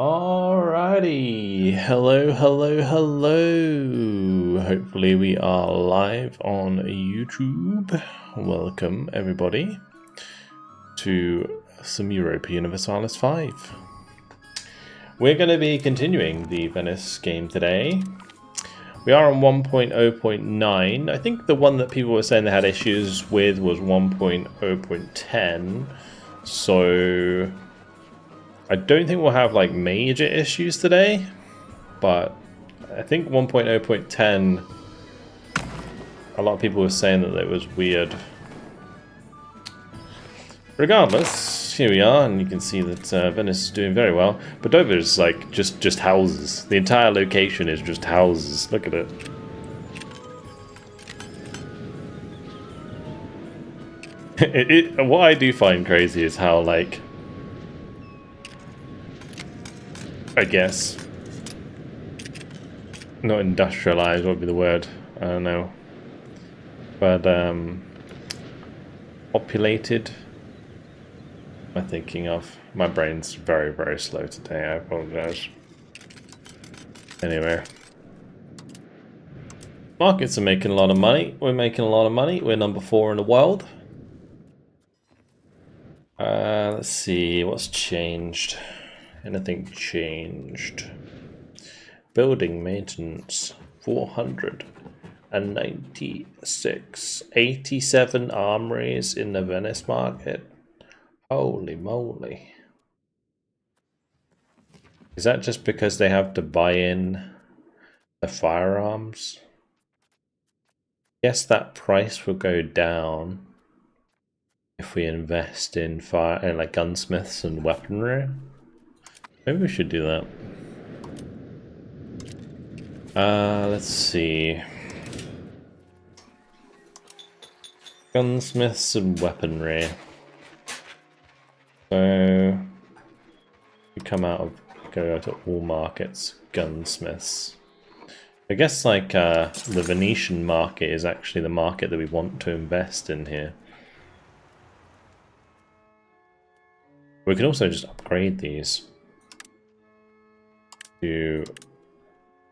Alrighty, hello. Hopefully we are live on YouTube. Welcome everybody to some Europa Universalis V. We're going to be continuing the Venice game today. We are on 1.0.9. I think the one that people were saying they had issues with was 1.0.10. So I don't think we'll have like major issues today, but I think 1.0.10, a lot of people were saying that it was weird. Regardless, here we are, and you can see that Venice is doing very well. Padova is like just houses. The entire location is just houses. Look at it. What I do find crazy is how, like, I guess, not industrialized would be the word, I don't know, but populated, am I thinking of? My brain's very slow today, I apologize. Anyway, markets are making a lot of money, we're making a lot of money, we're number 4 in the world. Let's see, what's changed? Anything changed? Building maintenance, 496. 87 armories in the Venice market. Holy moly. Is that just because they have to buy in the firearms? Guess that price will go down if we invest in like gunsmiths and weaponry. Maybe we should do that. Let's see. Gunsmiths and weaponry. So we go to all markets. Gunsmiths. I guess like the Venetian market is actually the market that we want to invest in here. We can also just upgrade these to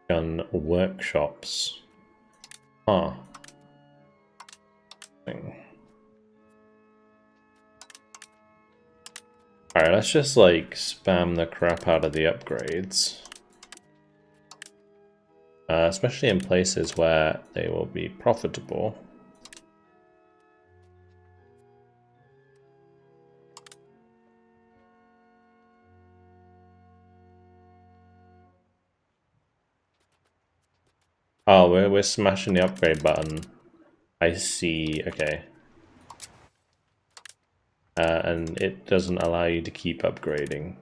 gun workshops. Alright, let's just like spam the crap out of the upgrades. Especially in places where they will be profitable. Oh, we're smashing the upgrade button. I see, okay. And it doesn't allow you to keep upgrading.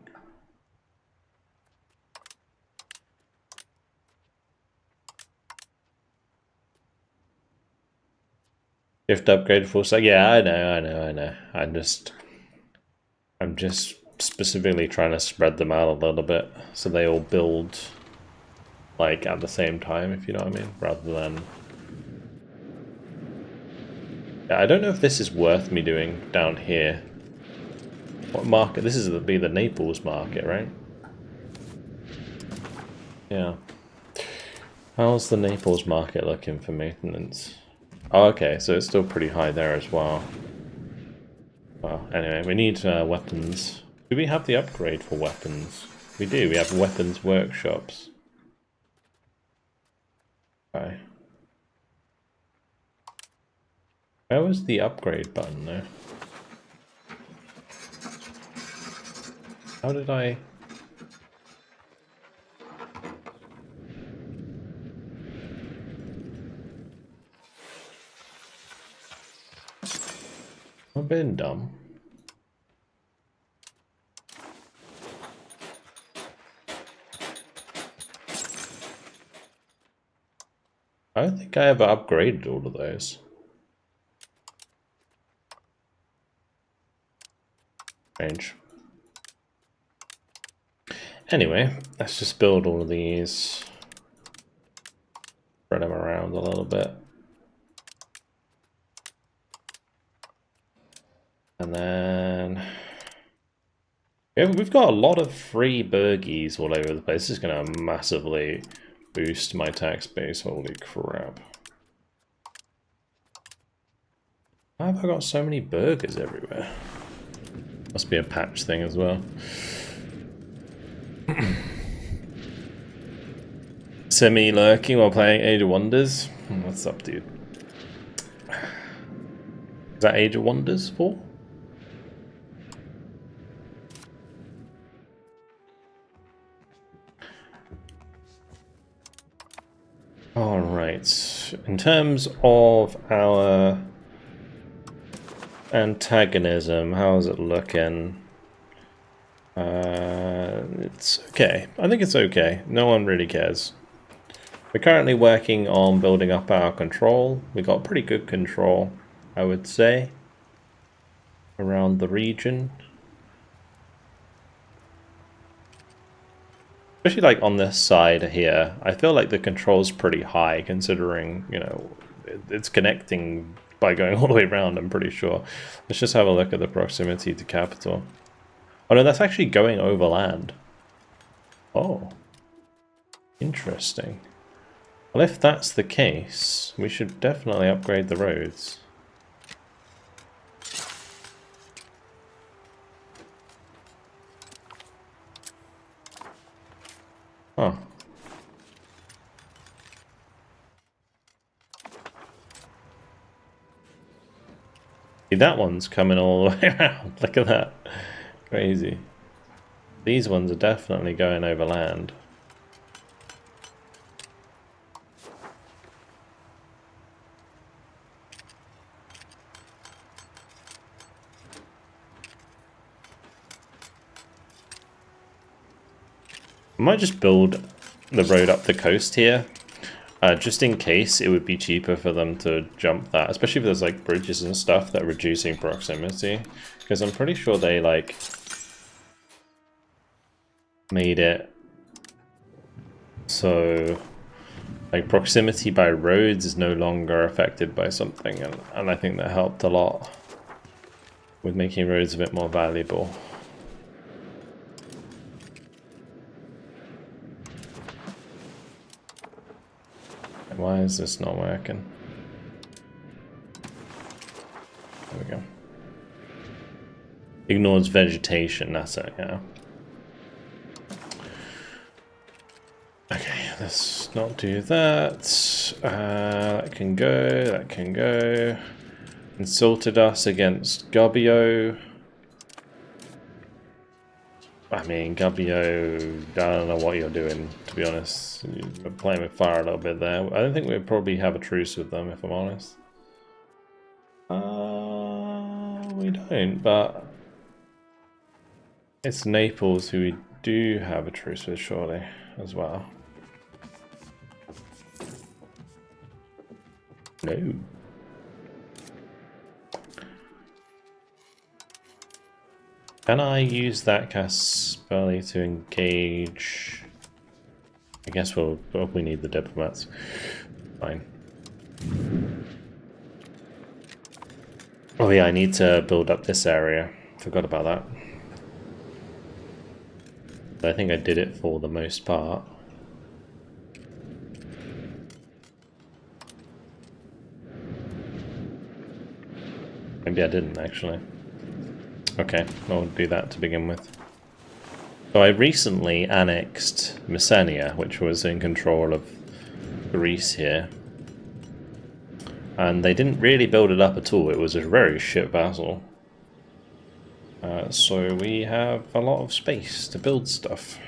You have to upgrade full set. Yeah, I know. I'm just specifically trying to spread them out a little bit so they all build like at the same time, if you know what I mean, rather than... Yeah, I don't know if this is worth me doing down here. What market? This is be the Naples market, right? Yeah. How's the Naples market looking for maintenance? Oh, okay, so it's still pretty high there as well. Well, anyway, we need weapons. Do we have the upgrade for weapons? We do, we have weapons workshops. Okay. Where was the upgrade button though? How did I... I've been dumb. I don't think I ever upgraded all of those. Strange. Anyway, let's just build all of these. Spread them around a little bit. And then Yeah, we've got a lot of free burgies all over the place. This is going to massively boost my tax base. Holy crap. Why have I got so many burgers everywhere? Must be a patch thing as well. Semi-lurking while playing Age of Wonders? What's up, dude? Is that Age of Wonders 4? Alright, in terms of our antagonism, how's it looking? It's okay. I think it's okay. No one really cares. We're currently working on building up our control. We got pretty good control, I would say, around the region. Especially like on this side here, I feel like the control's pretty high considering, you know, it's connecting by going all the way around, I'm pretty sure. Let's just have a look at the proximity to capital. Oh no, that's actually going overland. Oh. Interesting. Well, if that's the case, we should definitely upgrade the roads. Oh. See, that one's coming all the way around. Look at that. Crazy. These ones are definitely going overland. I might just build the road up the coast here, just in case it would be cheaper for them to jump that, especially if there's like bridges and stuff that are reducing proximity, because I'm pretty sure they like made it so like proximity by roads is no longer affected by something, and I think that helped a lot with making roads a bit more valuable. Why is this not working? There we go. Ignores vegetation, that's it, yeah. Okay, let's not do that. That can go, that can go. Insulted us against Gubbio. I mean, Gubbio, I don't know what you're doing, to be honest. You're playing with fire a little bit there. I don't think we'd probably have a truce with them, if I'm honest. We don't, but it's Naples who we do have a truce with, surely, as well. No. Can I use that Caspelli to engage? I guess we need the diplomats. Fine. Oh yeah, I need to build up this area. Forgot about that. But I think I did it for the most part. Maybe I didn't actually. Okay, I'll do that to begin with. So I recently annexed Messenia, which was in control of Greece here. And they didn't really build it up at all, it was a very shit vassal. So we have a lot of space to build stuff.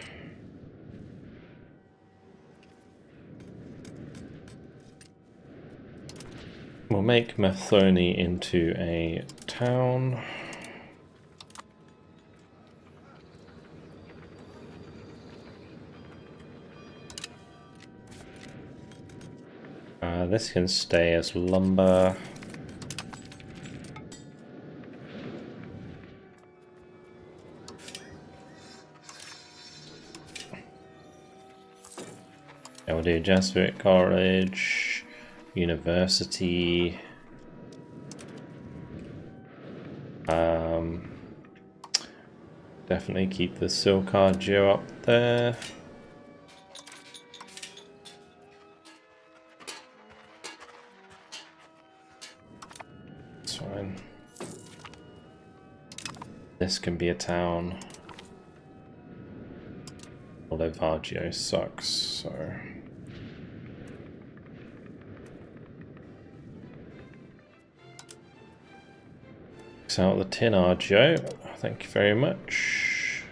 We'll make Methone into a town. This can stay as lumber. Yeah, we'll do Jesuit College, University. definitely keep the Silk Argeo up there. It's fine. This can be a town. Although Argeo sucks, so... out the tin Argeo. Thank you very much.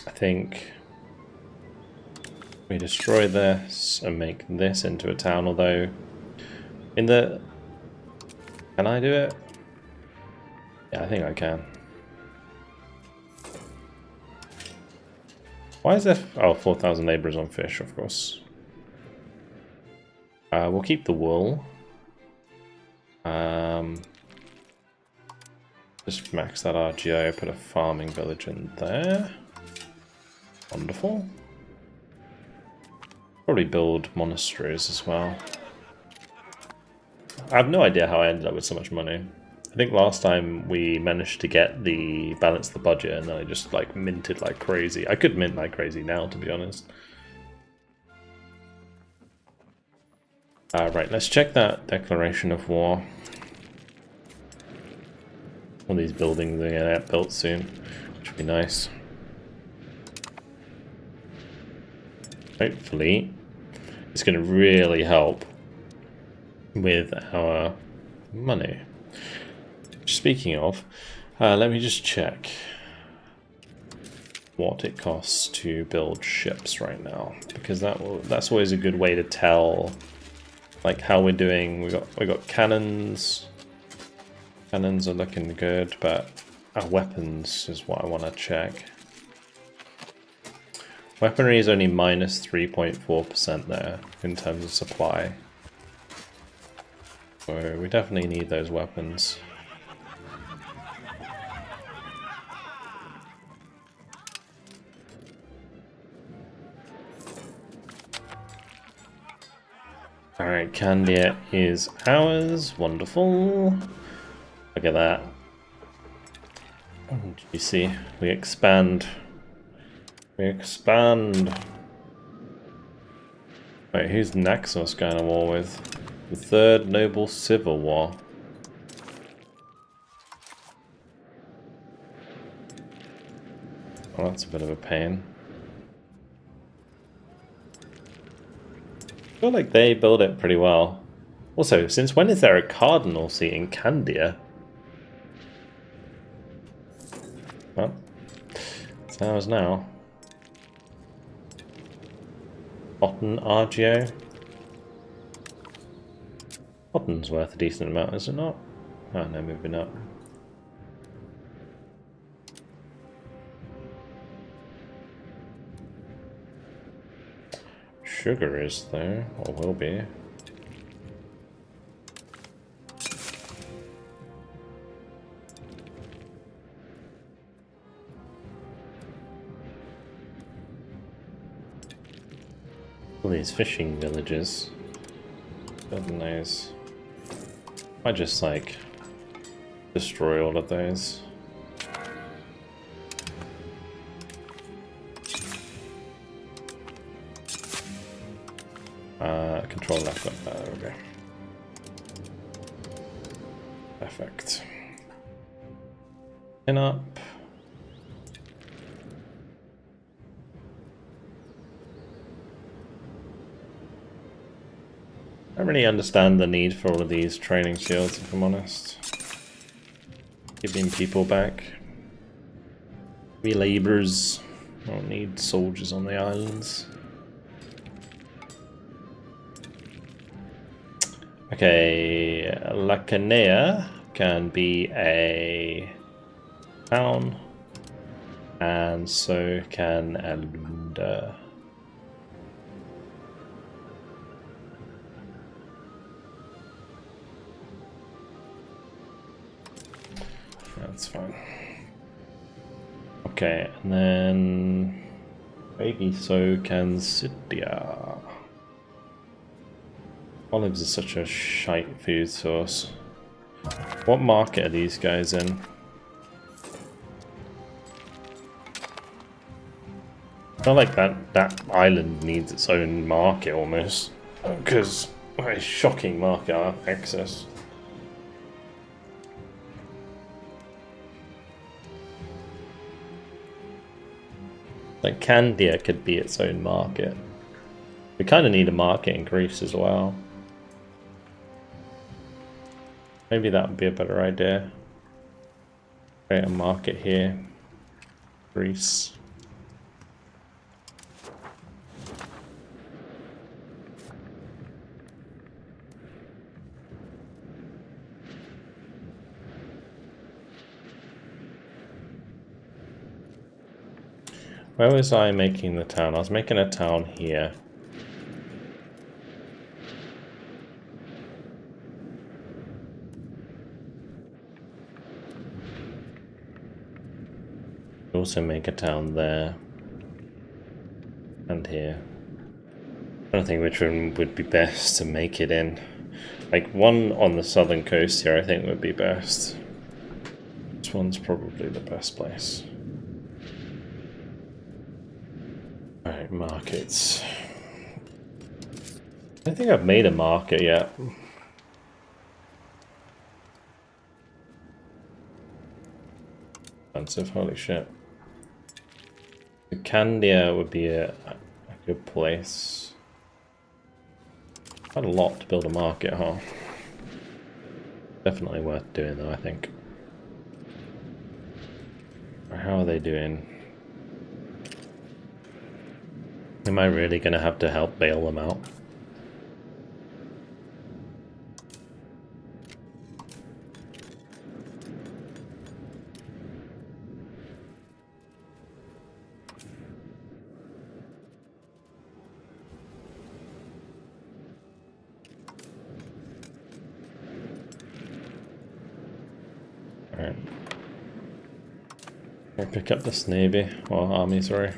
I think we destroy this and make this into a town, although in the... Can I do it? Yeah, I think I can. Why is there... Oh, 4,000 labourers on fish, of course. We'll keep the wool. Just max that RGO, put a farming village in there. Wonderful. Probably build monasteries as well. I have no idea how I ended up with so much money. I think last time we managed to get the balance the budget and then I just like minted like crazy. I could mint like crazy now, to be honest. Right, let's check that declaration of war. All these buildings are going to get built soon, which would be nice. Hopefully, it's going to really help with our money. Speaking of, let me just check what it costs to build ships right now, because that's always a good way to tell like how we're doing. We got cannons. Cannons are looking good, but our weapons is what I want to check. Weaponry is only minus 3.4% there in terms of supply. So we definitely need those weapons. Alright, Candia is ours. Wonderful. Look at that. You see, we expand. We expand. Wait, who's Naxos going to war with? The Third Noble Civil War. Well, that's a bit of a pain. I feel like they build it pretty well. Also, since when is there a cardinal seat in Candia? Well, it's ours now. Cotton Argeo. Cotton's worth a decent amount, is it not? Oh no, moving up. Sugar is there, or will be. All these fishing villages. Building those. I just like destroy all of those. Control left up there, we go. Perfect. And up. I don't really understand the need for all of these training shields, if I'm honest. Giving people back. We labourers don't need soldiers on the islands. Okay, Lacanea can be a town, and so can Alunda. That's fine. Okay, and then maybe so can Sidia. Olives is such a shite food source. What market are these guys in? I feel like that island needs its own market almost, because a shocking market access. Like Candia could be its own market. We kind of need a market in Greece as well. Maybe that would be a better idea. Create a market here. Greece. Where was I making the town? I was making a town here. Also make a town there. And here. I don't think which one would be best to make it in. Like one on the southern coast here I think would be best. This one's probably the best place. Alright, markets. I don't think I've made a market yet. Expensive, holy shit. The Candia would be a good place. Quite a lot to build a market, huh? Definitely worth doing though, I think. How are they doing? Am I really going to have to help bail them out? Alright. I'll pick up this navy, or army, sorry.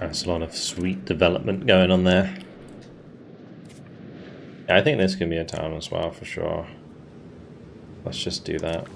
There's a lot of sweet development going on there. Yeah, I think this can be a town as well, for sure. Let's just do that.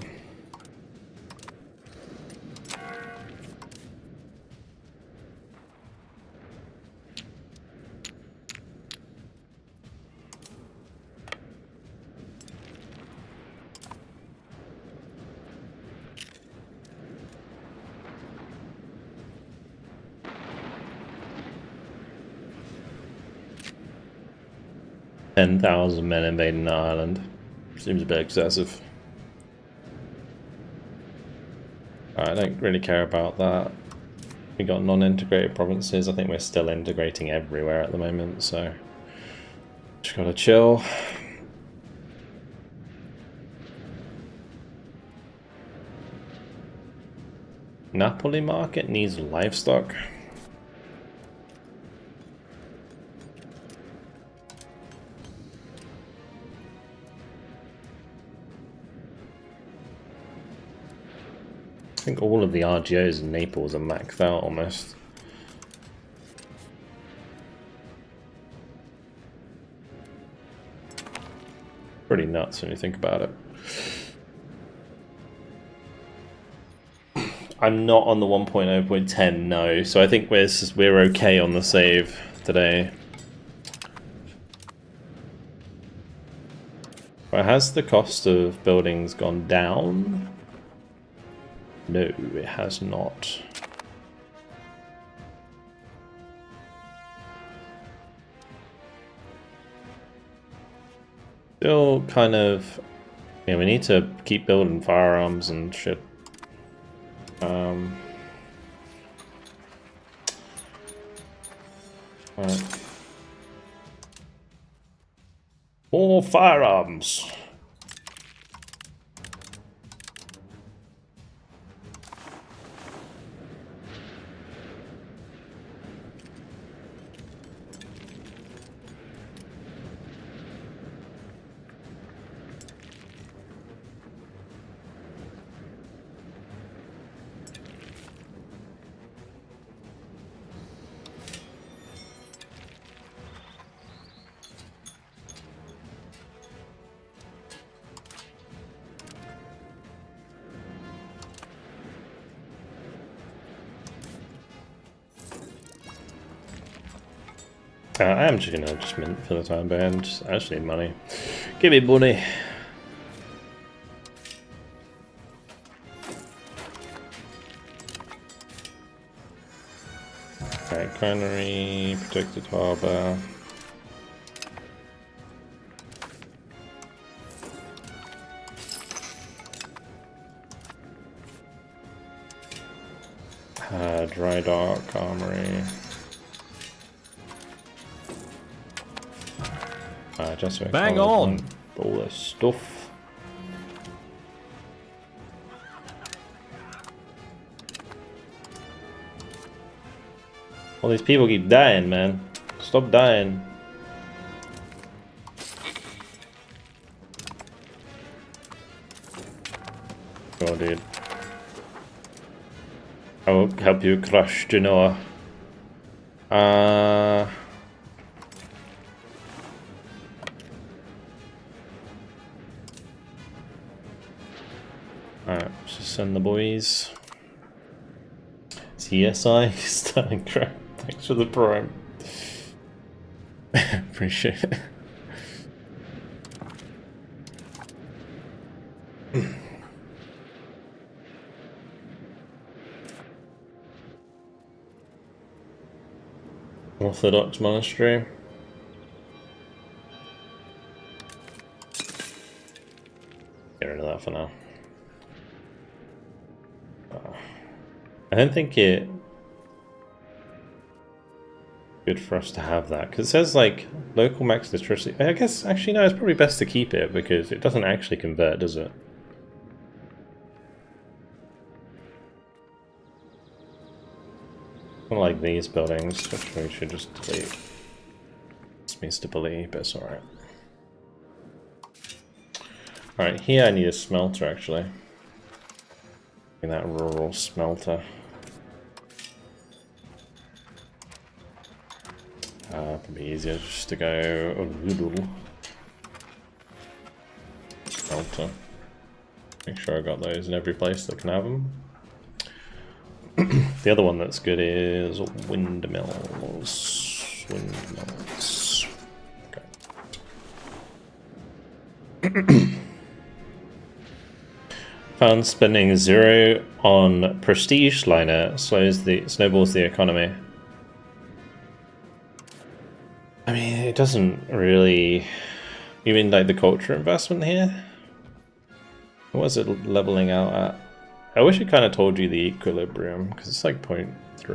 $10,000 men invading the island. Seems a bit excessive. I don't really care about that. We got non-integrated provinces. I think we're still integrating everywhere at the moment, so just gotta chill. Napoli market needs livestock. I think all of the RGOs in Naples are maxed out almost. Pretty nuts when you think about it. I'm not on the 1.0.10, no, so I think we're okay on the save today. But has the cost of buildings gone down? No, it has not. Still kind of... Yeah, we need to keep building firearms and shit. Alright. More firearms! I am just gonna mint for the time being. I just need money. Give me money. Right, granary, protected harbour. Dry dock, armory. Just so bang on! All this stuff. All these people keep dying, man. Stop dying. Oh, dude. I will help you crush Genoa. Alright, let's just send the boys. CSI starting crap. Thanks for the prime. Appreciate it. Orthodox monastery. Get rid of that for now. I don't think it good for us to have that because it says like local max electricity. I guess actually no, it's probably best to keep it because it doesn't actually convert, does it? Not like these buildings, which we should just delete. This means stability, but it's alright. Alright, here I need a smelter actually. In that rural smelter. Probably easier just to go a little smelter. Make sure I got those in every place that can have them. The other one that's good is windmills. Windmills. Okay. Found spending 0 on prestige liner snowballs the economy. I mean, it doesn't really. You mean like the culture investment here? What was it leveling out at? I wish it kind of told you the equilibrium because it's like 0.3. I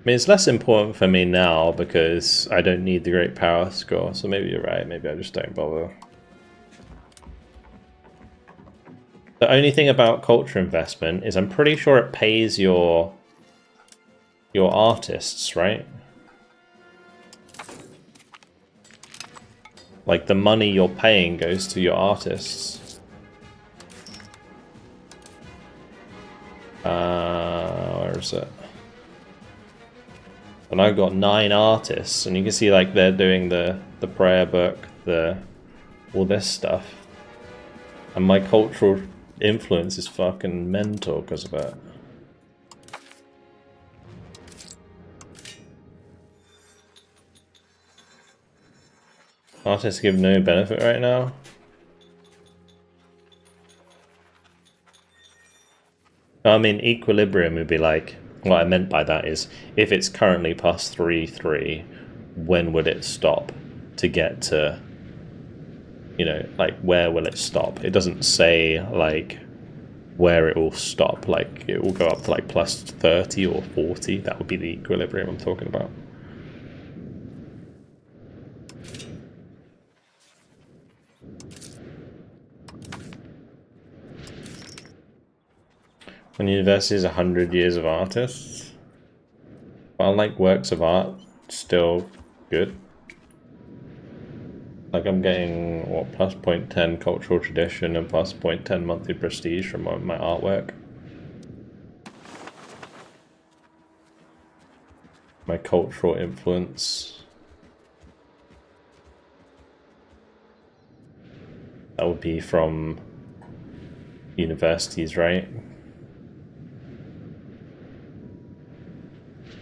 mean, it's less important for me now because I don't need the great power score, so maybe you're right, maybe I just don't bother. The only thing about culture investment is I'm pretty sure it pays your artists, right? Like the money you're paying goes to your artists. Where is it? And I've got 9 artists, and you can see like they're doing the prayer book, all this stuff, and my cultural influence is fucking mental because of it. Artists give no benefit right now. I mean, equilibrium would be like, what I meant by that is, if it's currently past 3-3, when would it stop to get to, you know, like, where will it stop? It doesn't say, like, where it will stop. Like it will go up to like plus 30 or 40. That would be the equilibrium I'm talking about. When university is 100 years of artists, well, like works of art, still good. Like I'm getting what, plus 0.10 cultural tradition and plus 0.10 monthly prestige from my artwork. My cultural influence. That would be from universities, right?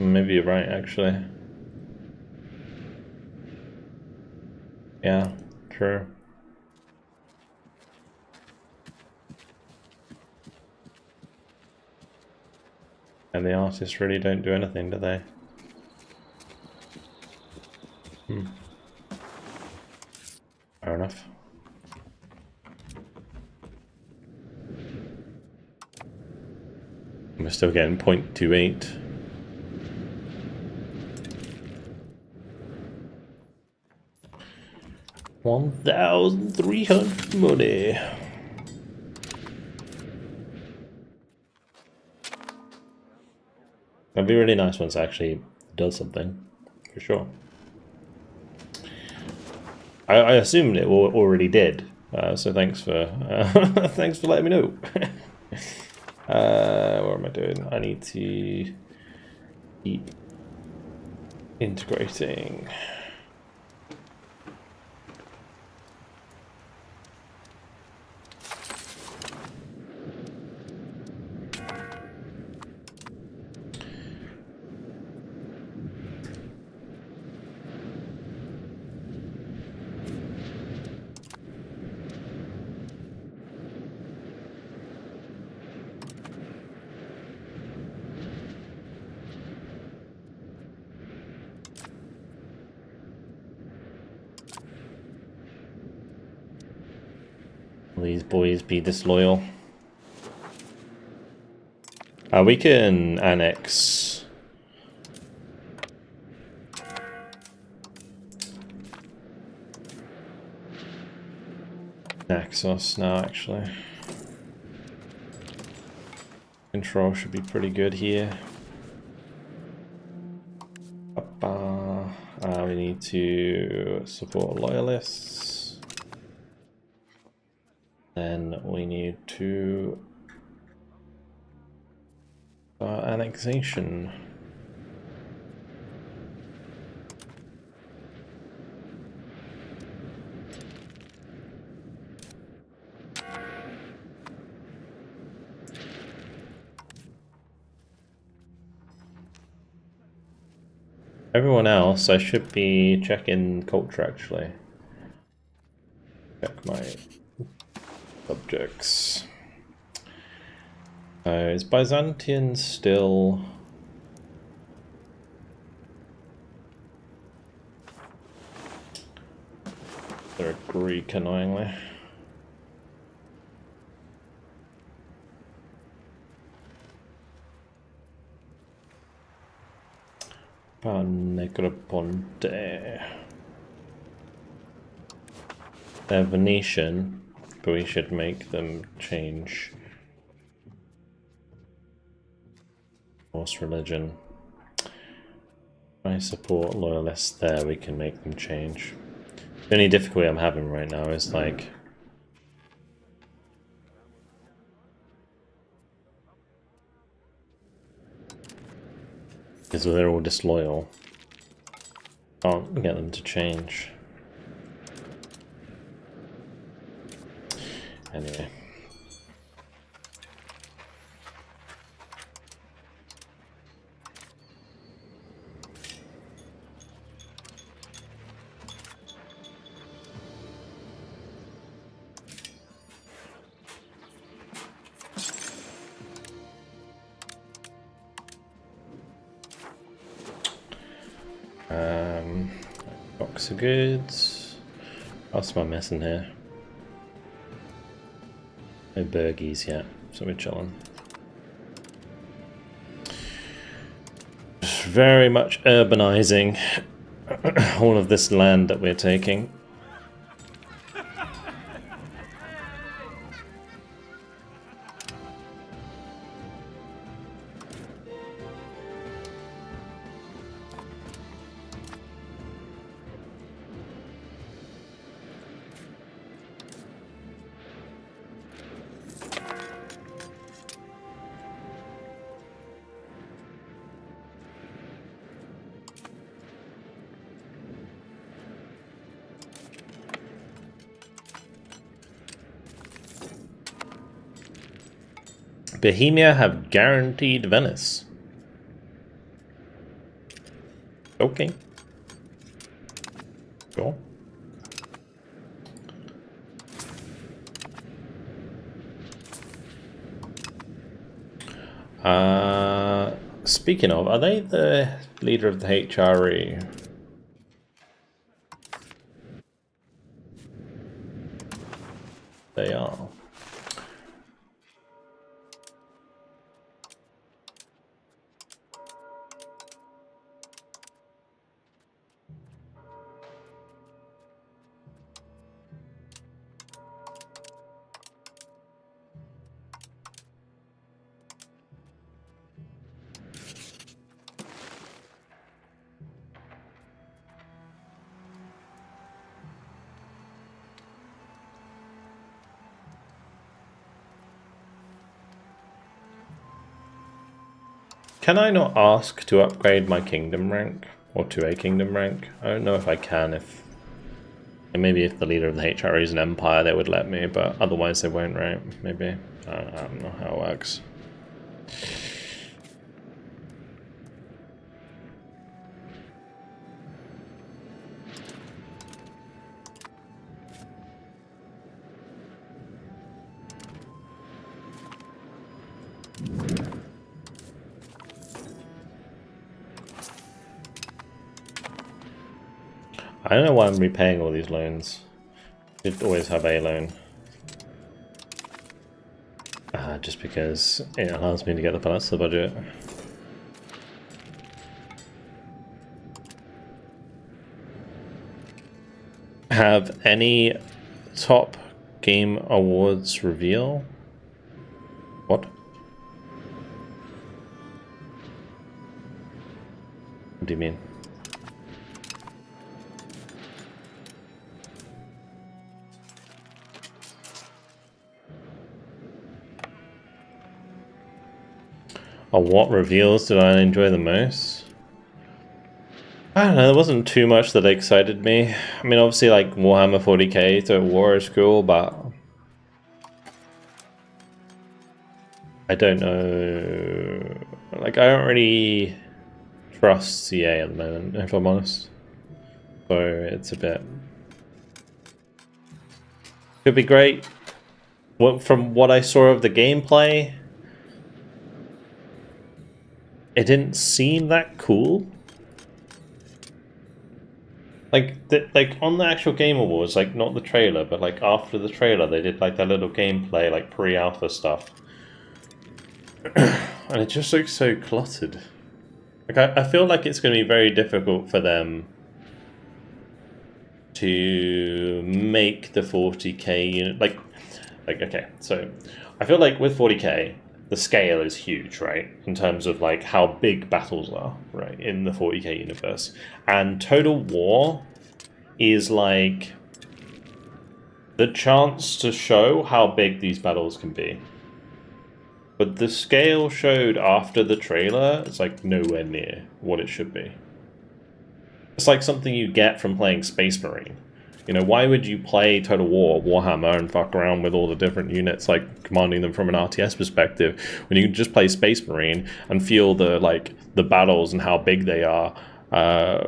Maybe you're right, actually. Yeah, true. And the artists really don't do anything, do they? Fair enough. We're still getting 0.28. $1,300 money. That'd be really nice once it actually does something, for sure. I assumed it already did, so thanks for thanks for letting me know. What am I doing? I need to keep integrating. Will these boys be disloyal? We can annex Naxos now, actually. Control should be pretty good here. We need to support loyalists. Then we need to annexation. Everyone else, I should be checking culture actually. Check my subjects. Is Byzantium still... They're Greek, annoyingly. Negroponte. They're Venetian, but we should make them change. Force religion. I support loyalists there, we can make them change. The only difficulty I'm having right now is like... because they're all disloyal. Can't get them to change. Anyway. Box of goods. What's my missing here? No burgies yet, so we're chilling. Just very much urbanizing all of this land that we're taking. Bohemia have guaranteed Venice. Okay. Cool. Speaking of, are they the leader of the HRE? They are. Can I not ask to upgrade my kingdom rank? Or to a kingdom rank? I don't know if I can, if... And maybe if the leader of the HRE is an empire, they would let me, but otherwise they won't, right? Maybe. I don't know how it works. I don't know why I'm repaying all these loans. You'd always have a loan. Just because it allows me to get the balance of the budget. Have any top game awards reveal? What? What do you mean? Oh, what reveals did I enjoy the most? I don't know, there wasn't too much that excited me. I mean, obviously, like, Warhammer 40k to war is cool, but... I don't know... Like, I don't really trust CA at the moment, if I'm honest. So, it's a bit... Could be great. From what I saw of the gameplay... It didn't seem that cool. Like on the actual Game Awards, like not the trailer, but like after the trailer, they did like that little gameplay, like pre-alpha stuff, and it just looks so cluttered. Like I feel like it's going to be very difficult for them to make the 40k unit like okay. So I feel like with 40k. The scale is huge, right? In terms of like how big battles are, right, in the 40k universe. And Total War is like the chance to show how big these battles can be. But the scale showed after the trailer is like nowhere near what it should be. It's like something you get from playing Space Marine. You know, why would you play Total War, Warhammer, and fuck around with all the different units, like commanding them from an RTS perspective, when you can just play Space Marine and feel the battles and how big they are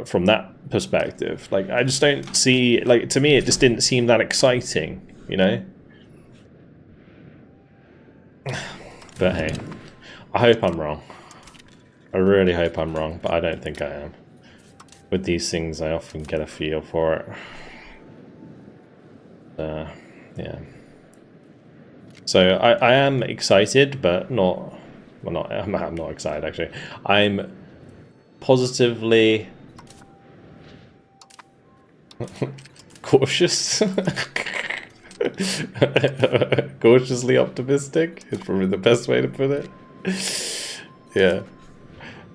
from that perspective? Like, I just don't see, like, to me, it just didn't seem that exciting, you know? But hey, I hope I'm wrong. I really hope I'm wrong, but I don't think I am. With these things, I often get a feel for it. Yeah. So I am excited, but not. Well, not. I'm not excited actually. I'm positively cautious. Cautiously optimistic is probably the best way to put it. Yeah.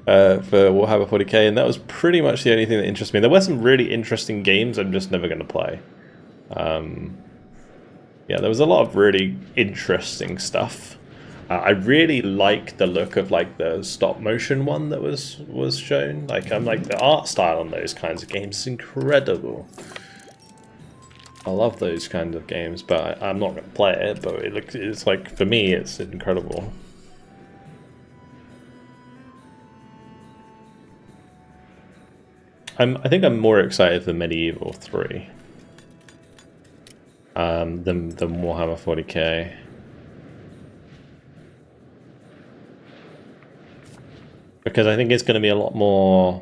For Warhammer 40k, and that was pretty much the only thing that interests me. There were some really interesting games I'm just never going to play. Yeah, there was a lot of really interesting stuff. I really like the look of like the stop motion one that was shown. Like, I'm like, the art style on those kinds of games is incredible. I love those kinds of games, but I'm not going to play it. But it's like, for me, it's incredible. I think I'm more excited for Medieval 3 than Warhammer 40k. Because I think it's going to be a lot more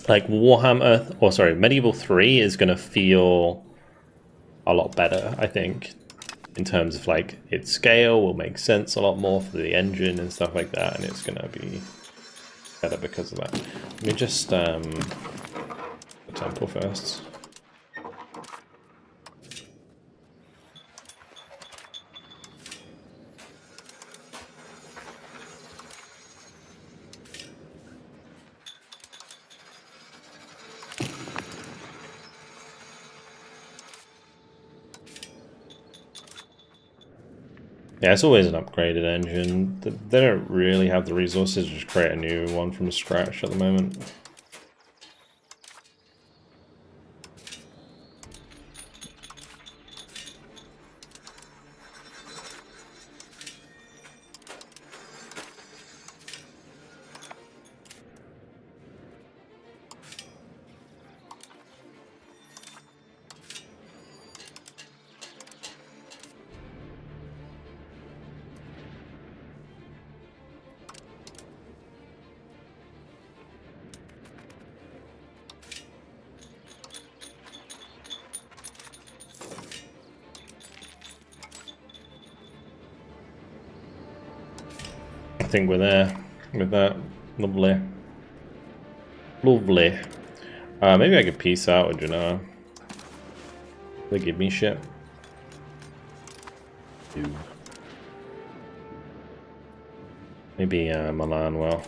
like Warhammer, or sorry, Medieval 3 is going to feel a lot better, I think, in terms of like its scale will make sense a lot more for the engine and stuff like that, and it's going to be better because of that. Let me just the temple first. Yeah, it's always an upgraded engine. They don't really have the resources to just create a new one from scratch at the moment. I think we're there with that. Lovely. Lovely. Maybe I could peace out with Genoa. They give me shit. Dude. Maybe Milan will.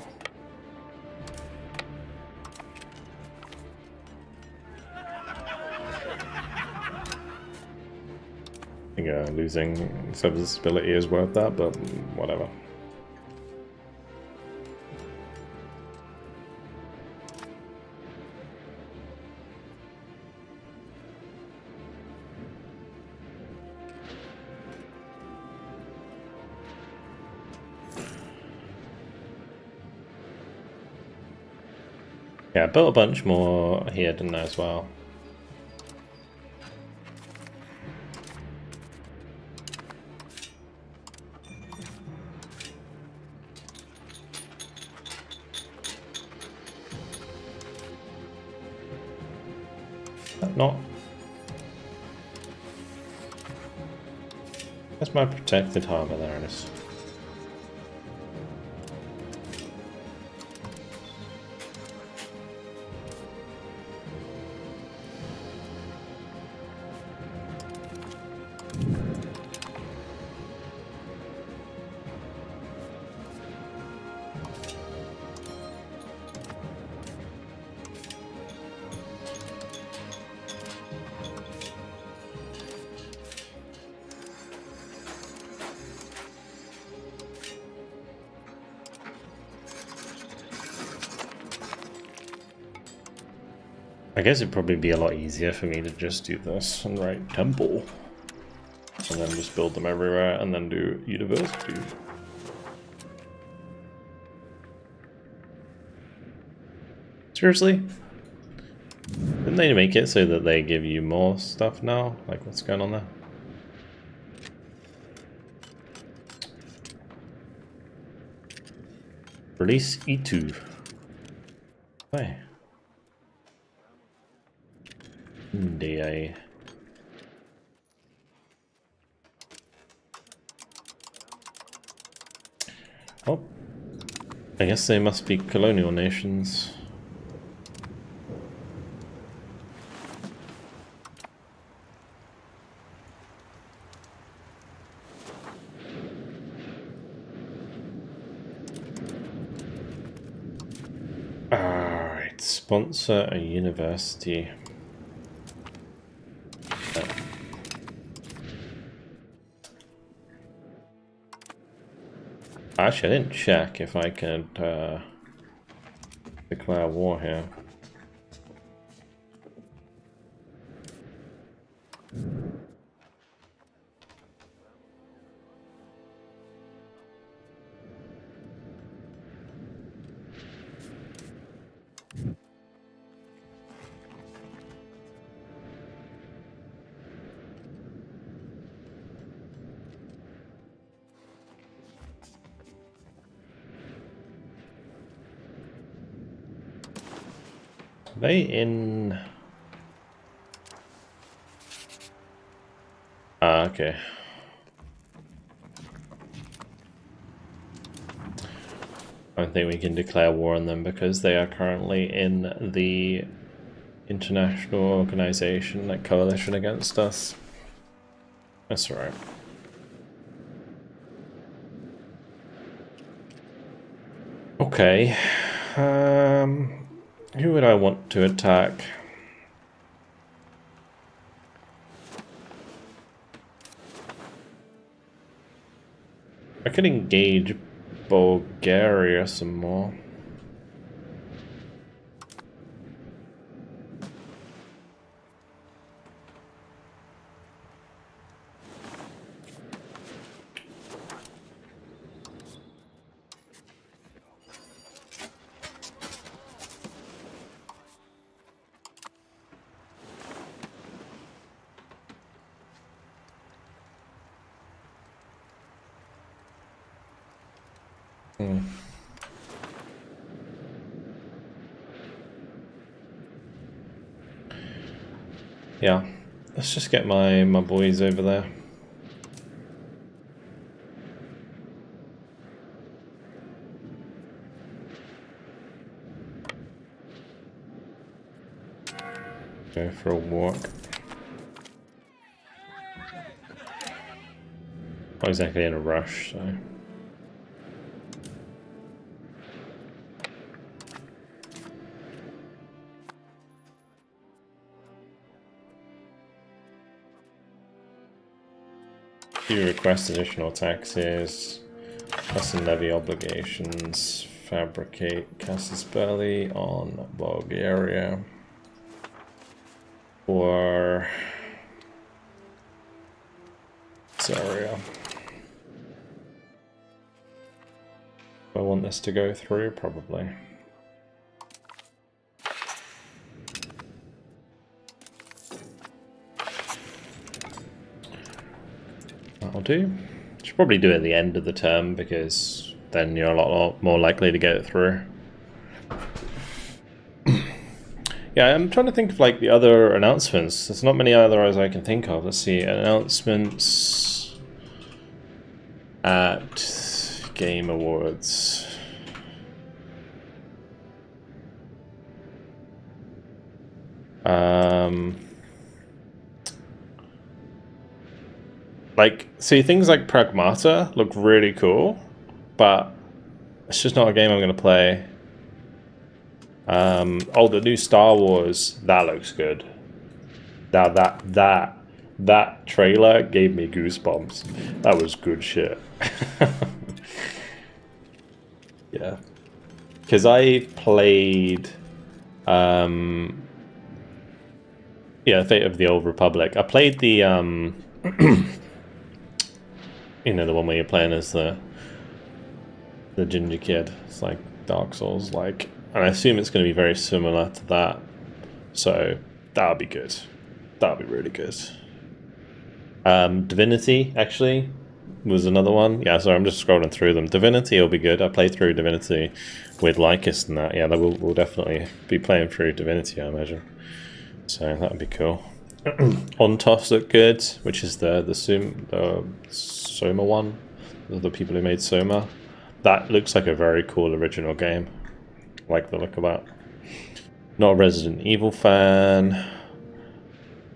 I think losing serviceability is worth that, but whatever. Yeah, I built a bunch more here, didn't I, as well? Not. That's my protected harbour, there it is. I guess it'd probably be a lot easier for me to just do this and write temple. And then just build them everywhere and then do university. Seriously? Didn't they make it so that they give you more stuff now? Like, what's going on there? Release E2. Hey. DA. Oh, I guess they must be colonial nations. Alright, sponsor a university. Actually, I didn't check if I could declare war here. Are they in... Ah, okay. I don't think we can declare war on them because they are currently in the international organization, like coalition against us. That's alright. Okay. Who would I want to attack? I could engage Bulgaria some more. Yeah, let's just get my boys over there. Go for a walk. Not exactly in a rush, so... You request additional taxes, custom levy obligations, fabricate casus belli on Bulgaria, or Syria. I want this to go through, probably. That'll do. Should probably do it at the end of the term because then you're a lot more likely to get it through. Yeah, I'm trying to think of like the other announcements. There's not many others I can think of. Let's see, announcements at Game Awards. Like, see, things like Pragmata look really cool, but it's just not a game I'm going to play. Oh, the new Star Wars, that looks good. That trailer gave me goosebumps. That was good shit. Yeah, because I played, yeah, Fate of the Old Republic. I played the you know, the one where you're playing as the ginger kid. It's like Dark Souls, like, and I assume it's going to be very similar to that. So that'll be good. That'll be really good. Divinity actually was another one. Yeah, so I'm just scrolling through them. Divinity will be good. I played through Divinity with Lycus and that. Yeah, we'll definitely be playing through Divinity, I imagine. So that'd be cool. Ontos look good, which is the Soma one, the people who made Soma. That looks like a very cool original game. I like the look of that. Not a Resident Evil fan.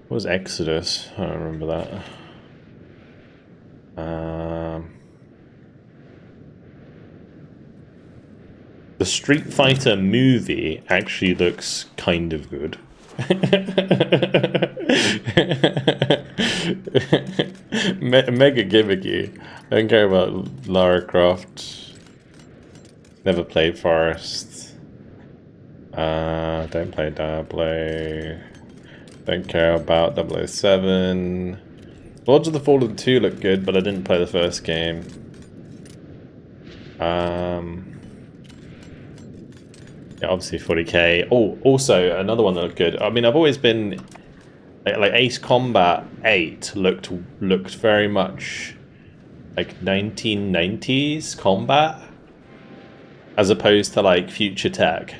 What was Exodus? I don't remember that. The Street Fighter movie actually looks kind of good. Mega gimmicky. I don't care about Lara Croft. Never played Forest. Don't play Diablo. Don't care about 007. Lords of the Fallen 2 look good, but I didn't play the first game. Yeah, obviously 40k. Oh, also another one that looked good. I mean, I've always been like Ace Combat 8 looked very much like 1990s combat, as opposed to like future tech.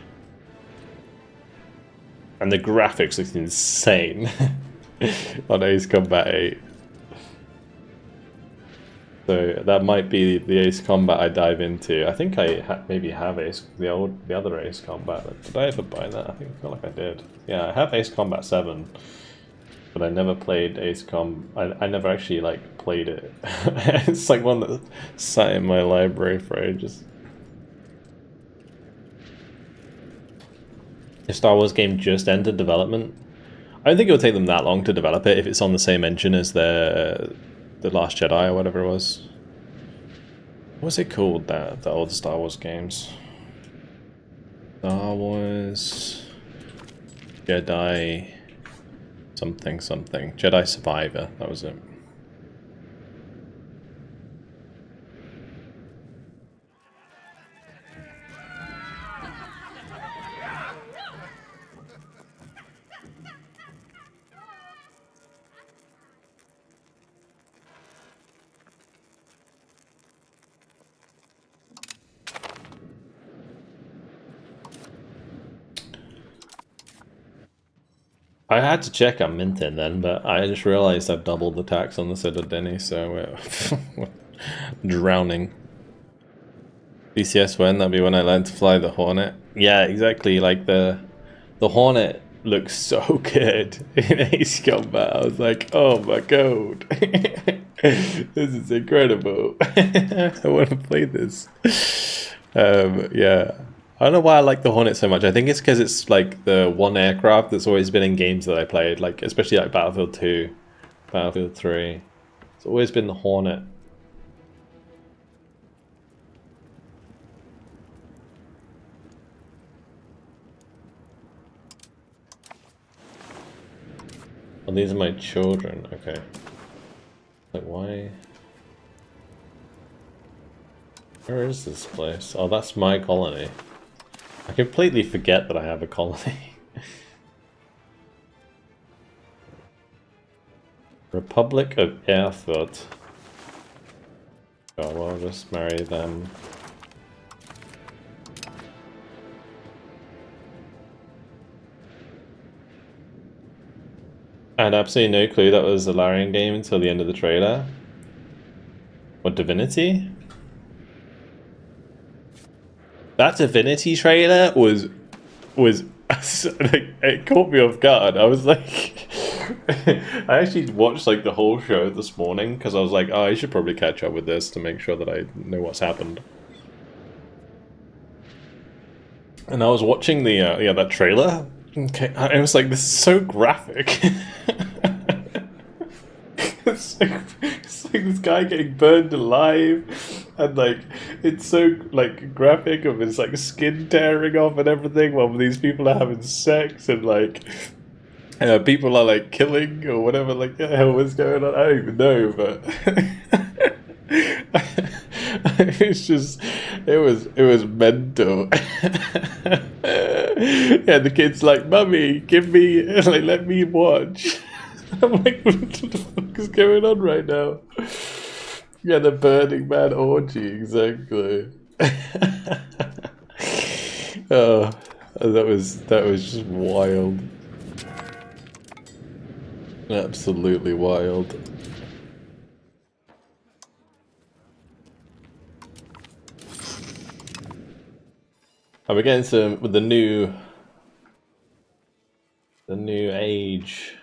And the graphics looked insane on Ace Combat 8. So that might be the Ace Combat I dive into. I think I maybe have the other Ace Combat. Did I ever buy that? I feel like I did. Yeah, I have Ace Combat 7, but I never played Ace Combat. I never actually like played it. It's like one that sat in my library for ages. A Star Wars game just entered development. I don't think it would take them that long to develop it if it's on the same engine as the Last Jedi or whatever it was. What was it called, the old Star Wars games? Star Wars Jedi something. Jedi Survivor, that was it. I had to check on Minton then, but I just realized I've doubled the tax on the Citadel, so we're drowning. BCS when? That'll be when I learned to fly the Hornet. Yeah, exactly. Like the Hornet looks so good in Ace Combat. I was like, oh my god, this is incredible. I want to play this. Yeah. I don't know why I like the Hornet so much. I think it's because it's like the one aircraft that's always been in games that I played, like especially like Battlefield 2, Battlefield 3. It's always been the Hornet. Oh, these are my children. Okay. Like, why? Where is this place? Oh, that's my colony. I completely forget that I have a colony. Republic of Erfurt. Oh, well, I'll just marry them. I had absolutely no clue that was a Larian game until the end of the trailer. What, Divinity? That Divinity trailer was like, it caught me off guard. I was like, I actually watched like the whole show this morning because I was like, oh, I should probably catch up with this to make sure that I know what's happened. And I was watching the that trailer. Okay, I was like, this is so graphic. It's like this guy getting burned alive, and like it's so like graphic of his like skin tearing off and everything while these people are having sex, and like people are like killing or whatever, like what the hell was going on? I don't even know, but it's just it was mental. Yeah, the kid's like, "Mummy, give me like let me watch." I'm like, what the fuck is going on right now? Yeah, the Burning Man orgy, exactly. Oh, that was just wild. Absolutely wild. we're getting some with the new age,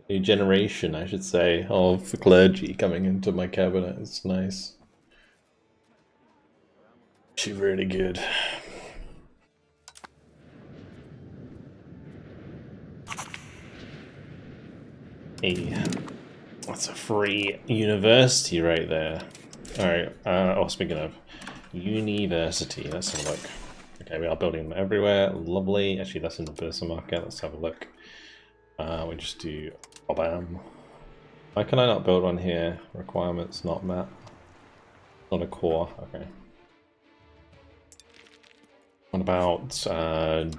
new generation, I should say, of clergy coming into my cabinet. It's nice. She's really good. Hey, that's a free university right there. Alright, oh, speaking of university, let's have a look. Okay, we are building them everywhere. Lovely. Actually, that's in the Bursa market. Let's have a look. We just do bam. Why can I not build one here? Requirements not met. Not a core. Okay. What about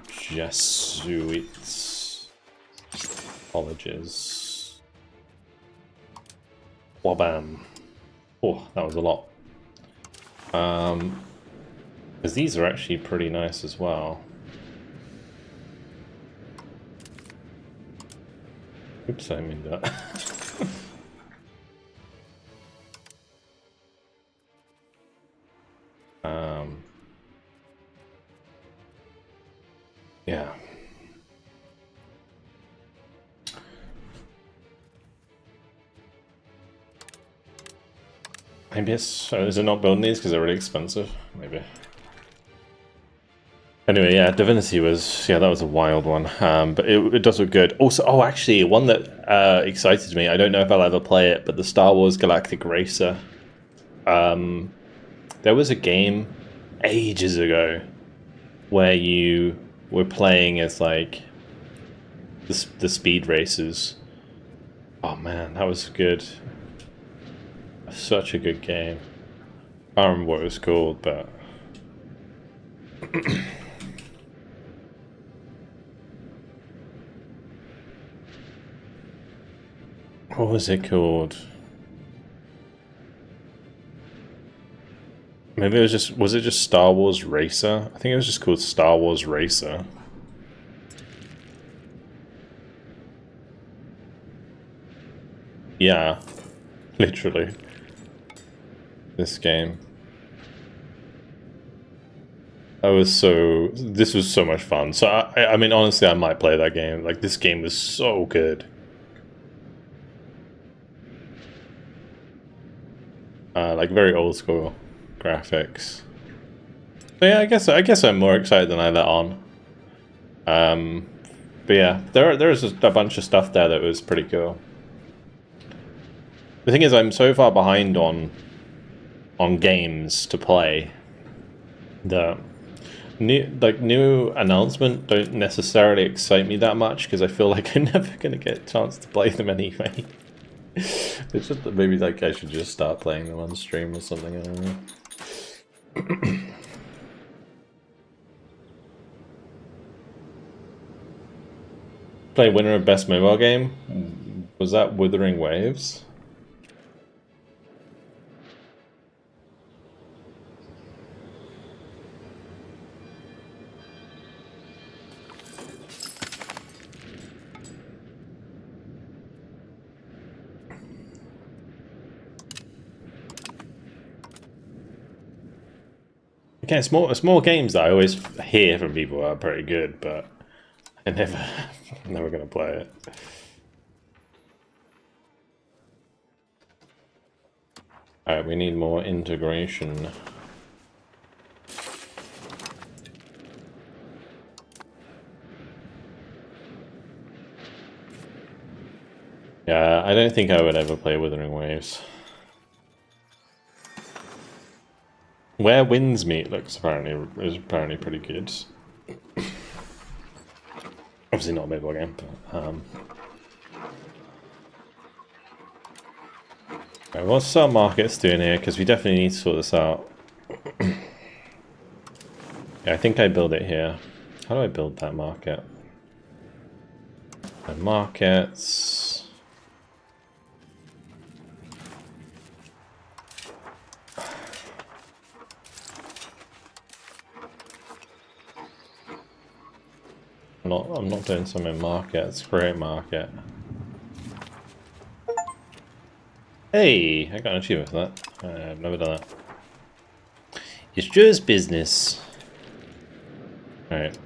Jesuits colleges? Wabam. Oh, that was a lot. Because these are actually pretty nice as well. Oops, I mean that. Yeah. Maybe it's... is it not building these because they're really expensive? Maybe. Anyway, yeah, Divinity was... yeah, that was a wild one. But it does look good. Also, oh, actually, one that excited me. I don't know if I'll ever play it, but the Star Wars Galactic Racer. There was a game ages ago where you were playing as, like, the speed racers. Oh, man, that was good. Such a good game. I don't remember what it was called, but... what was it called? Maybe it was just... was it just Star Wars Racer? I think it was just called Star Wars Racer. Yeah. Literally. This game. This was so much fun. So I mean, honestly, I might play that game. Like, this game was so good. Like very old school graphics. So yeah, I guess I'm more excited than I let on. But yeah, there's a bunch of stuff there that was pretty cool. The thing is, I'm so far behind on games to play that new announcement don't necessarily excite me that much because I feel like I'm never gonna get a chance to play them anyway. It's just that maybe like I should just start playing them on stream or something. I don't know. Play winner of best mobile game. Was that Wuthering Waves? Okay, small games that I always hear from people are pretty good, but I never gonna play it. Alright, we need more integration. Yeah, I don't think I would ever play Wuthering Waves. Where Winds Meet is apparently pretty good. Obviously not a mobile game, but right, what's our markets doing here? Because we definitely need to sort this out. Yeah, I think I build it here. How do I build that market? The markets. I'm not doing some in markets. Create market. Hey, I got an achievement for that. I've never done that. It's just business. Alright.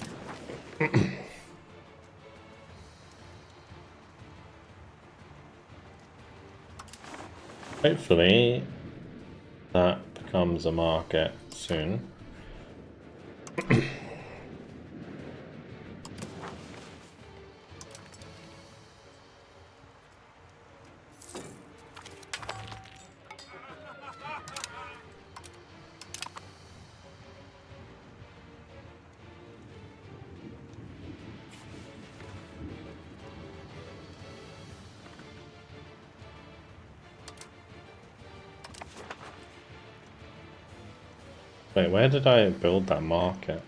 Hopefully that becomes a market soon. Wait, where did I build that market?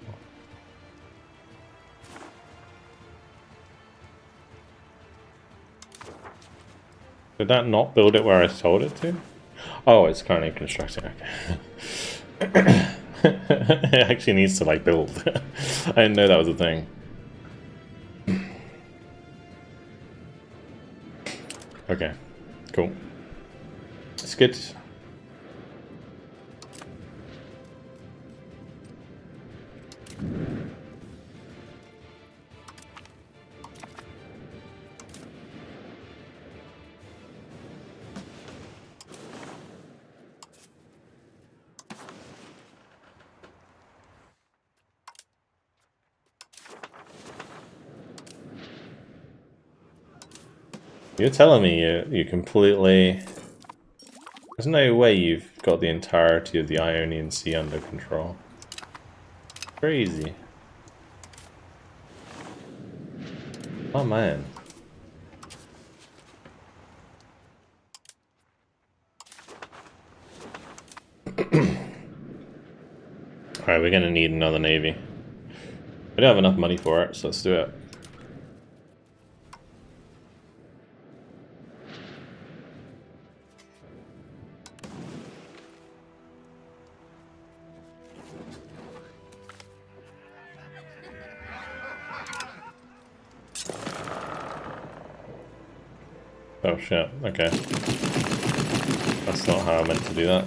Did that not build it where I told it to? Oh, it's currently constructing. Okay. It actually needs to like build. I didn't know that was a thing. Okay, cool. It's good. You're telling me you completely... There's no way you've got the entirety of the Ionian Sea under control. Crazy. Oh man. Alright, we're gonna need another navy. We don't have enough money for it, so let's do it. Oh shit, okay. That's not how I meant to do that.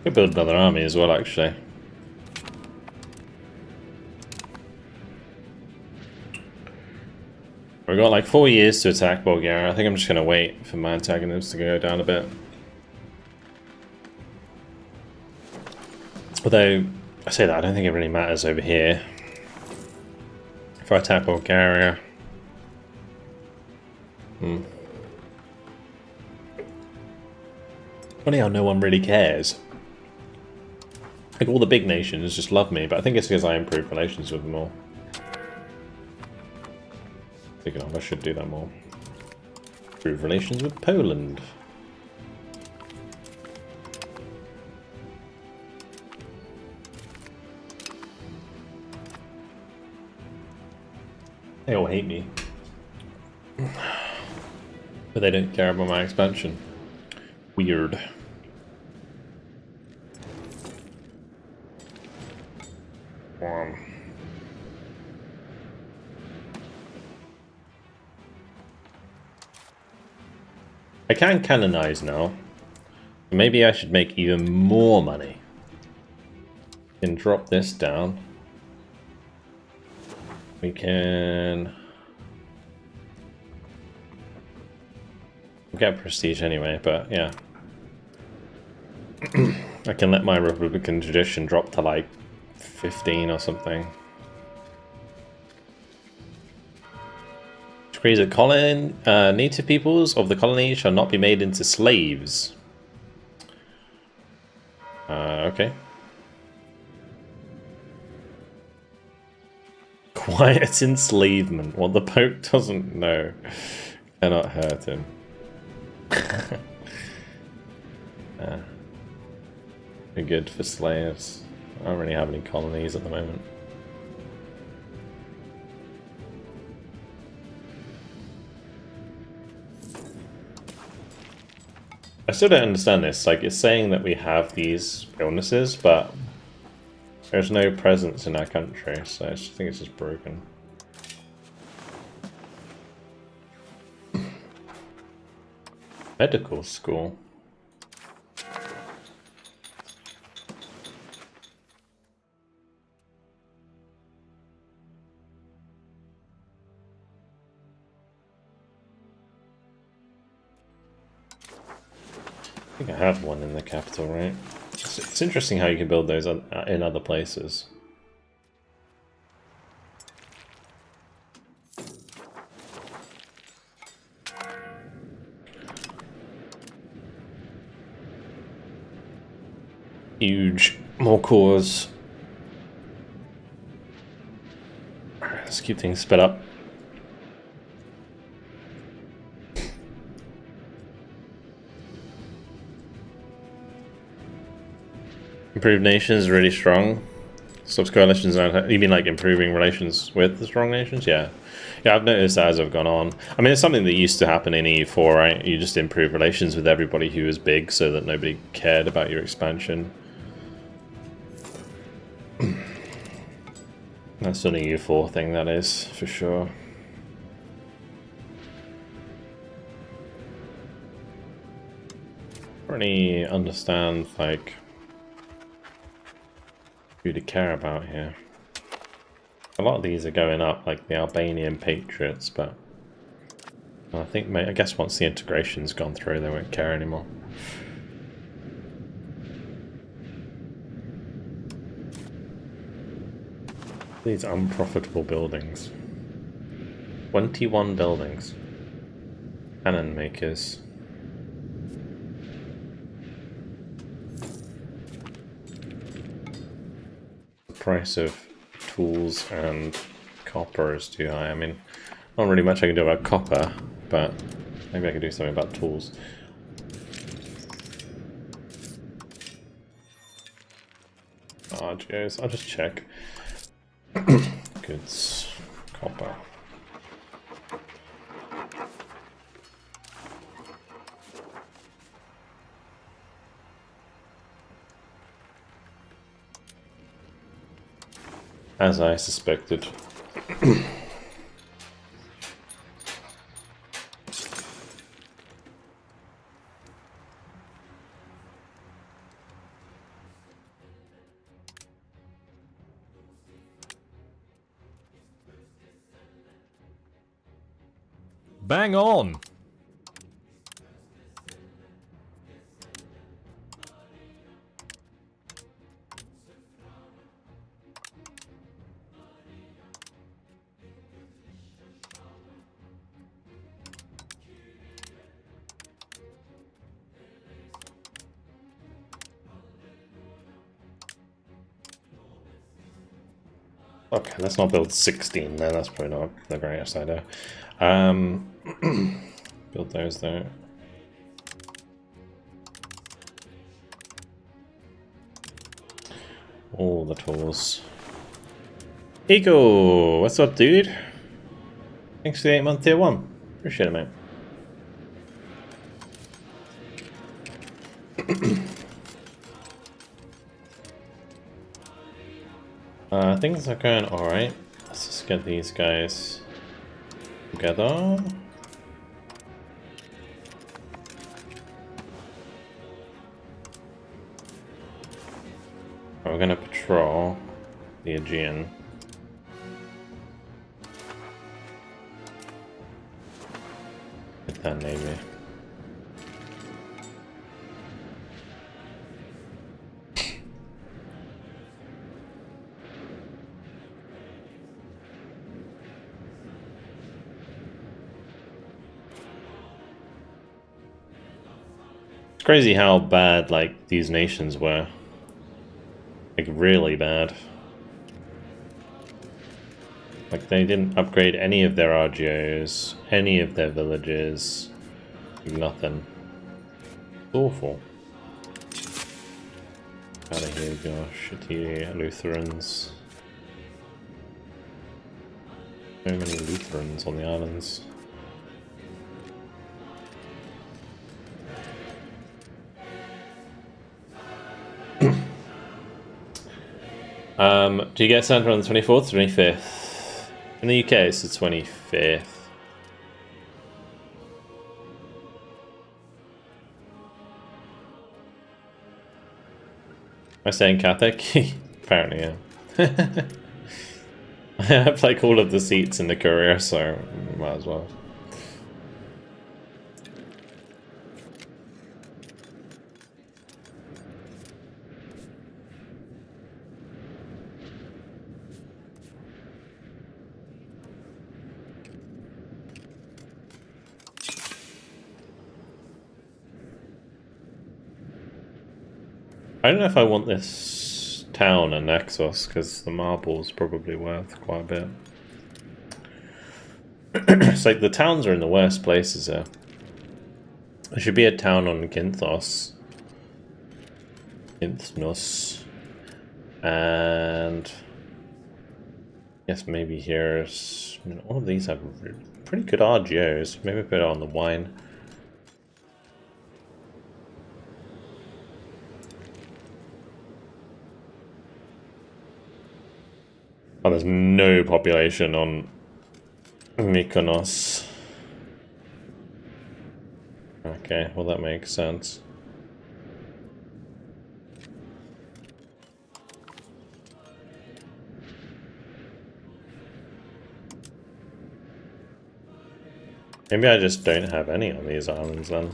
Could build another army as well, actually. We've got like 4 years to attack Bulgaria. I think I'm just going to wait for my antagonists to go down a bit. Although, I say that, I don't think it really matters over here. If I attack Bulgaria... Funny how no one really cares. Like, all the big nations just love me, but I think it's because I improve relations with them all. I should do that more. Improve relations with Poland. They all hate me. But they don't care about my expansion. Weird. I can canonize now. Maybe I should make even more money. We can drop this down. We can... We'll get prestige anyway, but yeah. I can let my Republican tradition drop to like 15 or something. Decrees that native peoples of the colony shall not be made into slaves. Okay. Quiet enslavement. What the Pope doesn't know cannot hurt him. Be good for slaves. I don't really have any colonies at the moment. still don't understand this. Like, it's saying that we have these illnesses, but there's no presence in our country, so I just think it's just broken. Medical school. I think I have one in the capital, right? It's interesting how you can build those in other places. Huge. More cores. Let's keep things sped up. Improved nations really strong. Stops coalitions. You mean like improving relations with the strong nations? Yeah. Yeah, I've noticed that as I've gone on. I mean, it's something that used to happen in EU4, right? You just improve relations with everybody who was big so that nobody cared about your expansion. That's an EU4 thing, that is, for sure. I don't really understand, like, who to care about here. A lot of these are going up, like the Albanian Patriots, but I think, I guess once the integration's gone through, they won't care anymore. These unprofitable buildings. 21 buildings. Cannon makers. The price of tools and copper is too high. I mean, not really much I can do about copper, but maybe I can do something about tools. RGOs, I'll just check. Goods, copper. As I suspected. Bang on! Okay, let's not build 16 then, that's probably not the greatest idea. Build those there. All the tools. Eagle! What's up, dude? Thanks for the 8-month tier 1. Appreciate it, mate. Things are going alright. Let's just get these guys together. We're gonna patrol the Aegean. Get that navy. Crazy how bad, like, these nations were. Like, really bad. Like, they didn't upgrade any of their RGOs, any of their villages. Nothing. It's awful. Out of here, gosh, shitty Lutherans. So many Lutherans on the islands. Do you get Santa on the 24th or 25th? In the UK, it's the 25th. Am I saying Catholic? Apparently, yeah. I have like all of the seats in the courier, so might as well. I don't know if I want this town and Nexus, because the marble's probably worth quite a bit. It's like the towns are in the worst places here. There should be a town on Ginthos. Ginthnos. And... yes, maybe here's... I mean, all of these have pretty good RGOs. Maybe put it on the wine. Oh, there's no population on Mykonos. Okay, well that makes sense. Maybe I just don't have any on these islands then.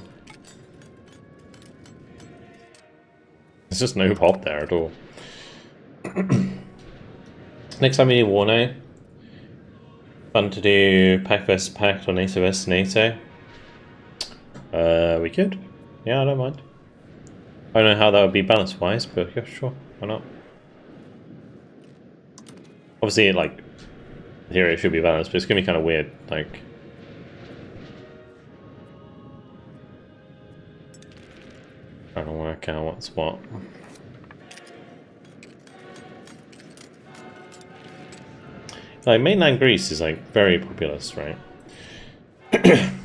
There's just no pop there at all. Next time we need Warno. Fun to do Pact vs Pact or NATO vs NATO. We could. Yeah, I don't mind. I don't know how that would be balance wise, but yeah, sure. Why not? Obviously, like, in theory it should be balanced, but it's gonna be kind of weird. Like, trying to work out what's what. Like, mainland Greece is like very populous, right?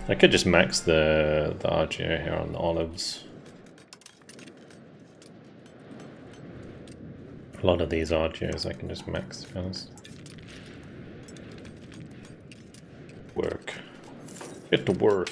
I could just max the RGO here on the olives. A lot of these RGOs I can just max, to be honest. Work. Get to work.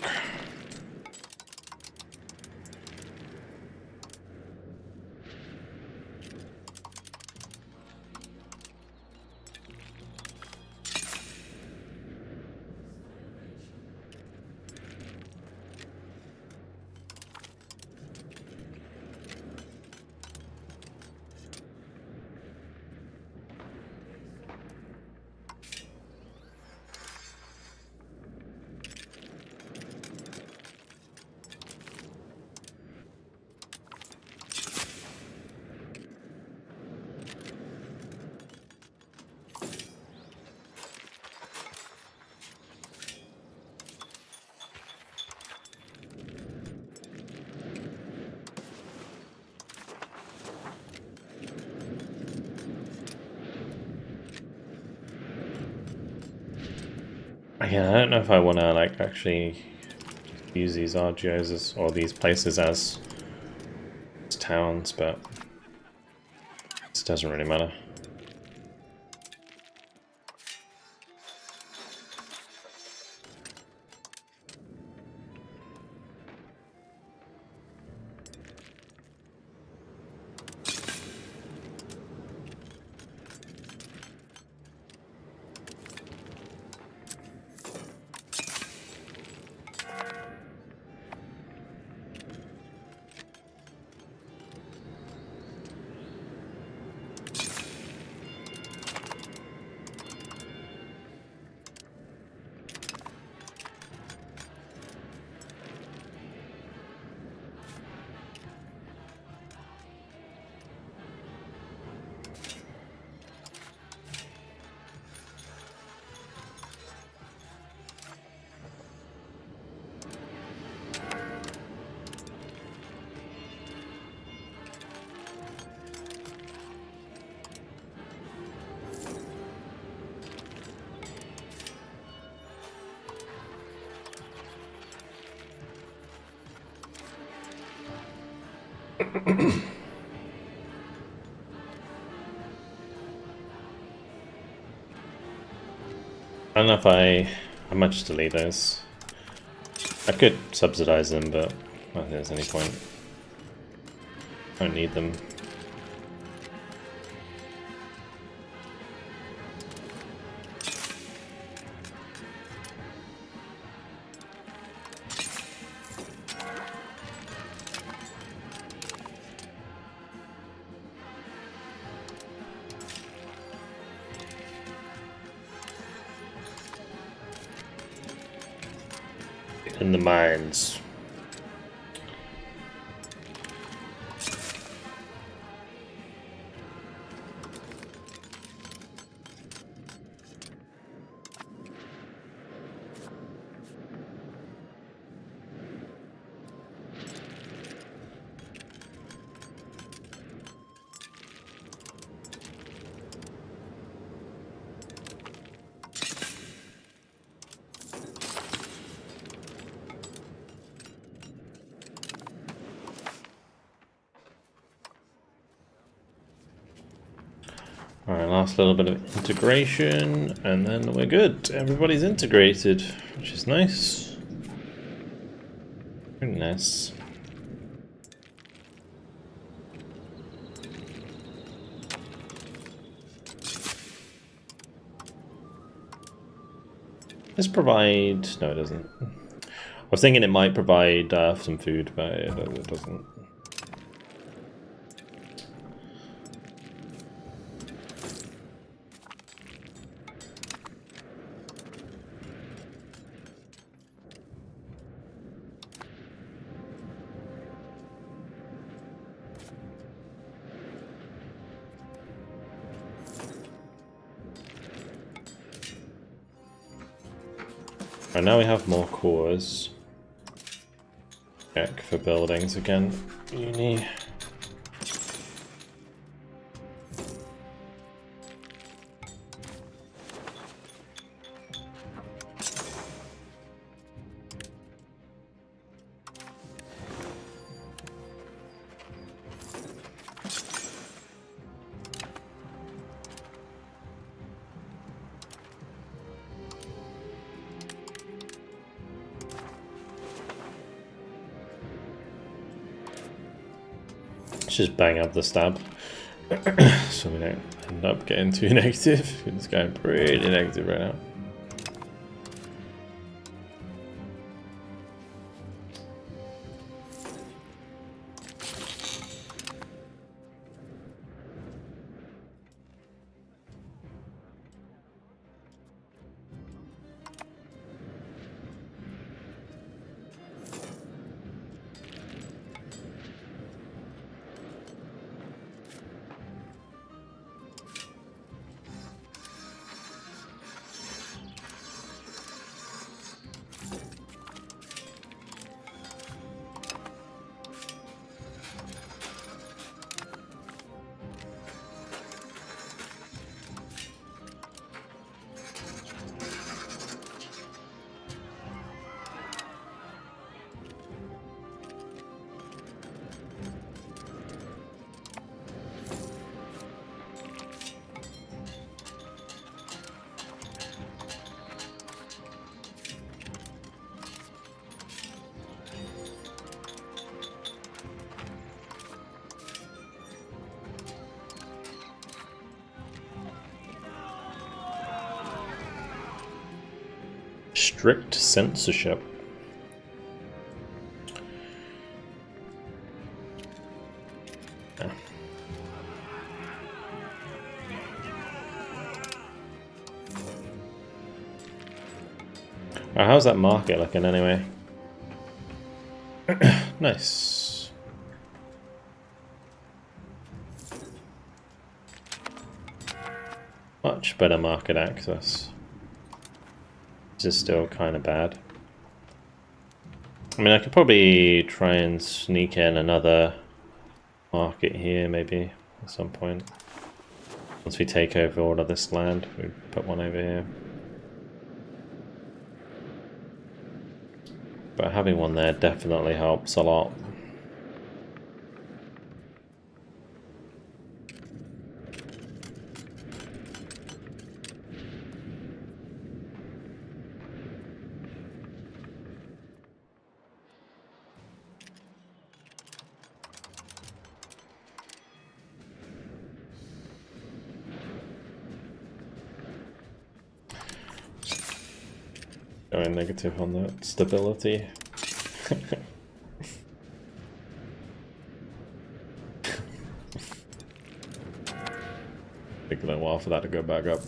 Yeah, I don't know if I want to like actually use these RGOs as, or these places as towns, but it doesn't really matter. don't know if I might just delete those. I could subsidize them, but I don't think there's any point. I don't need them. In the mines. Alright, last little bit of integration, and then we're good. Everybody's integrated, which is nice. Very nice. Does provide... no, it doesn't. I was thinking it might provide some food, but it doesn't. Right, now we have more cores. Check for buildings again. Uni. Just bang up the stab so we don't end up getting too negative. It's going pretty negative right now. Strict censorship. Yeah. Right, how's that market looking anyway? Nice. Much better market access. This is still kind of bad. I mean, I could probably try and sneak in another market here, maybe, at some point. Once we take over all of this land, we put one over here. But having one there definitely helps a lot. Going negative on the stability. Taking a while for that to go back up.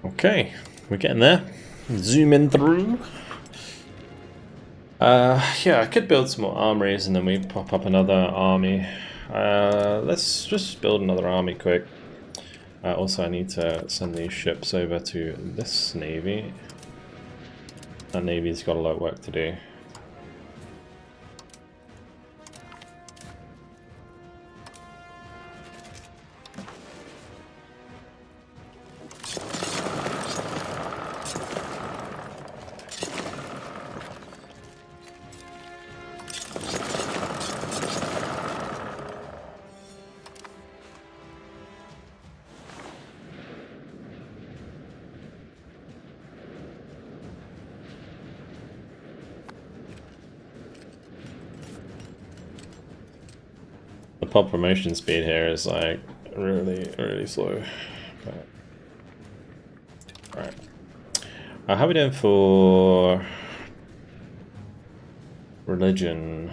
Okay, we're getting there. Zooming through. Yeah, I could build some more armories and then we pop up another army. Let's just build another army quick. Also, I need to send these ships over to this navy. That navy's got a lot of work to do. The pop promotion speed here is like really slow. But... Alright. How are we doing for religion?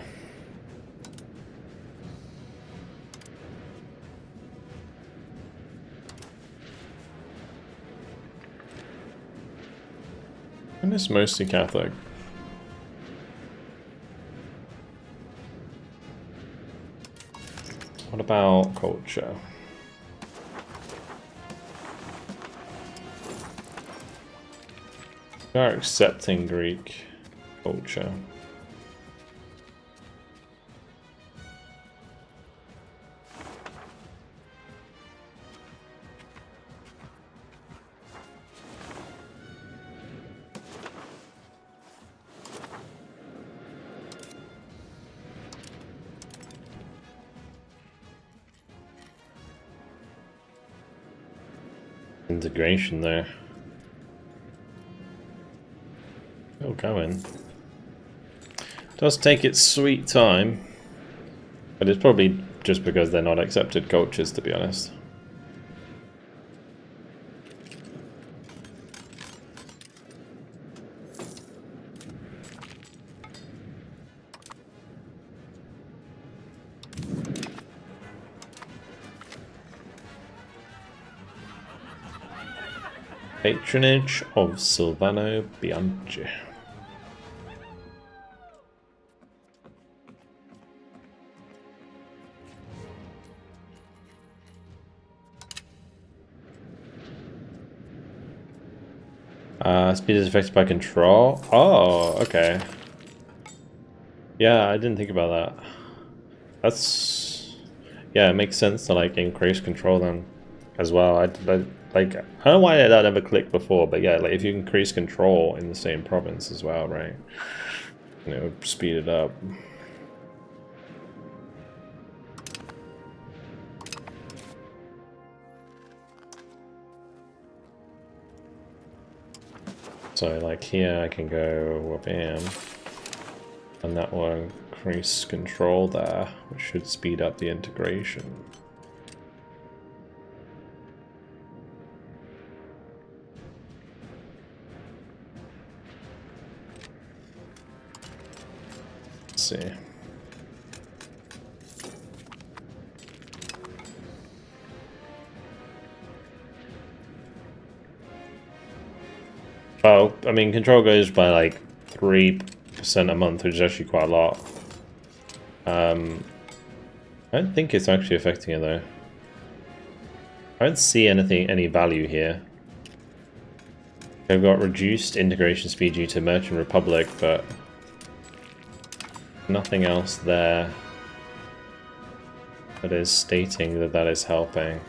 And it's mostly Catholic. What about culture? We are accepting Greek culture. Integration there. Still going. Does take its sweet time, but it's probably just because they're not accepted cultures, to be honest. Patronage of Silvano Bianchi. Speed is affected by control. Oh, okay. Yeah, I didn't think about that. That's... Yeah, it makes sense to like increase control then as well. I don't know why that never clicked before, but yeah, like if you increase control in the same province as well, right? And it would speed it up. So like here I can go bam, and that will increase control there, which should speed up the integration. See. Well, I mean, control goes by like 3% a month, which is actually quite a lot. I don't think it's actually affecting it though. I don't see any value here. I've got reduced integration speed due to Merchant Republic, but nothing else there that is stating that that is helping.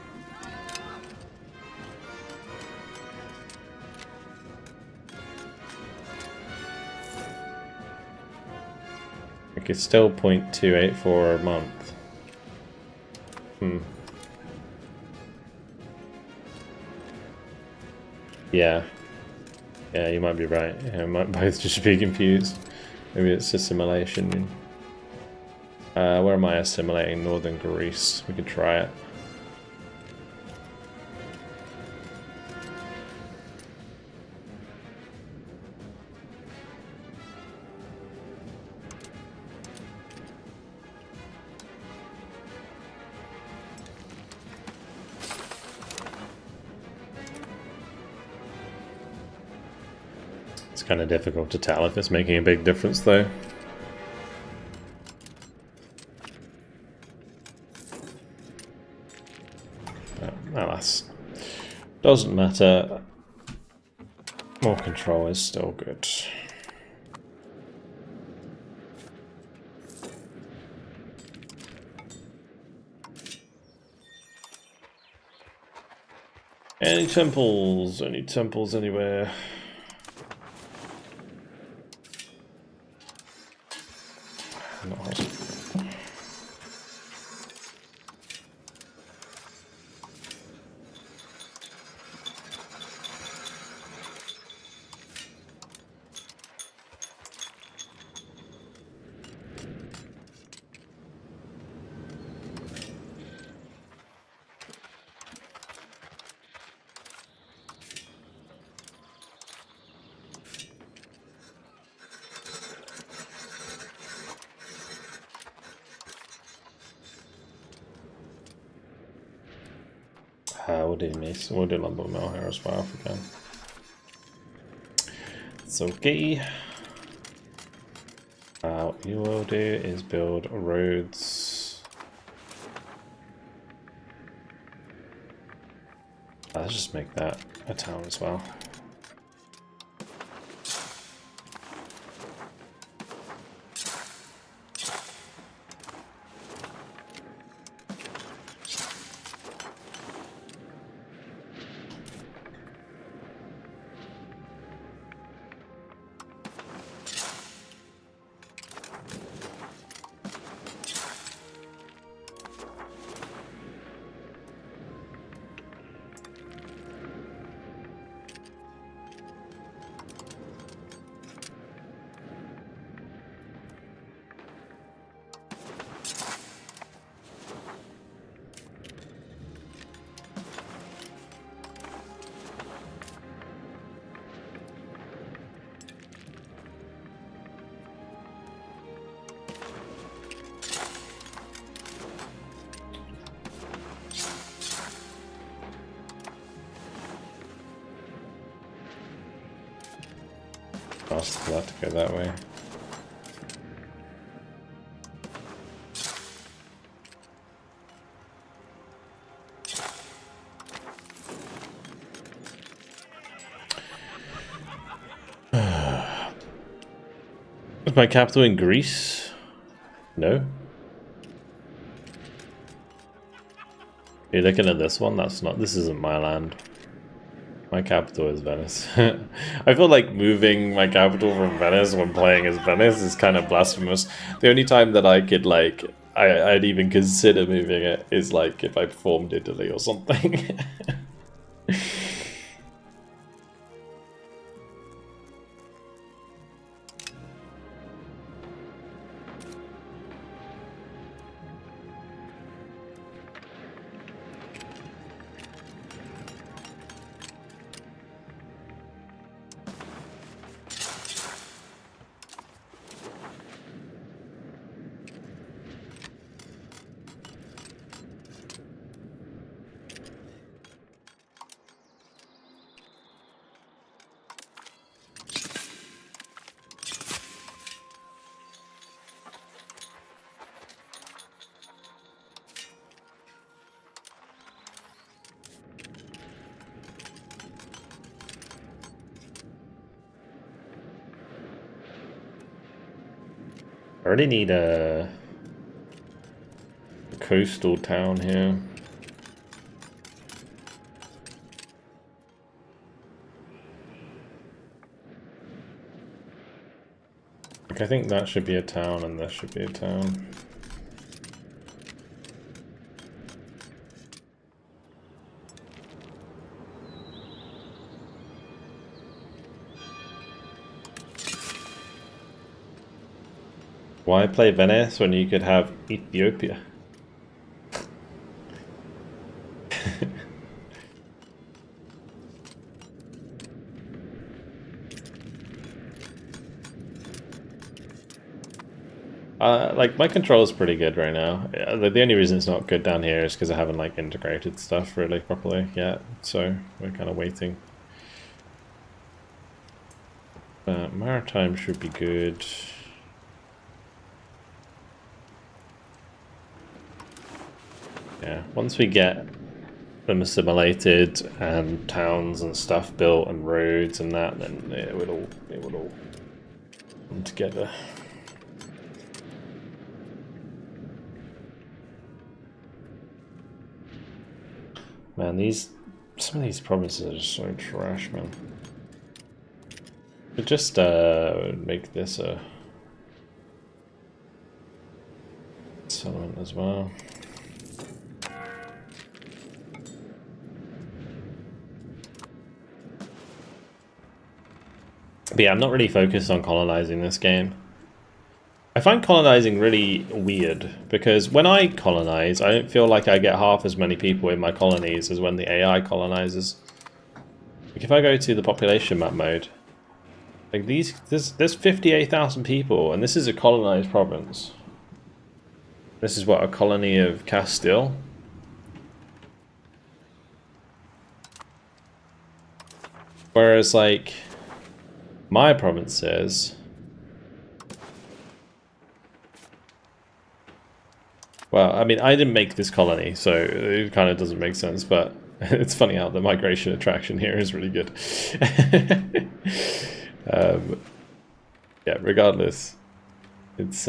Like it's still 0.284 a month. Yeah. Yeah, you might be right. Yeah, might both just be confused. Maybe it's assimilation. Where am I assimilating? Northern Greece. We could try it. It's kind of difficult to tell if it's making a big difference, though. But, alas, doesn't matter. More control is still good. Any temples? Any temples anywhere? We'll do Mason, we'll do Lumber Mill here as well if we can. It's okay. What you will do is build roads. Let's just make that a town as well. Ask for that to go that way. Is my capital in Greece? No. You're looking at this one? That's not. This isn't my land. My capital is Venice. I feel like moving my capital from Venice when playing as Venice is kind of blasphemous. The only time that I could like, I'd even consider moving it is like if I performed Italy or something. I already need a coastal town here. Like, I think that should be a town and this should be a town. Why play Venice when you could have Ethiopia? Like, my control is pretty good right now. The only reason it's not good down here is because I haven't, like, integrated stuff really properly yet. So, we're kind of waiting. Maritime should be good. Yeah, once we get them assimilated and towns and stuff built and roads and that, then it would all come together. Man, some of these provinces are just so trash, man. But just make this a settlement as well. But yeah, I'm not really focused on colonizing this game. I find colonizing really weird, because when I colonize, I don't feel like I get half as many people in my colonies as when the AI colonizes. Like, if I go to the population map mode, like there's 58,000 people, and this is a colonized province. This is what, a colony of Castile? Whereas, like, my province says, well, I mean, I didn't make this colony, so it kind of doesn't make sense, but it's funny how the migration attraction here is really good. Yeah, regardless, it's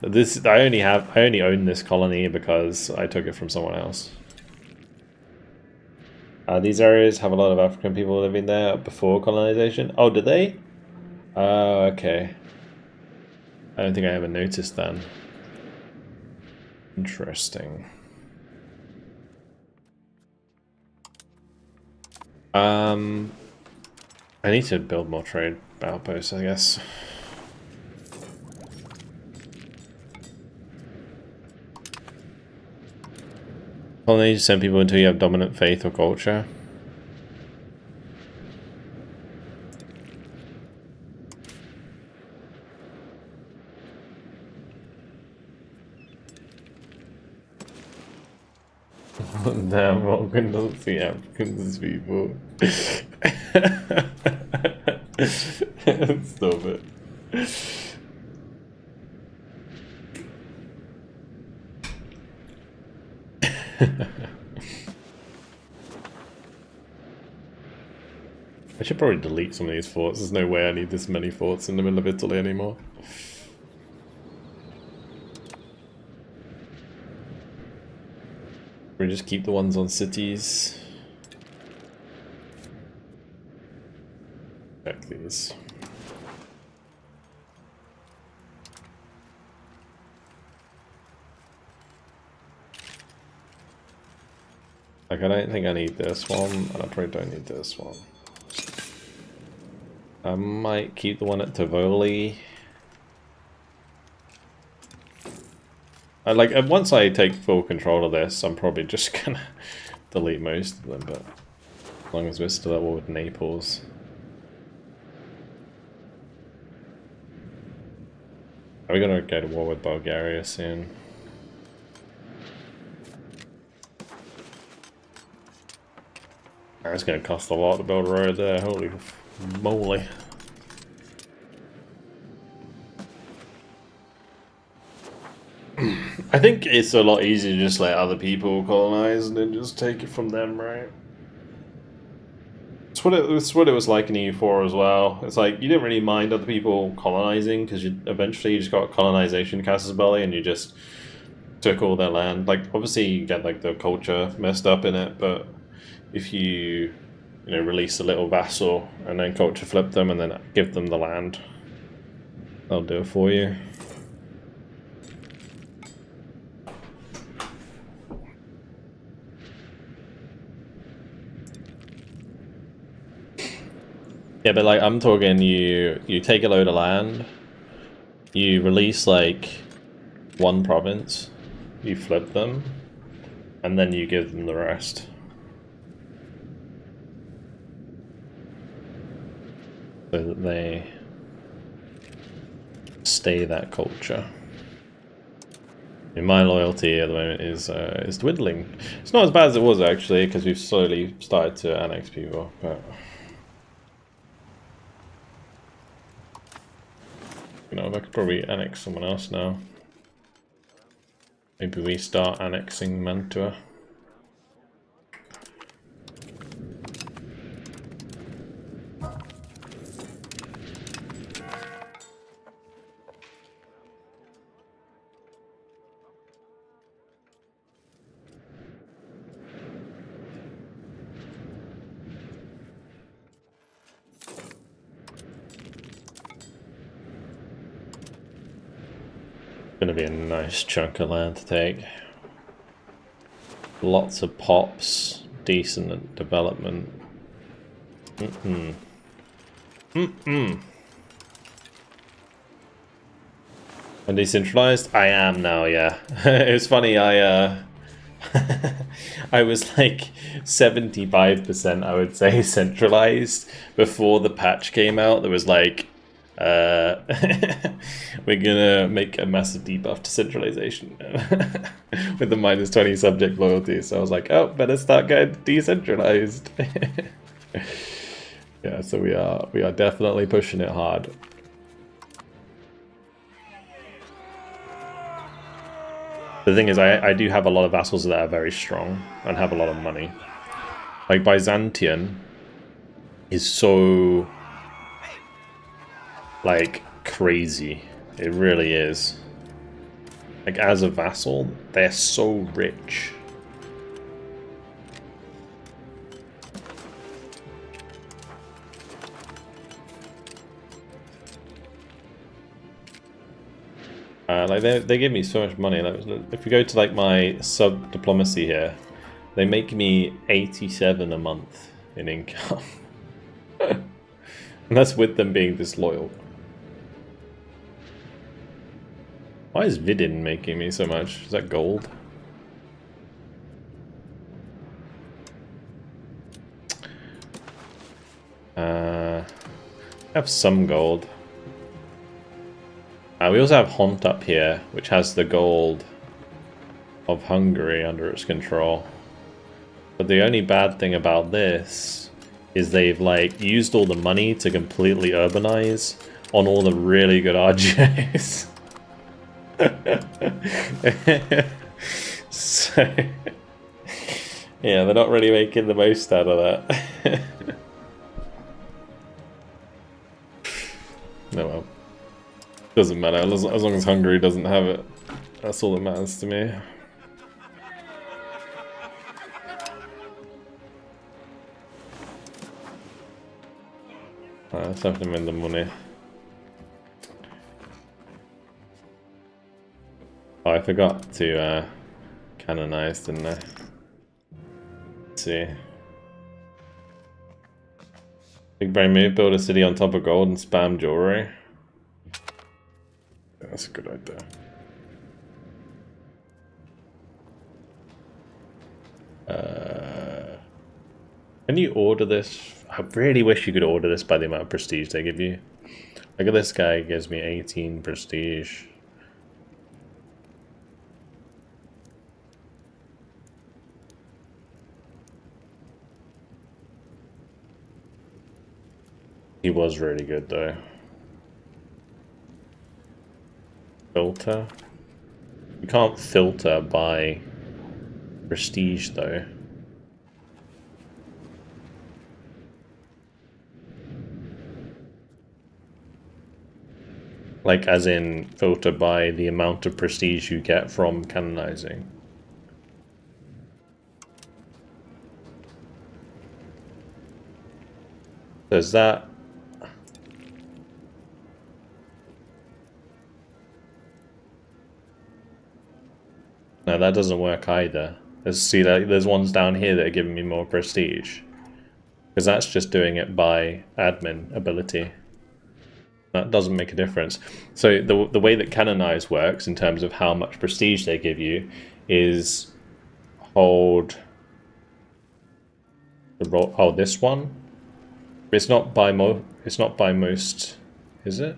this I only own this colony because I took it from someone else. These areas have a lot of African people living there before colonization. Oh, did they? Oh, okay. I don't think I ever noticed then. Interesting. I need to build more trade outposts, I guess. Only send people until you have dominant faith or culture. Damn, Vulcan doesn't see Africans as people. Stop it. I should probably delete some of these forts. There's no way I need this many forts in the middle of Italy anymore. We just keep the ones on cities. Check these. Like, I don't think I need this one, and I probably don't need this one. I might keep the one at Tivoli. Once I take full control of this, I'm probably just gonna delete most of them, but as long as we're still at war with Naples. Are we gonna go to war with Bulgaria soon? It's gonna cost a lot to build a road there, holy moly. I think it's a lot easier to just let other people colonize and then just take it from them, right? It's what it was like in EU4 as well. It's like you didn't really mind other people colonizing because eventually you just got colonization casus belli and you just took all their land. Like obviously you get like the culture messed up in it, but if you release a little vassal and then culture flip them and then give them the land, they'll do it for you. Yeah, but like I'm talking, you take a load of land, you release like one province, you flip them, and then you give them the rest. So that they stay that culture. My loyalty at the moment is dwindling. It's not as bad as it was actually, because we've slowly started to annex people, but I could probably annex someone else now. Maybe we start annexing Mantua. Gonna be a nice chunk of land to take. Lots of pops, decent development. And decentralized? I am now, yeah. It's funny, I was like 75%, I would say, centralized before the patch came out. There was like we're gonna make a massive debuff to centralization with the -20 subject loyalty. So I was like, oh, better start getting decentralized. Yeah, so we are definitely pushing it hard. The thing is, I do have a lot of vassals that are very strong and have a lot of money. Like Byzantium is so like crazy. It really is. Like as a vassal, they're so rich. Like they give me so much money. Like, if you go to like my sub diplomacy here, they make me 87 a month in income. And that's with them being disloyal. Why is Vidin making me so much? Is that gold? I have some gold. We also have Hont up here, which has the gold of Hungary under its control. But the only bad thing about this is they've like used all the money to completely urbanize on all the really good RJs. So yeah, they're not really making the most out of that. No, well, doesn't matter as long as Hungary doesn't have it. That's all that matters to me. Let's have them in the money. Oh, I forgot to canonize, didn't I? Let's see. Big brain move, build a city on top of gold and spam jewelry. Yeah, that's a good idea. Can you order this? I really wish you could order this by the amount of prestige they give you. Look at this guy, gives me 18 prestige. He was really good though. Filter? You can't filter by prestige though. Like, as in filter by the amount of prestige you get from canonizing. Does that... No, that doesn't work either. See, there's ones down here that are giving me more prestige. Because that's just doing it by admin ability. That doesn't make a difference. So the way that canonize works in terms of how much prestige they give you is hold the roll. Oh, this one. It's not by most, is it?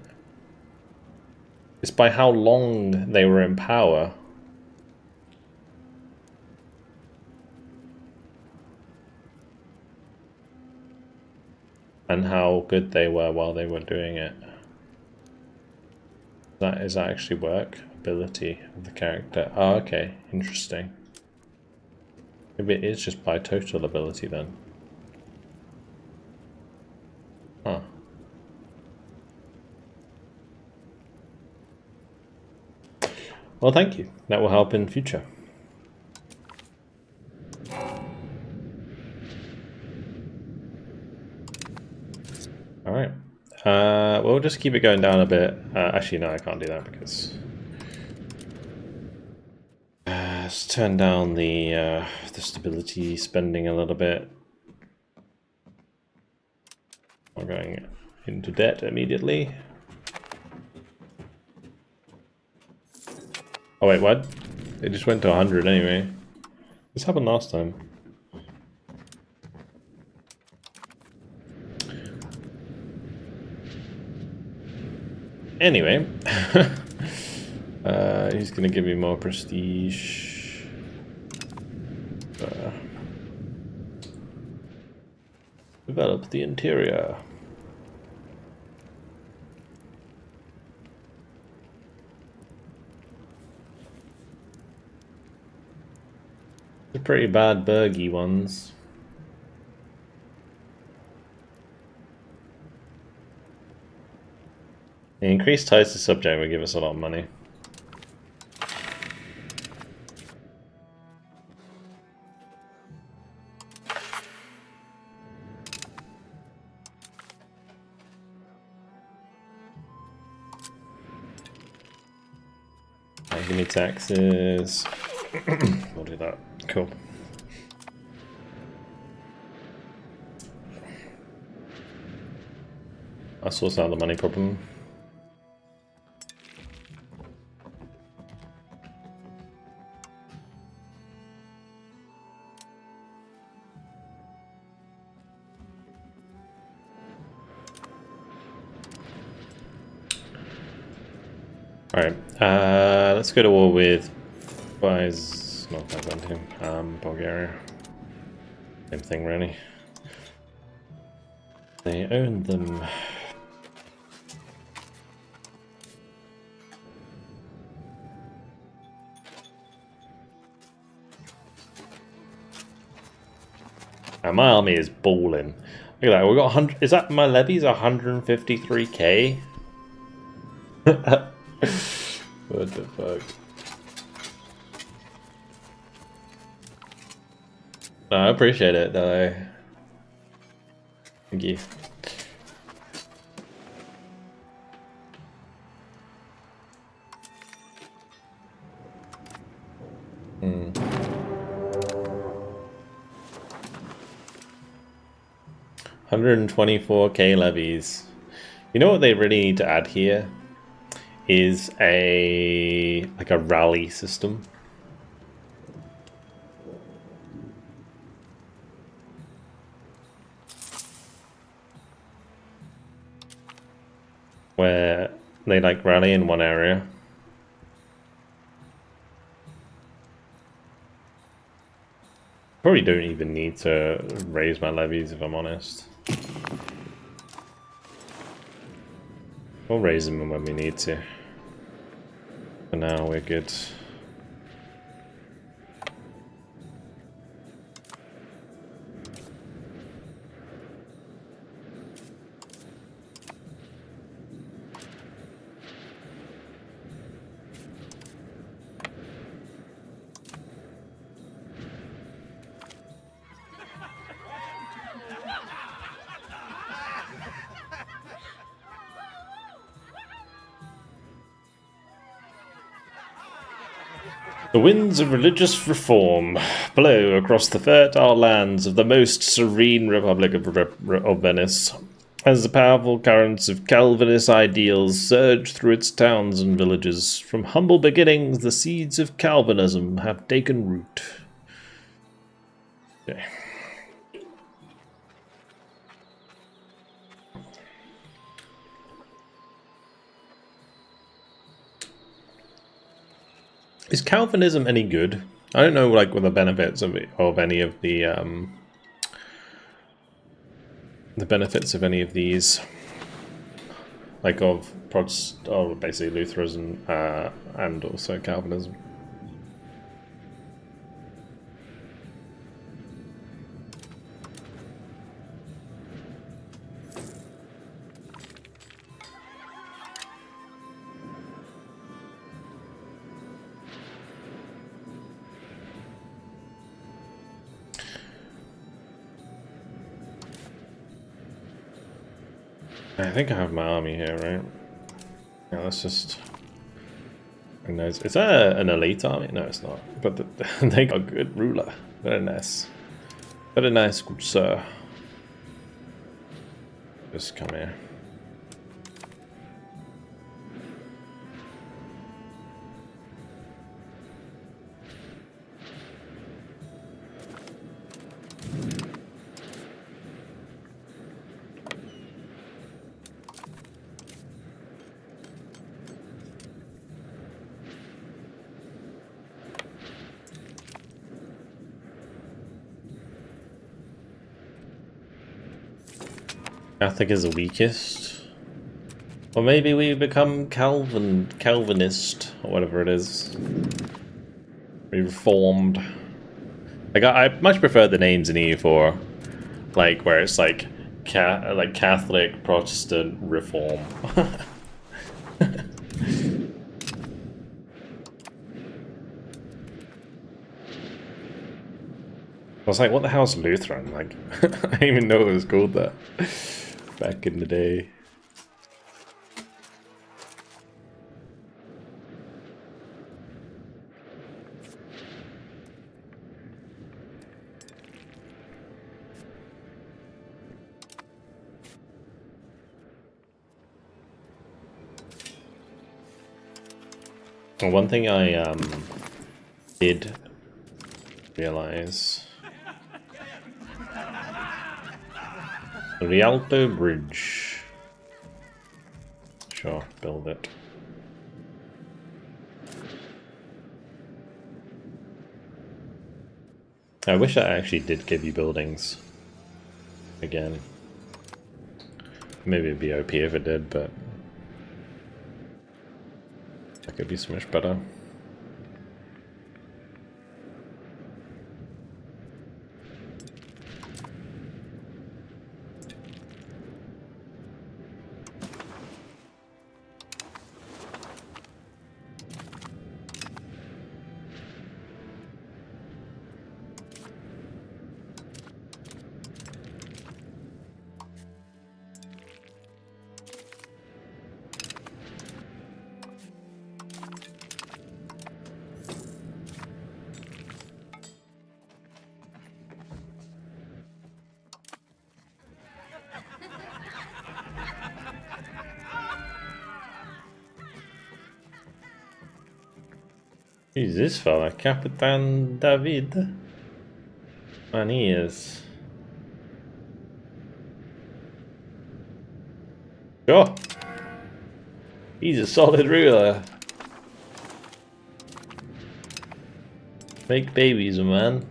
It's by how long they were in power. And how good they were while they were doing it. Does that actually work? Ability of the character. Oh, okay. Interesting. Maybe it is just by total ability then. Huh. Well, thank you. That will help in future. Alright. We'll just keep it going down a bit. Actually, no, I can't do that because... let's turn down the stability spending a little bit. We're going into debt immediately. Oh wait, what? It just went to 100 anyway. This happened last time. Anyway, he's gonna give me more prestige. Develop the interior. They're pretty bad burgy ones. The increased ties to subject will give us a lot of money. Give me taxes. We'll do that. Cool. I'll sort out the money problem. Alright, let's go to war with Bulgaria. Same thing, really. They own them. And my army is balling. Look at that, we got 100. Is that my levies 153k? What the fuck? No, I appreciate it, though. Thank you. Hmm. 124k levies. You know what they really need to add here? Is a rally system. Where they rally in one area. Probably don't even need to raise my levies if I'm honest. We'll raise them when we need to. For now, we're good. The winds of religious reform blow across the fertile lands of the most serene Republic of Venice, as the powerful currents of Calvinist ideals surge through its towns and villages. From humble beginnings, the seeds of Calvinism have taken root. Okay. Is Calvinism any good? I don't know, like, what the benefits of any of the benefits of any of these, like of Protestant, or basically Lutheranism, and also Calvinism. I think I have my army here, right? Yeah, let's just... Is that an elite army? No, it's not. But they got a good ruler. Very nice. Very nice, good sir. Just come here. Catholic is the weakest. Or maybe we become Calvinist, or whatever it is. We reformed. Like, I much prefer the names in EU4, like, where it's like, Catholic, Protestant, Reform. I was like, what the hell's Lutheran? Like, I didn't even know it was called that back in the day. Well, one thing I did realize. The Rialto Bridge. Sure, build it. I wish I actually did give you buildings again. Maybe it'd be OP if it did, but that could be so much better. Who's this fella? Capitan David? Man, he is. Sure. He's a solid ruler. Make babies, man.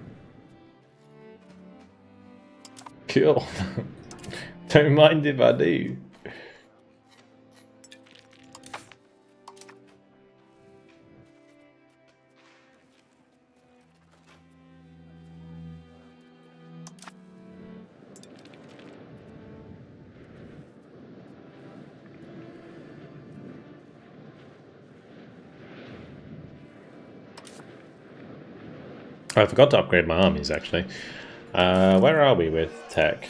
Cool. Don't mind if I do. I forgot to upgrade my armies, actually. Where are we with tech?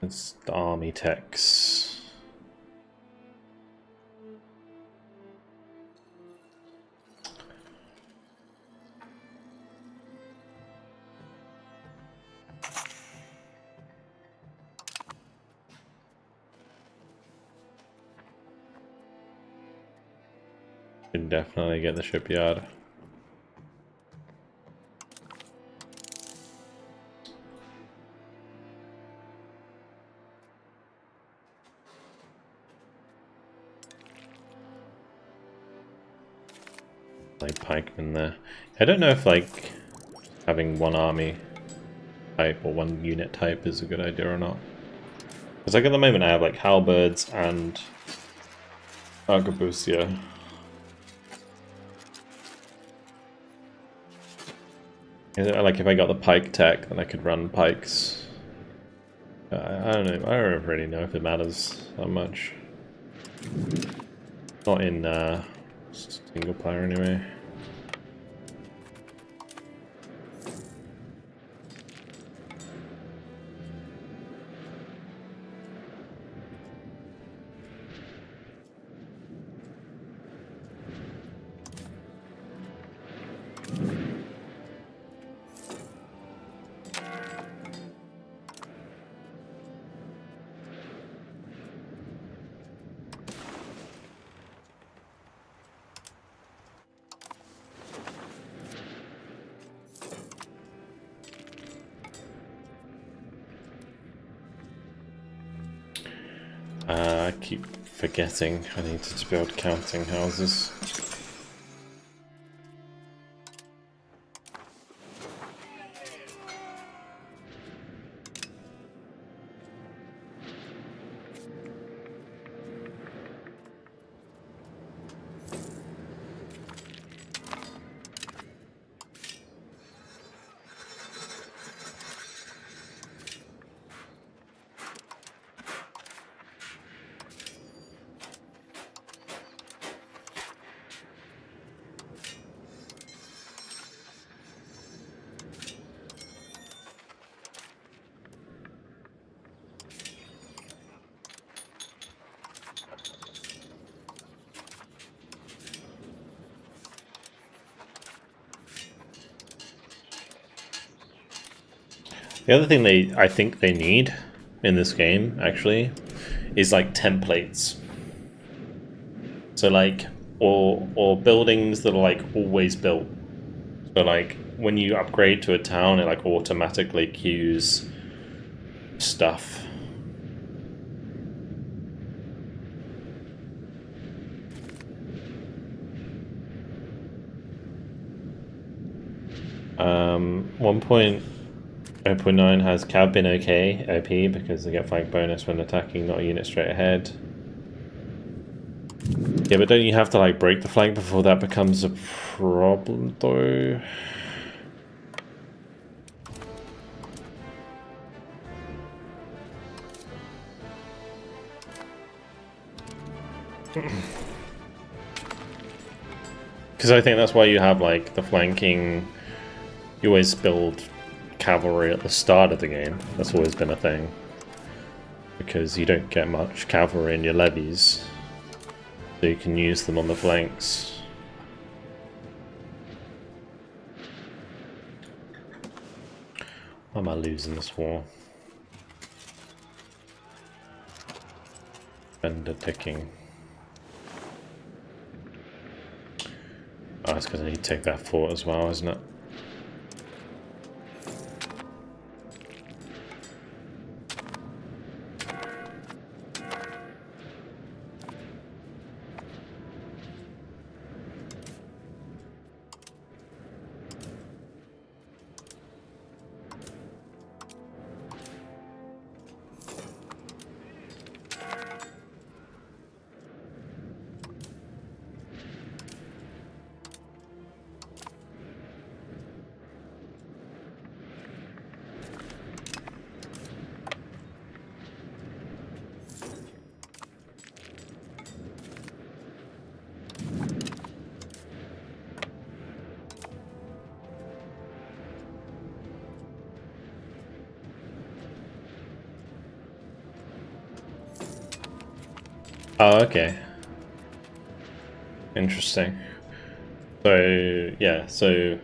It's the army techs. Should definitely get the shipyard. Like pikemen there. I don't know if like having one army type or one unit type is a good idea or not. Because like at the moment I have like halberds and arquebusier. Like if I got the pike tech, then I could run pikes. I don't know. I don't really know if it matters that much. Not in single player anyway. I keep forgetting I need to build counting houses. The other thing I think they need in this game, actually, is like templates. So like, or buildings that are like always built. So like, when you upgrade to a town, it like automatically queues stuff. One point 0.9 has Cav been okay, OP, because they get flank bonus when attacking, not a unit straight ahead. Yeah, but don't you have to like break the flank before that becomes a problem though? Because I think that's why you have like the flanking, you always build cavalry at the start of the game. That's always been a thing. Because you don't get much cavalry in your levies. So you can use them on the flanks. Why am I losing this war? Vendor ticking. Oh, it's because I need to take that fort as well, isn't it? Oh, okay. Interesting. So, yeah, so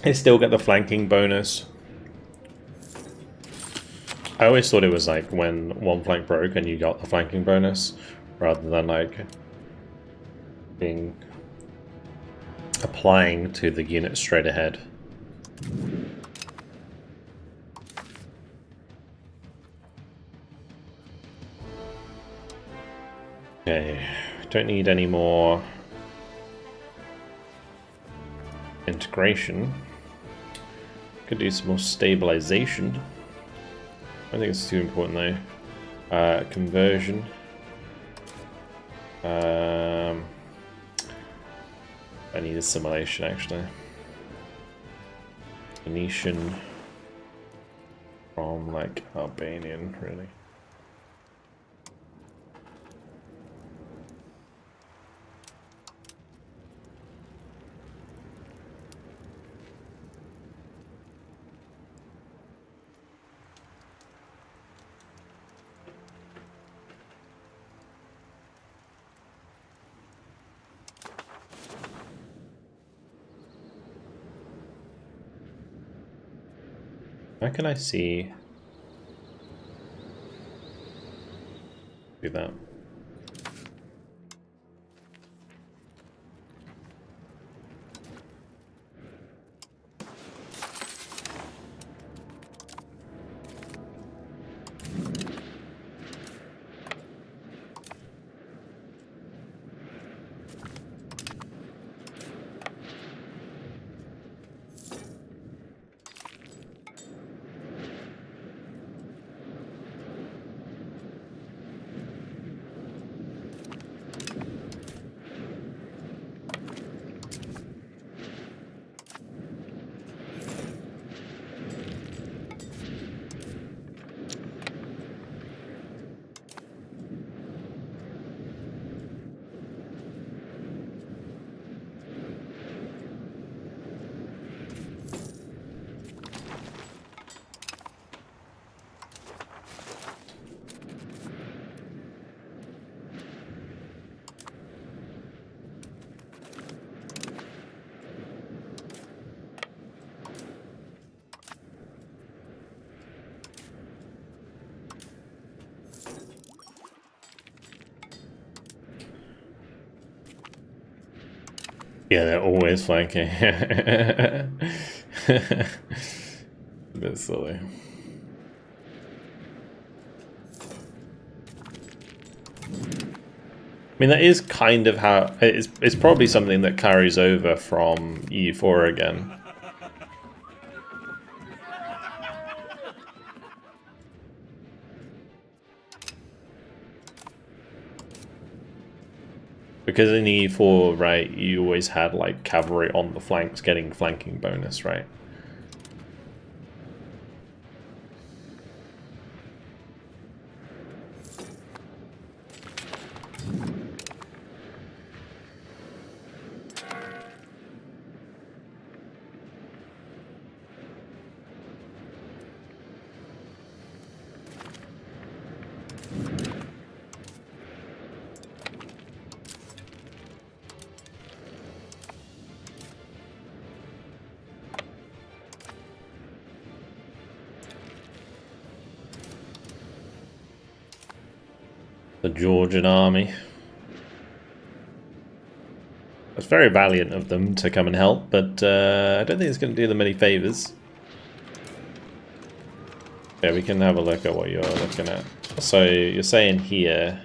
they still get the flanking bonus. I always thought it was like when one flank broke and you got the flanking bonus, rather than like applying to the unit straight ahead. Okay, don't need any more integration. Could do some more stabilization. I think it's too important though. Conversion. I need assimilation actually. Venetian from like Albanian, really. How can I see? Do that. Yeah, they're always flanking. A bit silly. I mean, that is kind of how it's probably something that carries over from EU4 again. Because in E4, right, you always had like cavalry on the flanks getting flanking bonus, right? The Georgian army. It's very valiant of them to come and help, but I don't think it's going to do them any favors. Yeah, we can have a look at what you're looking at. So you're saying here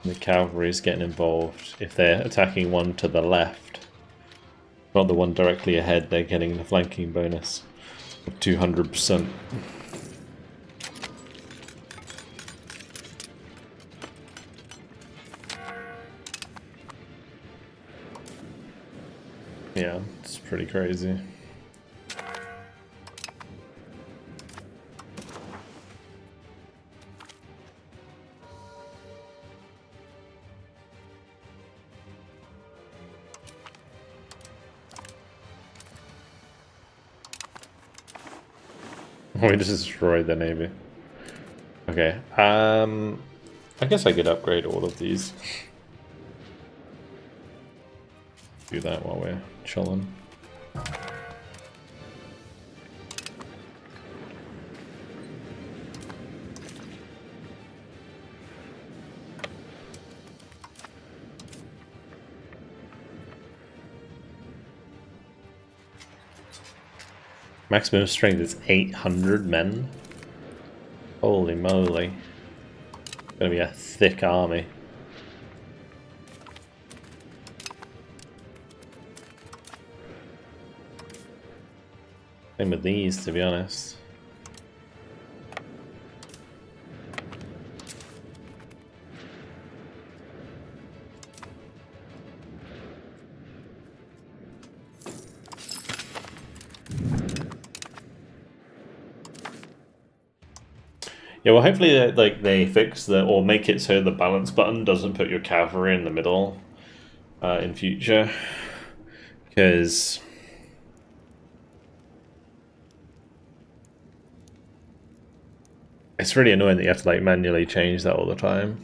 the cavalry is getting involved if they're attacking one to the left, not the one directly ahead. They're getting the flanking bonus of 200%. Yeah, it's pretty crazy. We just destroyed the navy. Okay, I guess I could upgrade all of these. Do that while we're chilling. Maximum strength is 800 men. Holy moly. Gonna be a thick army. Same with these, to be honest. Yeah, well, hopefully they fix the or make it so the balance button doesn't put your cavalry in the middle in future, because it's really annoying that you have to like manually change that all the time.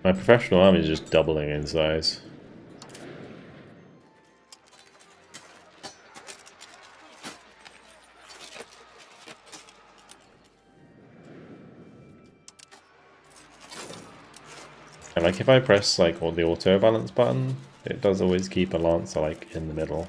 My professional army is just doubling in size. And like if I press like all the auto balance button, it does always keep a lancer like in the middle.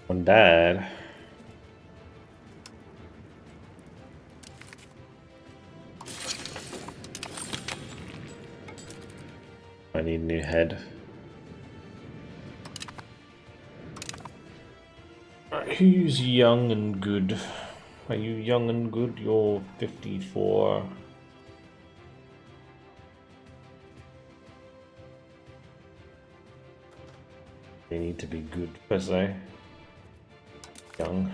One died. I need a new head. Who's young and good? Are you young and good? You're 54. They need to be good per se. Young.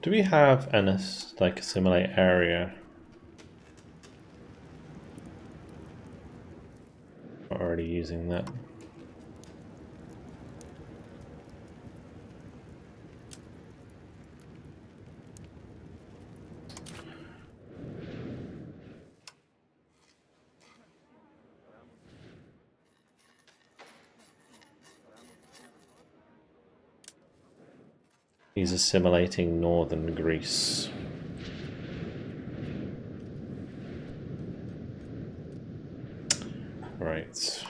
Do we have an like a simulate area? Not already using that. He's assimilating northern Greece. Right.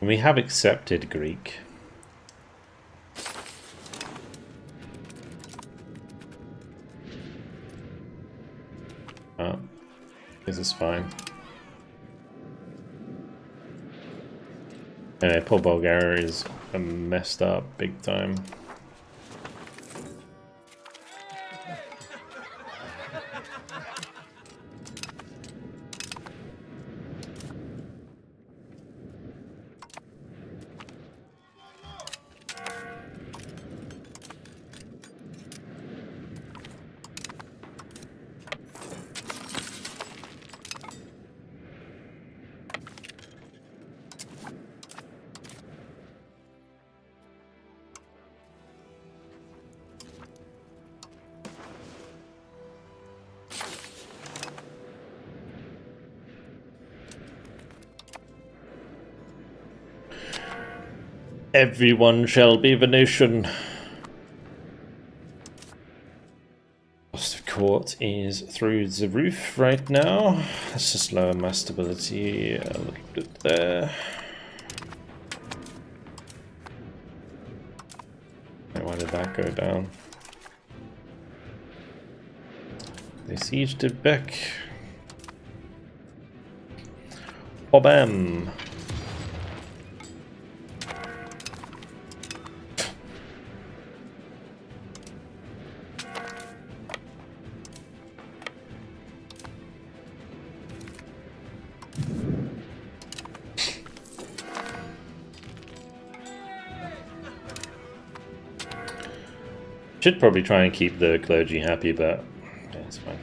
We have accepted Greek. Oh, this is fine. Anyway, poor Bulgaria is messed up big time. Everyone shall be Venetian. Cost of court is through the roof right now. Let's just lower my stability a little bit there. Why did that go down? They sieged it back. Oh, bam! Should probably try and keep the clergy happy, but yeah, it's fine.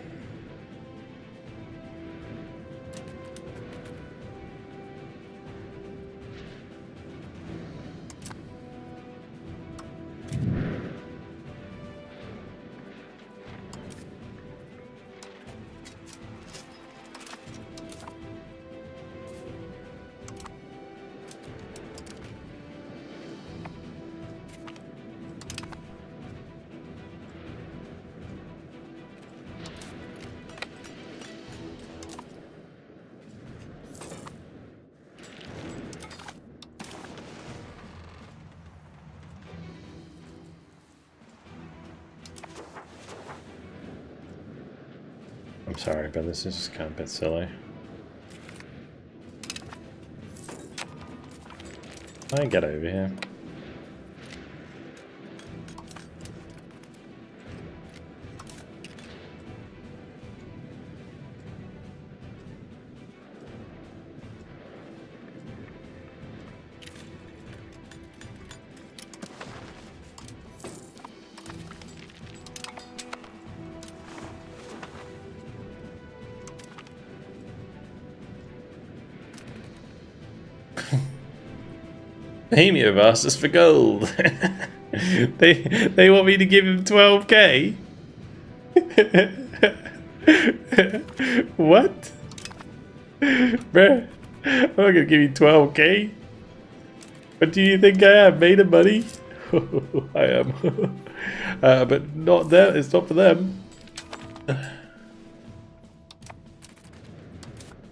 I'm sorry, but this is just kind of a bit silly. I get over here. Amy have asked us for gold. they want me to give him 12k. What? Bruh, I'm not gonna give you 12k. What do you think I am, made of money? I am. But not them, it's not for them.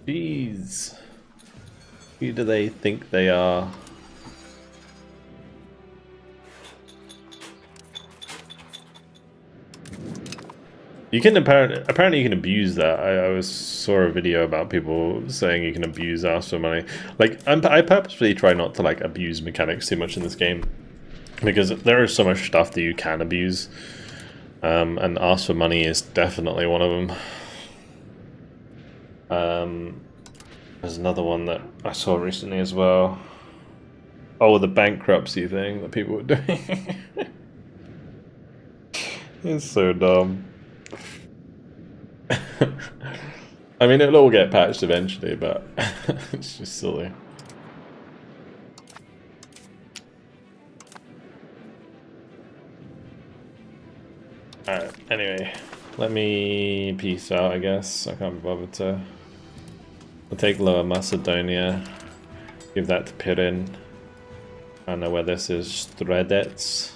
Jeez. Who do they think they are? You can apparently you can abuse that. I saw a video about people saying you can abuse ask for money. Like I purposefully try not to like abuse mechanics too much in this game because there is so much stuff that you can abuse, and ask for money is definitely one of them. There's another one that I saw recently as well. Oh, the bankruptcy thing that people were doing. It's so dumb. I mean, it'll all get patched eventually, but it's just silly. Alright, anyway, let me peace out, I guess. I can't be bothered to... We'll take Lower Macedonia, give that to Pirin. I don't know where this is. Stredets.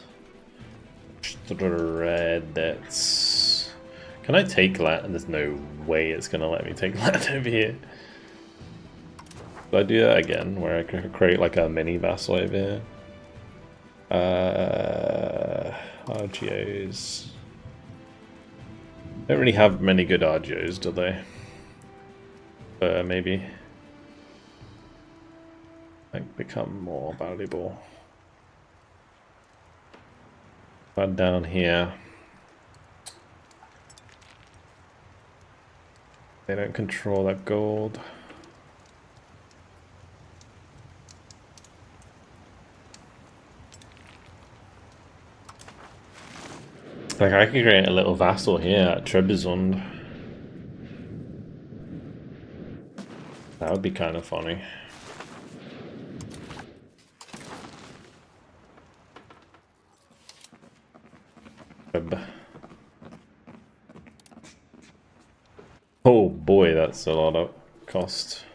Can I take land? There's no way it's gonna let me take land over here. Do I do that again, where I can create like a mini vassal over here? RGOs. Don't really have many good RGOs, do they? Maybe. Like become more valuable. But down here. They don't control that gold. Like I could create a little vassal here at Trebizond. That would be kind of funny. Oh boy, that's a lot of cost.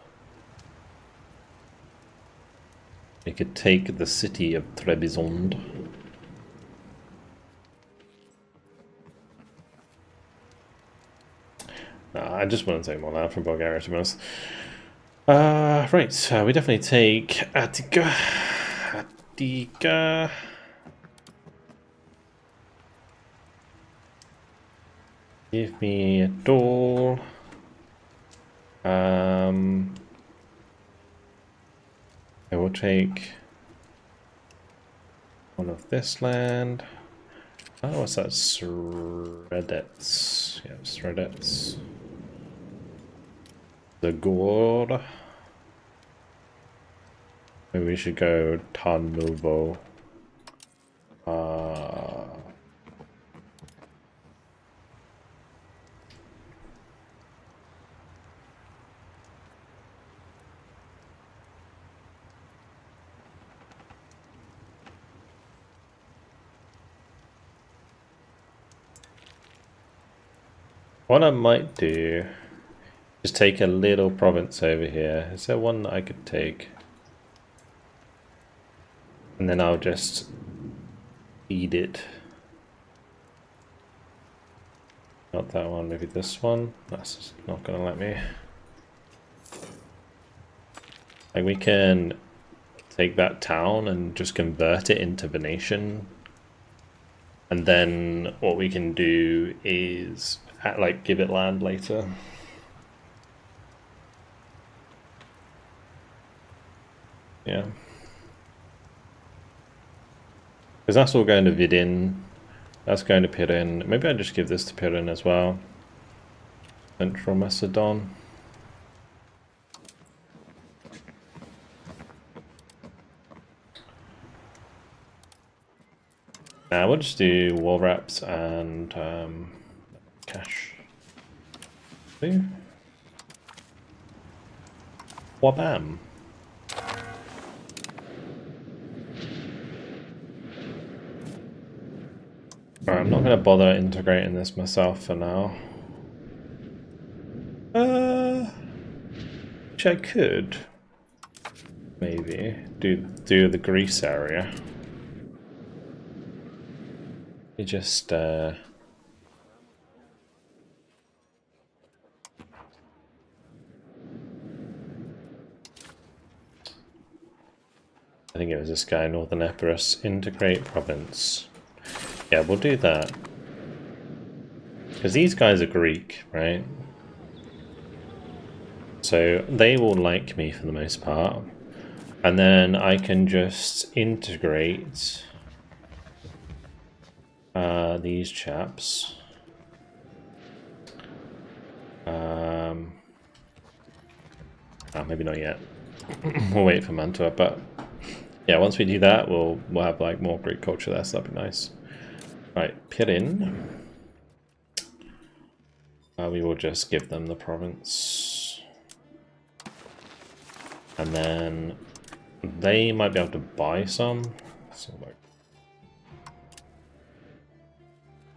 They could take the city of Trebizond. I just want to take more land from Bulgaria, to be honest. Right, so we definitely take Attica. Attica. Give me a door. I will take one of this land. Oh, what's that? Sredets. Yeah, Sredets. The Gord. Maybe we should go Tarnovo. What I might do is take a little province over here. Is there one that I could take? And then I'll just feed it. Not that one, maybe this one. That's not gonna let me. Like, we can take that town and just convert it into Venetian. And then what we can do is like give it land later. Yeah. Because that's all going to Vidin. That's going to Pirin. Maybe I just give this to Pirin as well. Central Macedon. Now we'll just do wall wraps and cash. Wabam. Alright, I'm not going to bother integrating this myself for now. Which I could maybe do the Greece area. You just I think it was this guy, Northern Epirus, integrate province. Yeah, we'll do that. Because these guys are Greek, right? So they will like me for the most part. And then I can just integrate these chaps. Maybe not yet. We'll wait for Mantua, but yeah, once we do that, we'll have like more Greek culture there, so that'd be nice. Right, Pirin. We will just give them the province. And then they might be able to buy some. So like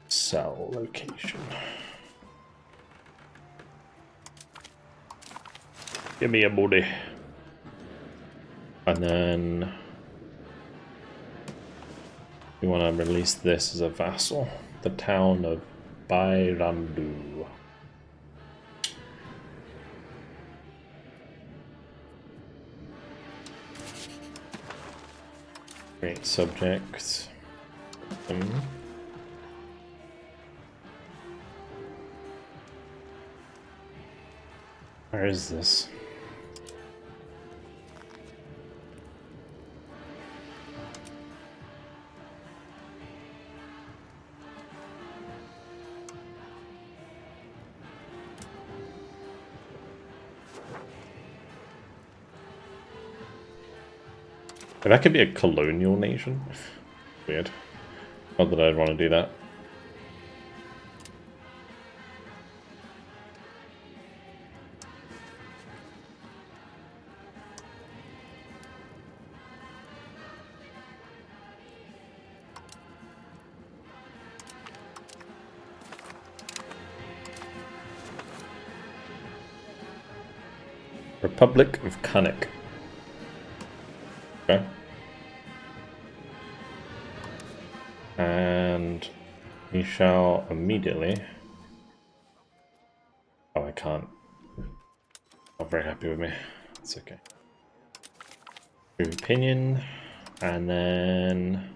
sell location. Give me a body. And then we want to release this as a vassal. The town of Bayramdu. Great subject. Where is this? That could be a colonial nation. Weird. Not that I'd want to do that. Republic of Kanik. Okay. And we shall immediately... Oh, I can't. Not very happy with me. It's okay. Opinion, and then...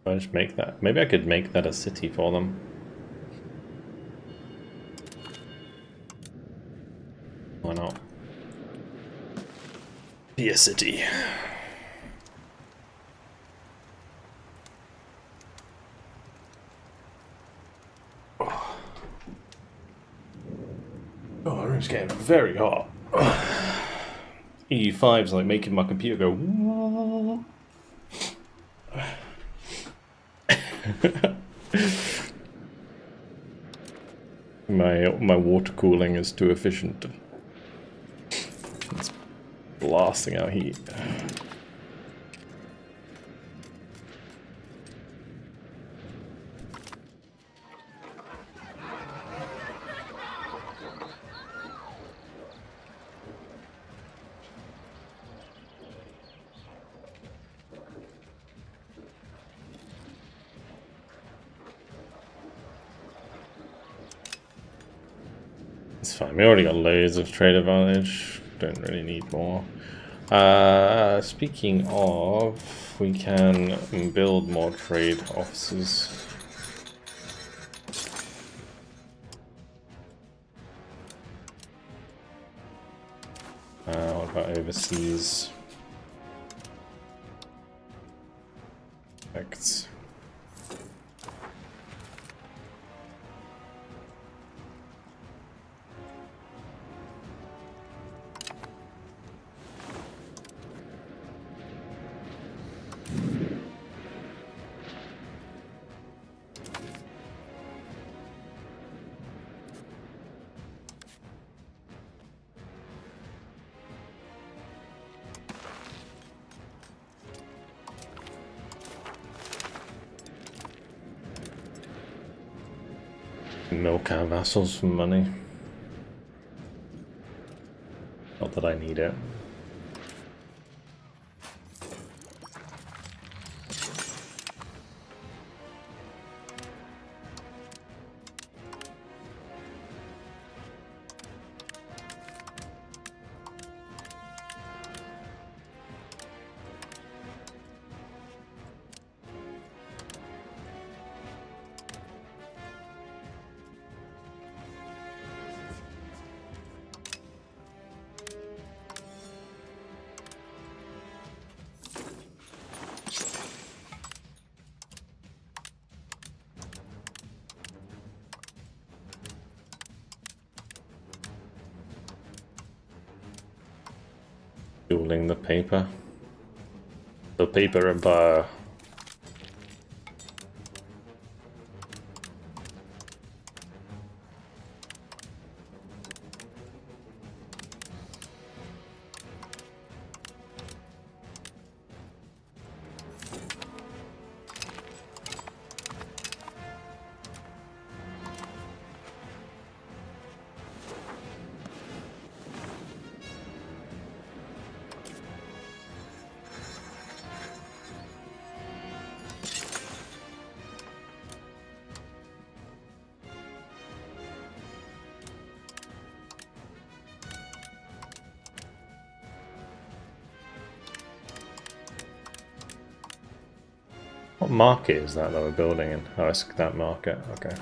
I'll just make that. Maybe I could make that a city for them. Why not? Be a city. Oh, the room's getting very hot. EU5's like making my computer go. Whoa. My water cooling is too efficient. It's blasting out heat. It's fine, we already got loads of trade advantage, don't really need more. Speaking of, we can build more trade offices. What about overseas? Effects. Milk our vassals for money. Not that I need it. Fueling the paper. The paper empire. What market is that we're building in? Oh, it's that market, okay.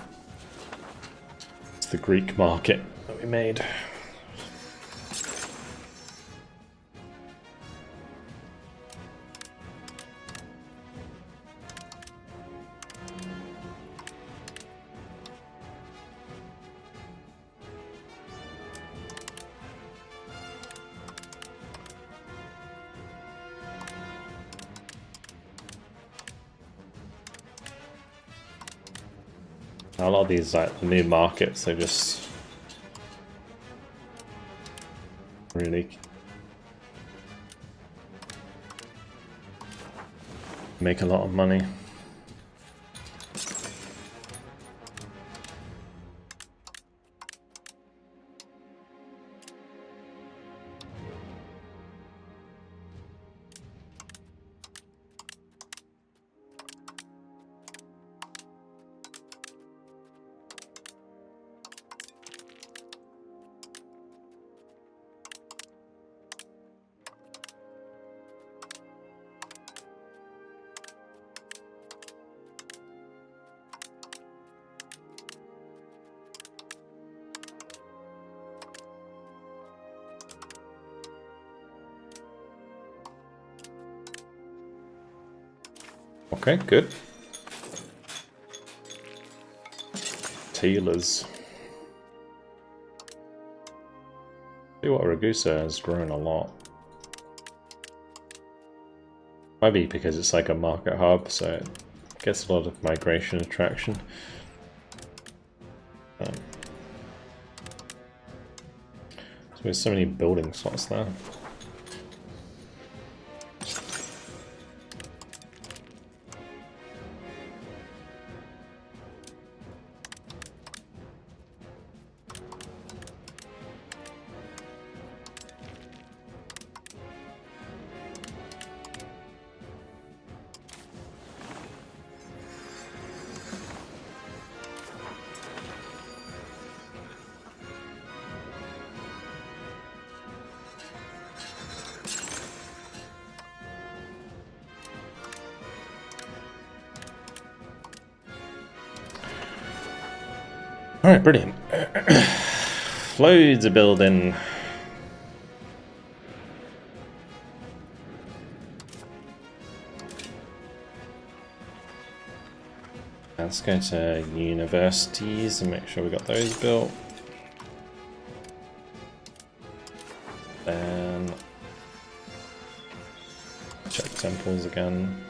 It's the Greek market that we made. A lot of these like the new markets, they just really make a lot of money. Okay, good. Tailors. See what Ragusa has grown a lot. Might be because it's like a market hub, so it gets a lot of migration attraction. So there's so many building slots there. Alright, brilliant. Loads of building. Let's go to universities and make sure we got those built. Then check temples again.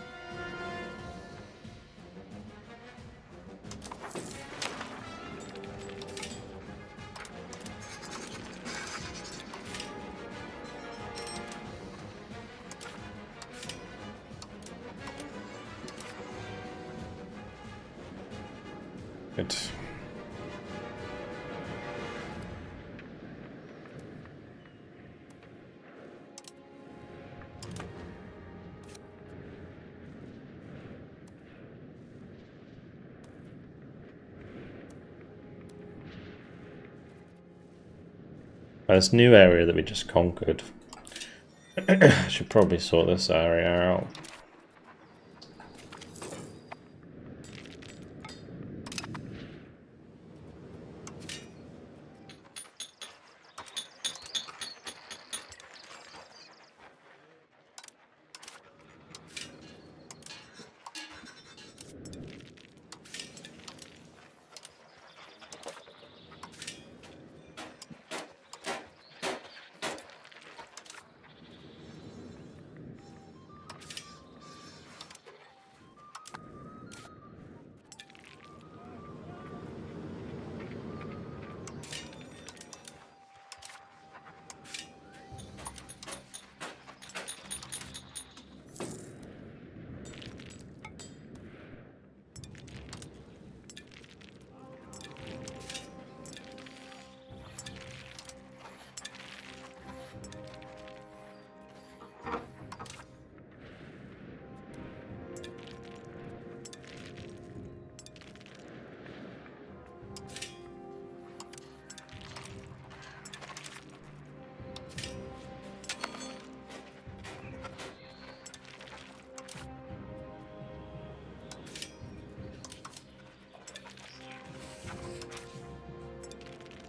Good. This new area that we just conquered. Should probably sort this area out.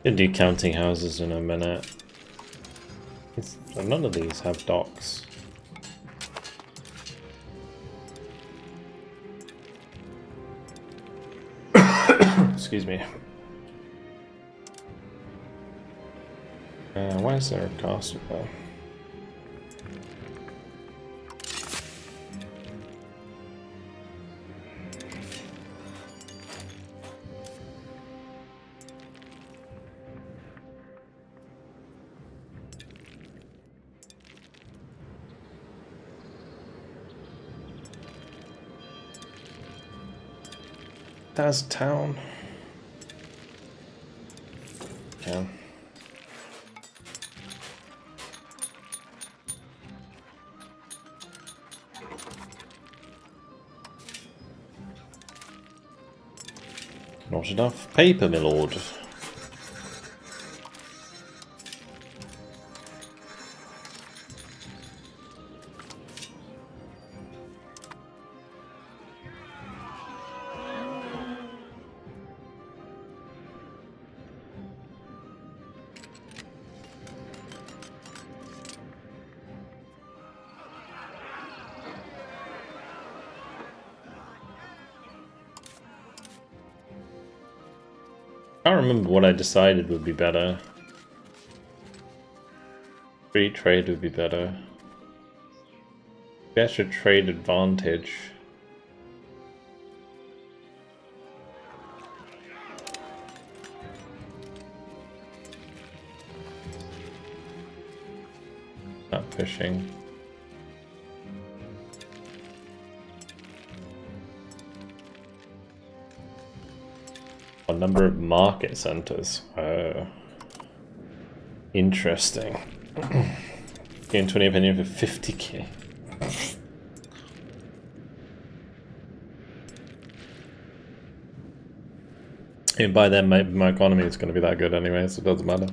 Gonna do counting houses in a minute. None of these have docks. Excuse me. Why is there a castle there? That's a town. Yeah. Not enough paper, my lord. I can't remember what I decided would be better. Free trade would be better. Extra trade advantage. Not pushing. A number of market centers. Oh. Interesting. Gain 20 opinion for 50k. And by then my economy is going to be that good anyway, so it doesn't matter.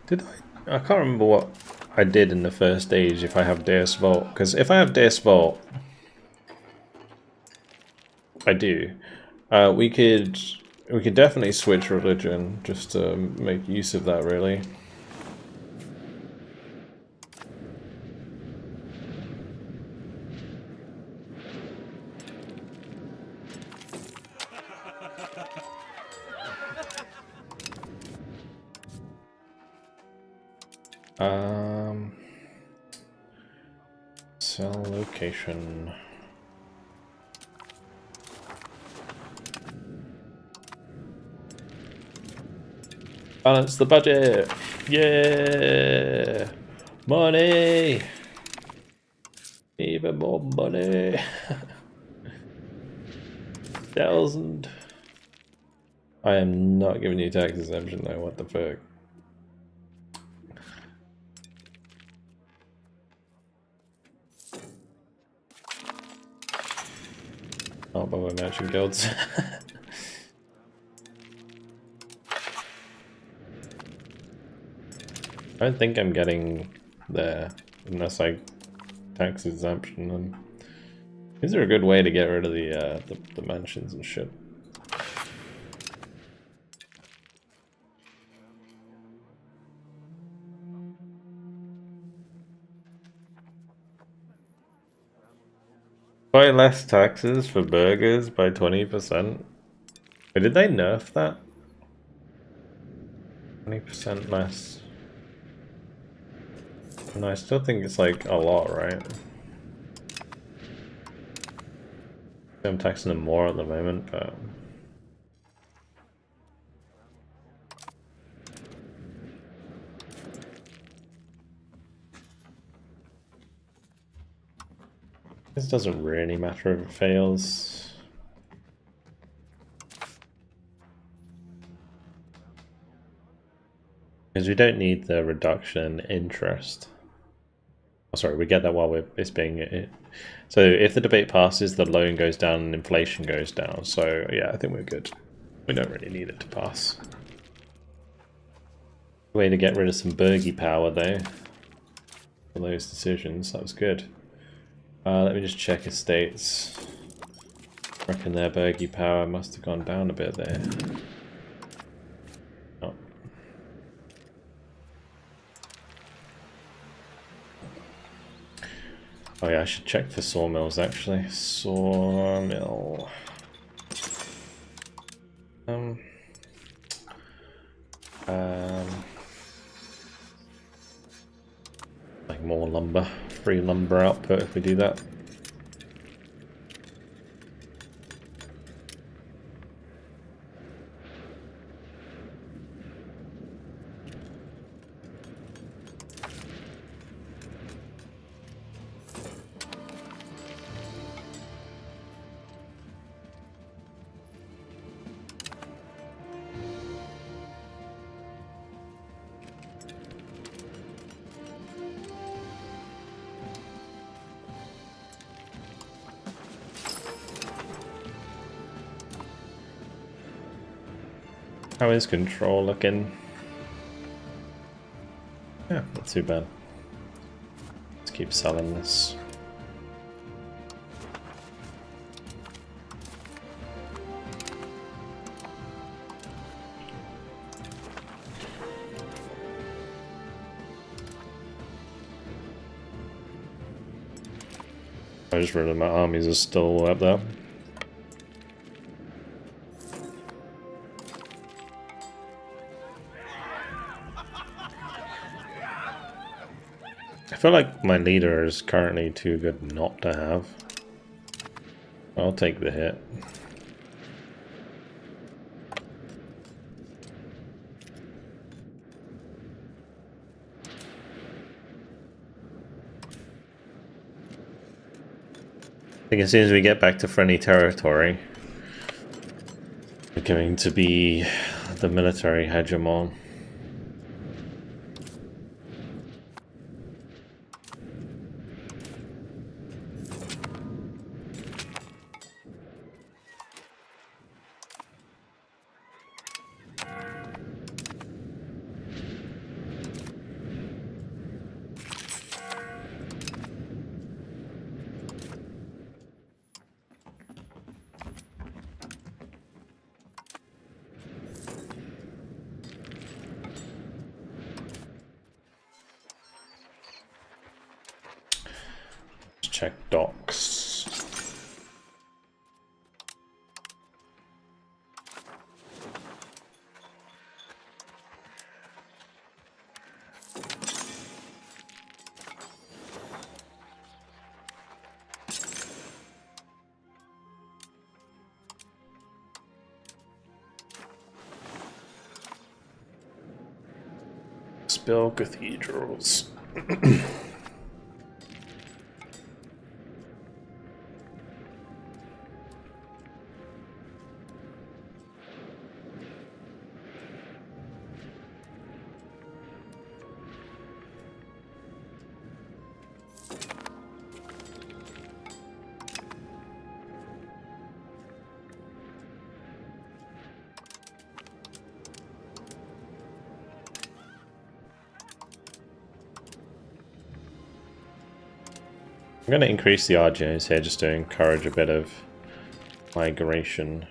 Did I can't remember what I did in the first stage if I have Deus Vult, because if I have Deus Vult, I do. We could definitely switch religion just to make use of that, really. Cell location. Balance the budget! Yeah! Money! Even more money! 1,000. I am not giving you tax exemption though, what the fuck. Oh, but we're matching guilds. I don't think I'm getting there unless I tax exemption. And these are a good way to get rid of the mansions and shit. Buy less taxes for burgers by 20%. Wait, did they nerf that? 20% less. And I still think it's like a lot, right? I'm taxing them more at the moment, but this doesn't really matter if it fails. Because we don't need the reduction in interest. Oh, sorry, we get that while it's being... So if the debate passes, the loan goes down and inflation goes down. So yeah, I think we're good. We don't really need it to pass. Way to get rid of some burgy power though. For those decisions, that was good. Let me just check estates. I reckon their burgy power must have gone down a bit there. Oh. Oh yeah, I should check for sawmills actually. Sawmill. Like more lumber, free lumber output if we do that. How is control looking? Yeah, not too bad. Let's keep selling this. I just realized my armies are still up there. I feel like my leader is currently too good not to have. I'll take the hit. I think as soon as we get back to friendly territory, we're going to be the military hegemon. Check docs. Spell cathedrals. I'm going to increase the RGOs here just to encourage a bit of migration.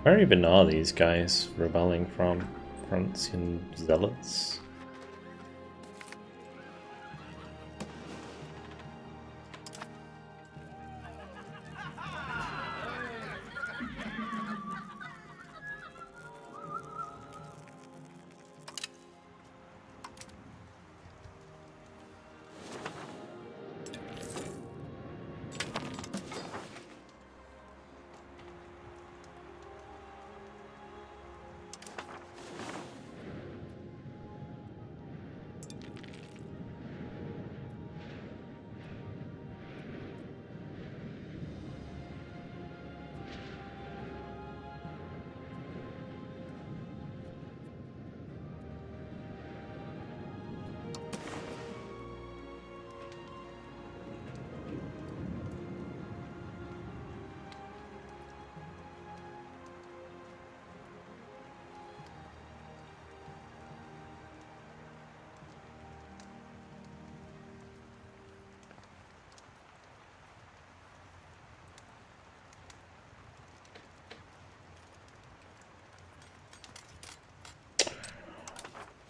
Where even are these guys rebelling from? Francian zealots?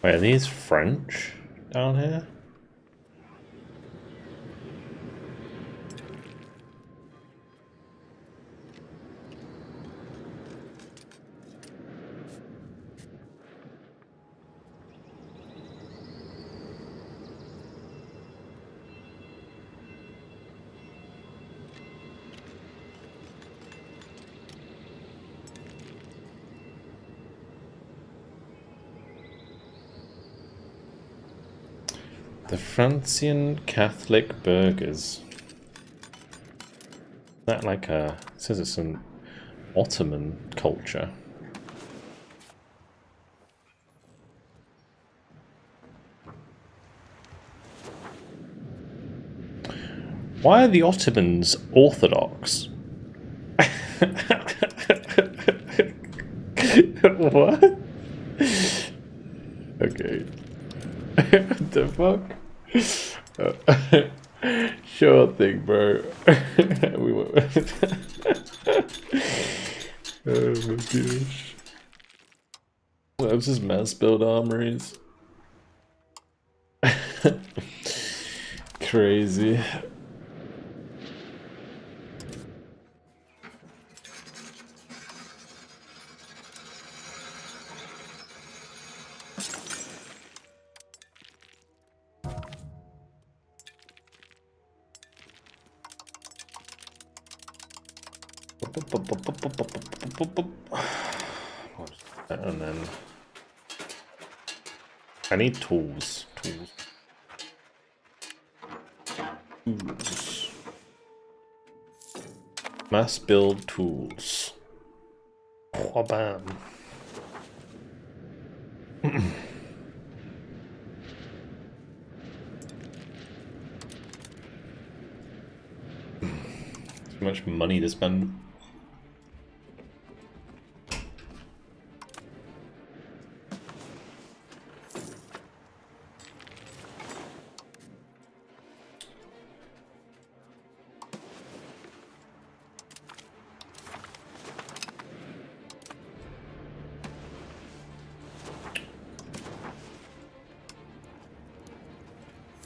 Wait, are these French down here? The Francian Catholic burghers. Is that like a... It says it's an Ottoman culture. Why are the Ottomans Orthodox? What? Okay. What the fuck? Sure thing, bro. We went. Oh my gosh. Let's just mass build armories. Crazy. And then I need tools. Tools. Mass build tools. Oh, bam. Too much money to spend.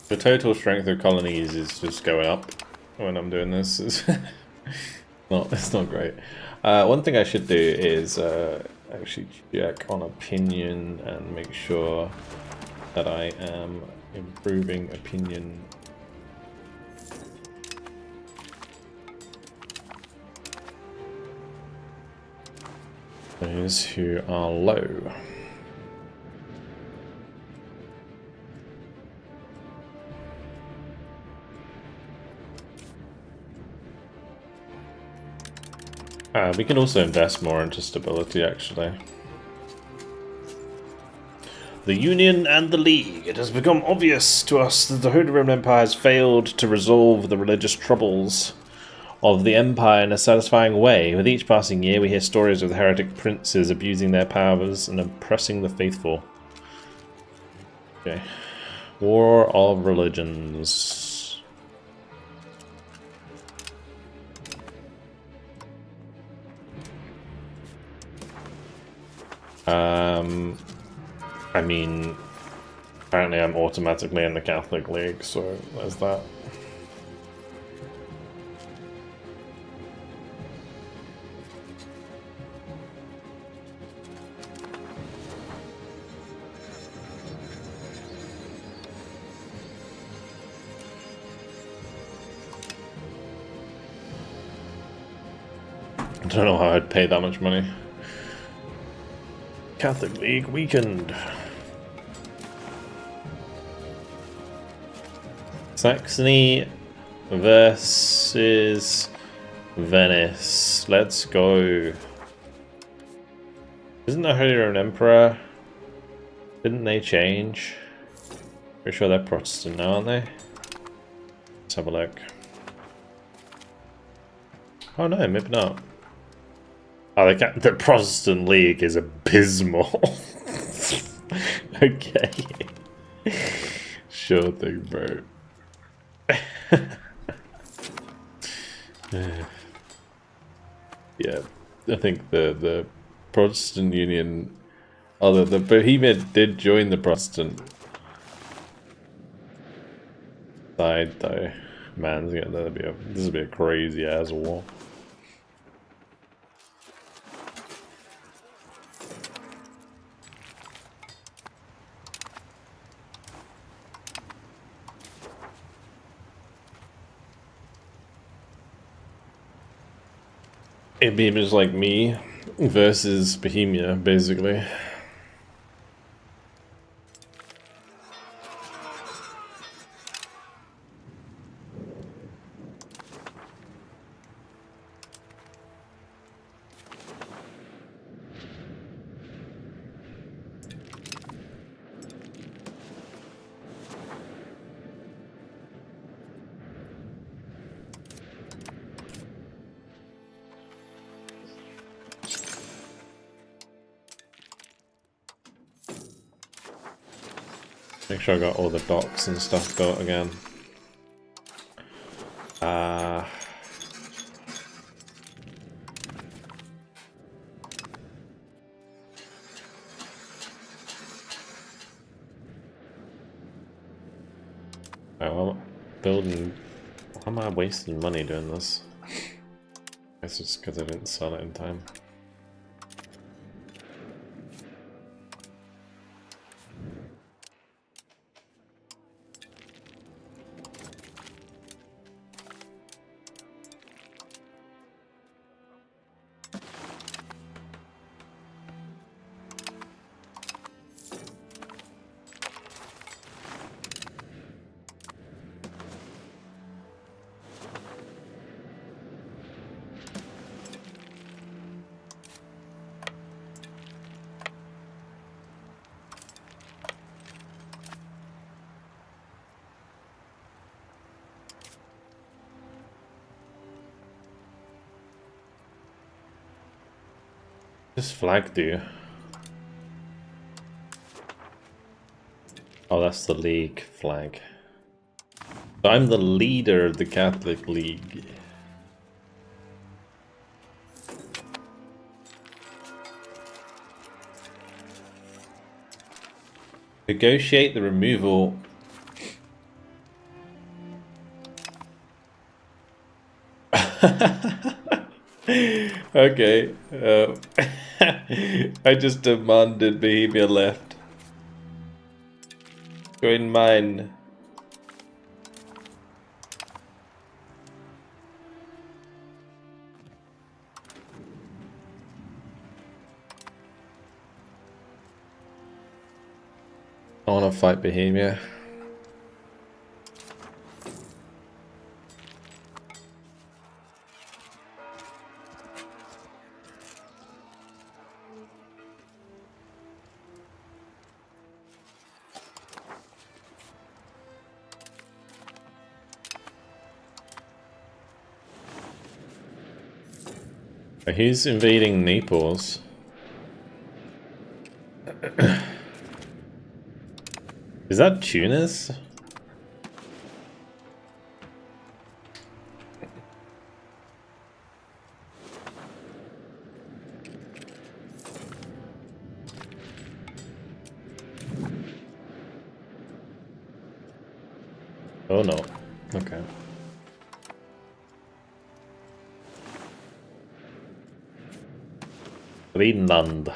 The total strength of colonies is just going up when I'm doing this. It's not great. One thing I should do is actually check on opinion and make sure that I am improving opinion. Those who are low. We can also invest more into stability, actually. The Union and the League. It has become obvious to us that the Holy Roman Empire has failed to resolve the religious troubles of the Empire in a satisfying way. With each passing year, we hear stories of the heretic princes abusing their powers and oppressing the faithful. Okay. War of Religions. I mean, apparently I'm automatically in the Catholic League, so there's that. I don't know how I'd pay that much money. Catholic League weakened. Saxony versus Venice. Let's go. Isn't the Holy Roman Emperor? Didn't they change? Pretty sure they're Protestant now, aren't they? Let's have a look. Oh no, maybe not. Oh, the Protestant League is abysmal. Okay. Sure thing, bro. Yeah, I think the Protestant Union, although the Bohemia did join the Protestant side, though. Man, this would be a crazy ass war. It'd be just like me versus Bohemia, basically. Make sure I got all the docks and stuff built again. building? How am I wasting money doing this? I guess it's because I didn't sell it in time. This flag do? Oh, that's the League flag. So I'm the leader of the Catholic League. Negotiate the removal. Okay. I just demanded Bohemia left. Join mine. I want to fight Bohemia. He's invading Naples. Is that Tunis? Oh no. Okay. Greenland.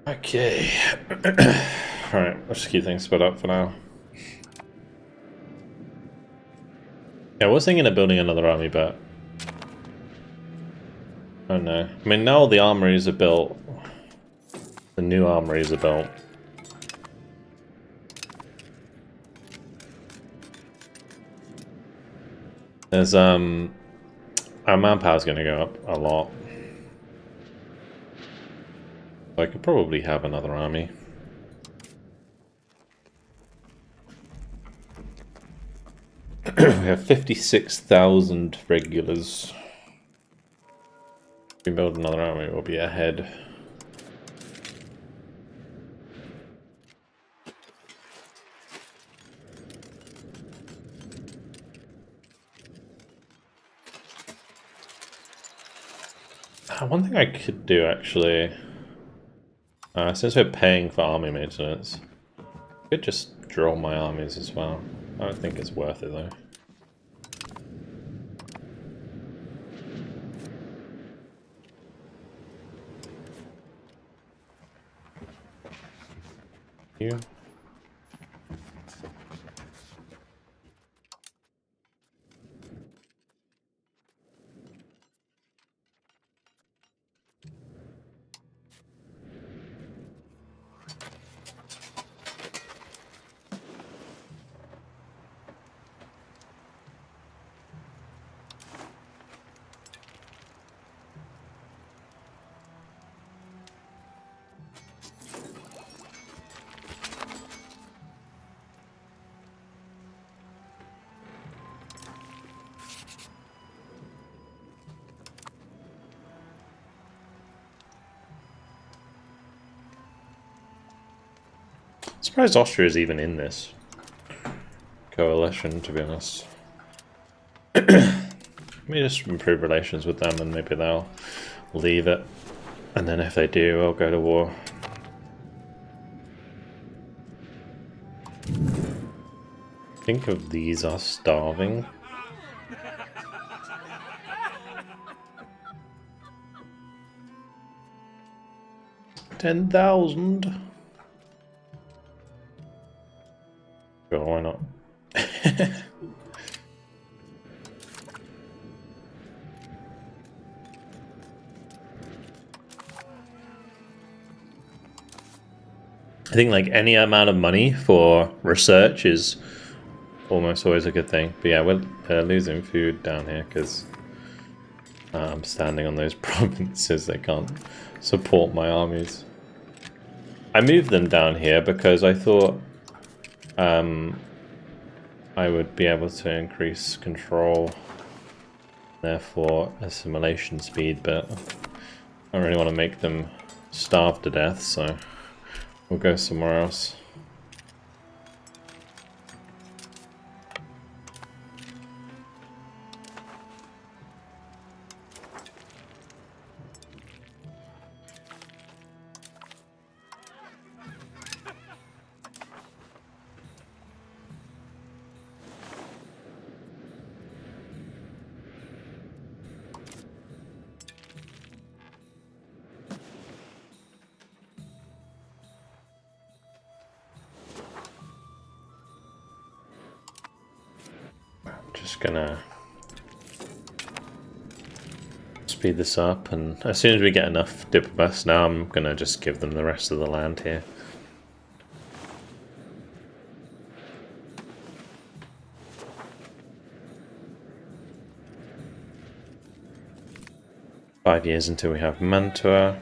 Okay. Alright, let's just keep things split up for now. Yeah, I was thinking of building another army, but I don't know. I mean, now the armories are built. The new armories are built. There's, our manpower's gonna go up a lot. I could probably have another army. We have 56,000 regulars. If we build another army, we'll be ahead. One thing I could do, actually, since we're paying for army maintenance, I could just draw my armies as well. I don't think it's worth it, though. You? Surprised Austria is even in this coalition, to be honest. Let me just improve relations with them and maybe they'll leave it. And then if they do, I'll go to war. Think of these are starving. $10,000. Sure, why not? I think like any amount of money for research is almost always a good thing. But yeah, we're losing food down here because I'm standing on those provinces. They can't support my armies. I moved them down here because I thought I would be able to increase control, therefore assimilation speed, but I don't really want to make them starve to death, so we'll go somewhere else. Just gonna speed this up, and as soon as we get enough diplomats now, I'm gonna just give them the rest of the land here. Five years until we have Mantua.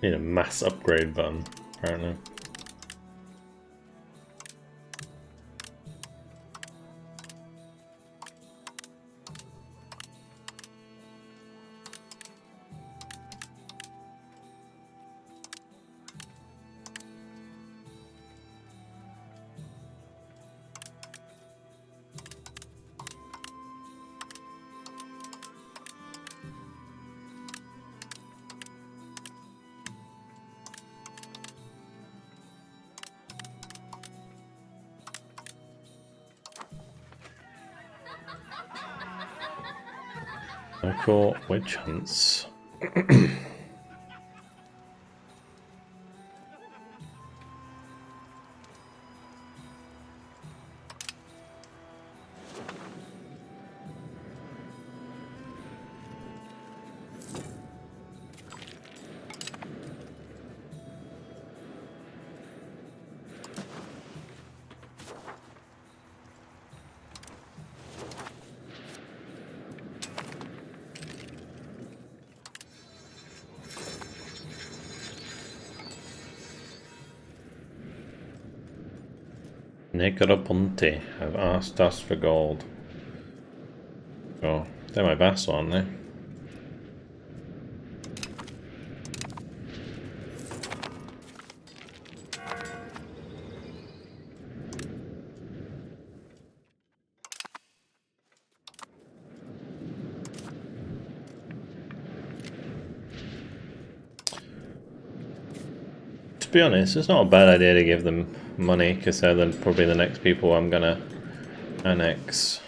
Need a mass upgrade button, apparently. Local witch hunts. Negroponte have asked us for gold. Oh, they're my vassal, aren't they? To be honest, it's not a bad idea to give them money, because they're probably the next people I'm gonna annex.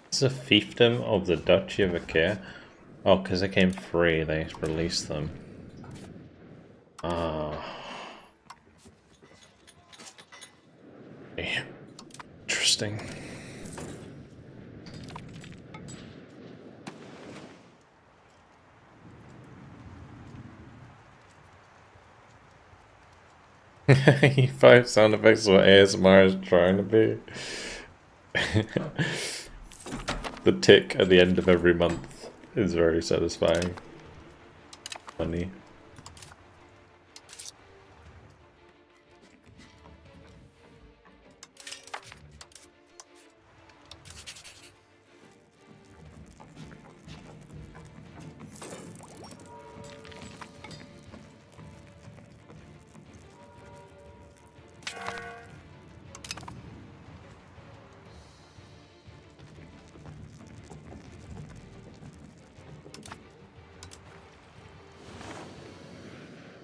This is a fiefdom of the Duchy of Achaia. Oh, because they came free, they released them. Ah. Yeah. Interesting. E5 sound effects what ASMR is trying to be. The tick at the end of every month is very satisfying. Funny.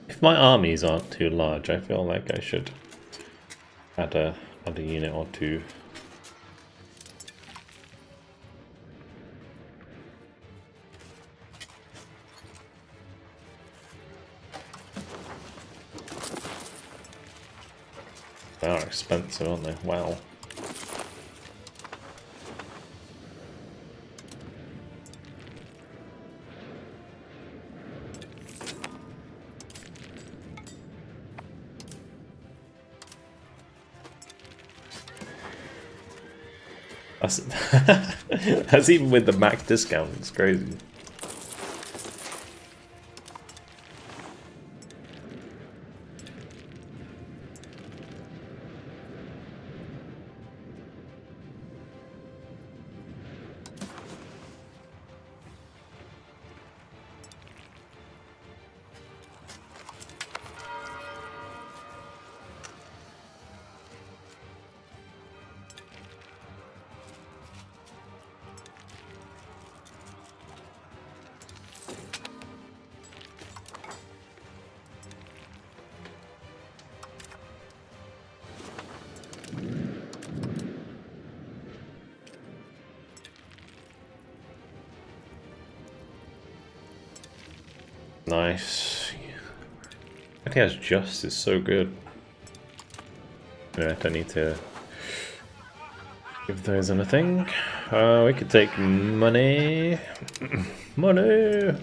If my armies aren't too large, I feel like I should add a unit or two. They are expensive, aren't they? Wow. That's even with the max discount, it's crazy. Nice. I think that's just is so good. Yeah, I don't need to give those anything. We could take money. Money!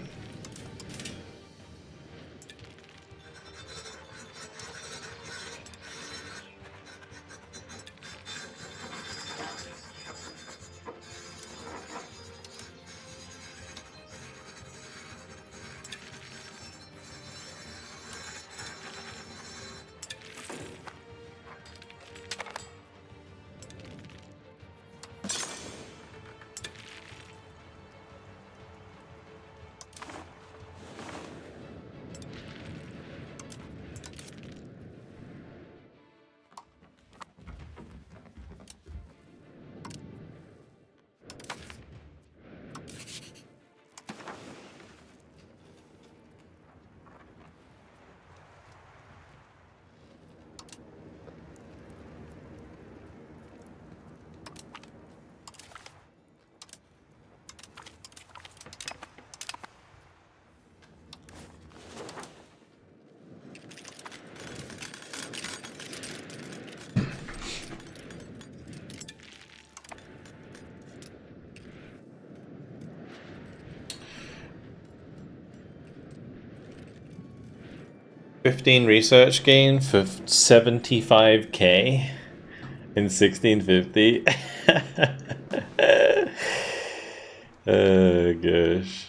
$15 research gain for 75k in 1650. Oh gosh.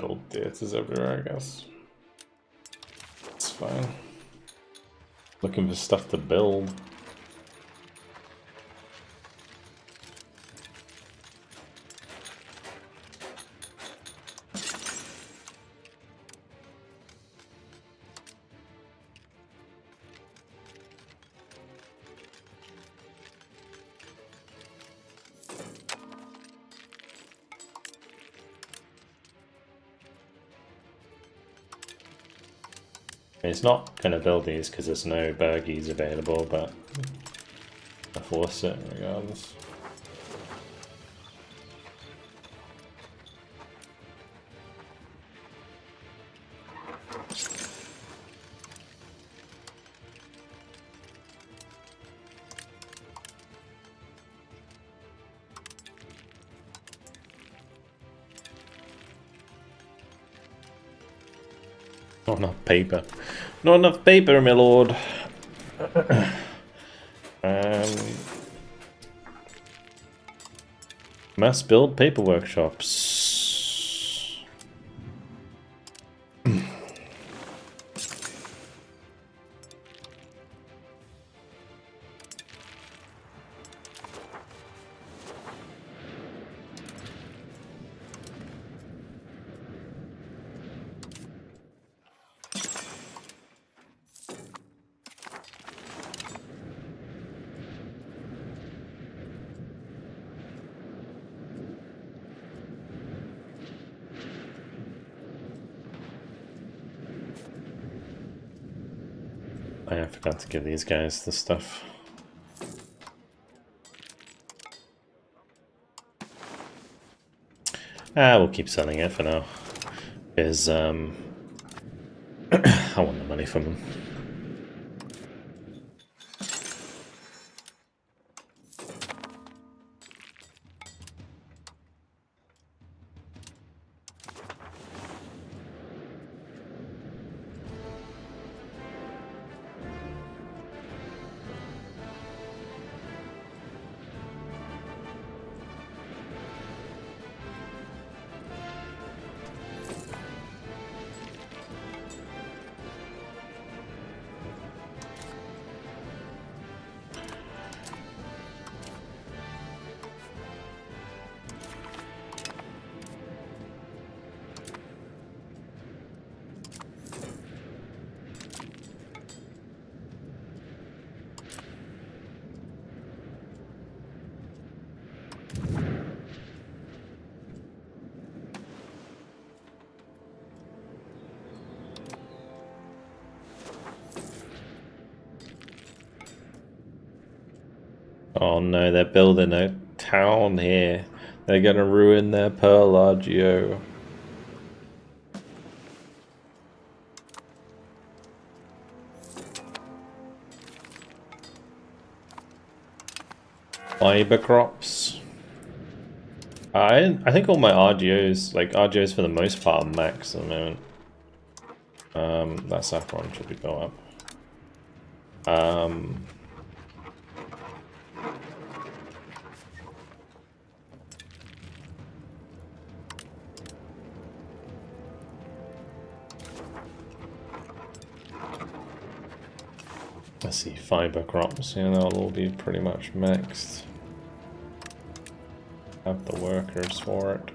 Old theaters everywhere, I guess. It's fine. Looking for stuff to build. It's not going to build these because there's no Bergies available, but I force it regardless. Not enough paper. Not enough paper, my lord. Must build paper workshops. I forgot to give these guys the stuff. We'll keep selling it for now. Because, I want the money from them. Oh no, they're building a town here. They're gonna ruin their Pelagio. Fiber crops. I think all my RGOs, like RGOs for the most part, are max at the moment. That saffron should be built up. Let's see, fiber crops, yeah, they'll all be pretty much maxed. Have the workers for it.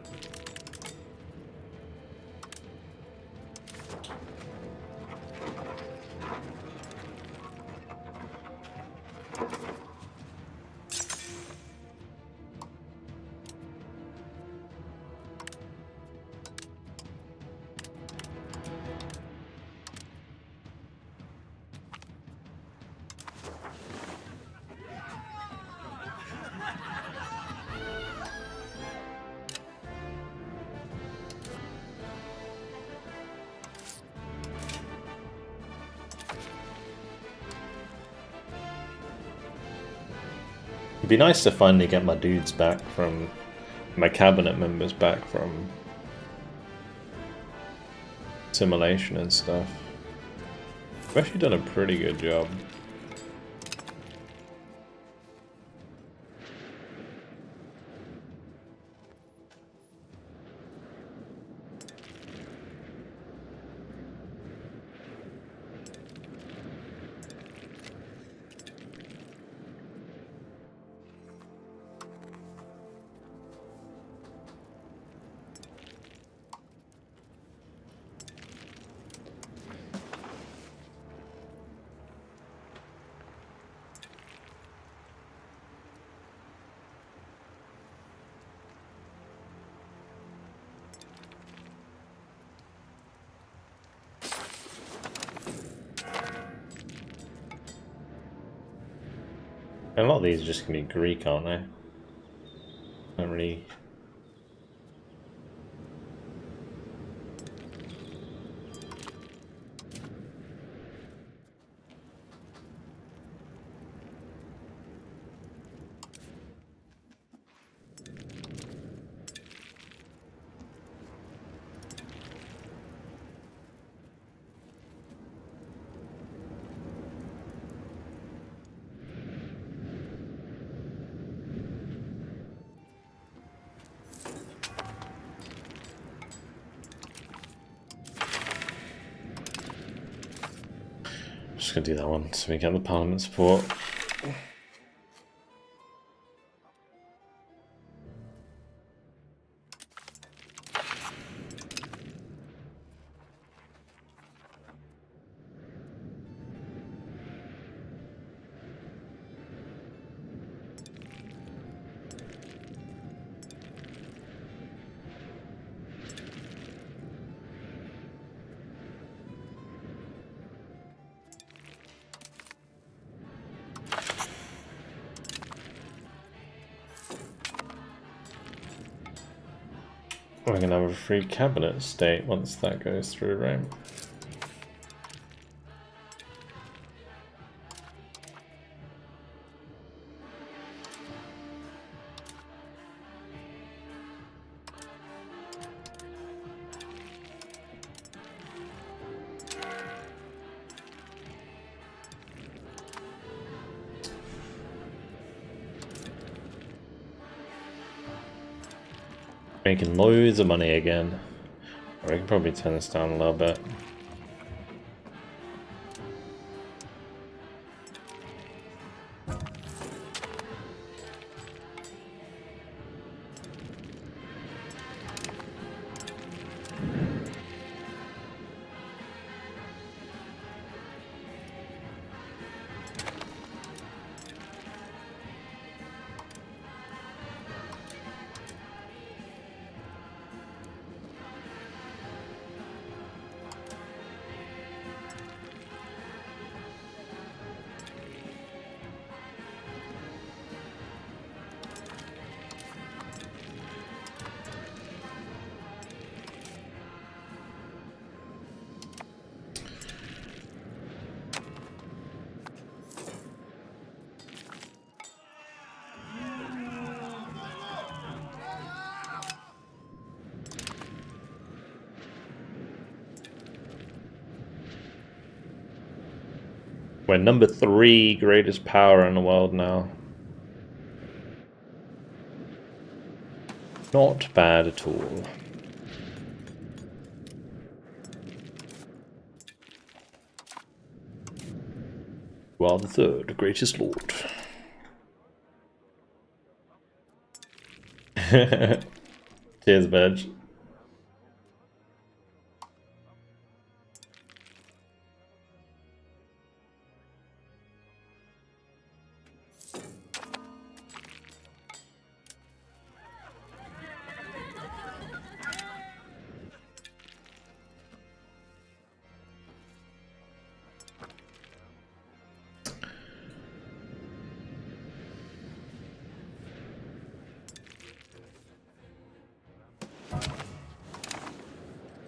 It'd be nice to finally get my dudes back from, my cabinet members back from simulation and stuff. I've actually done a pretty good job. A lot of these are just going to be Greek, aren't they? Don't really... Just going to do that one so we get the Parliament support. We're going to have a free cabinet state once that goes through, right? Making loads of money again. We can probably turn this down a little bit. We're number 3 greatest power in the world now. Not bad at all. You are the 3rd greatest lord. Cheers, Veg.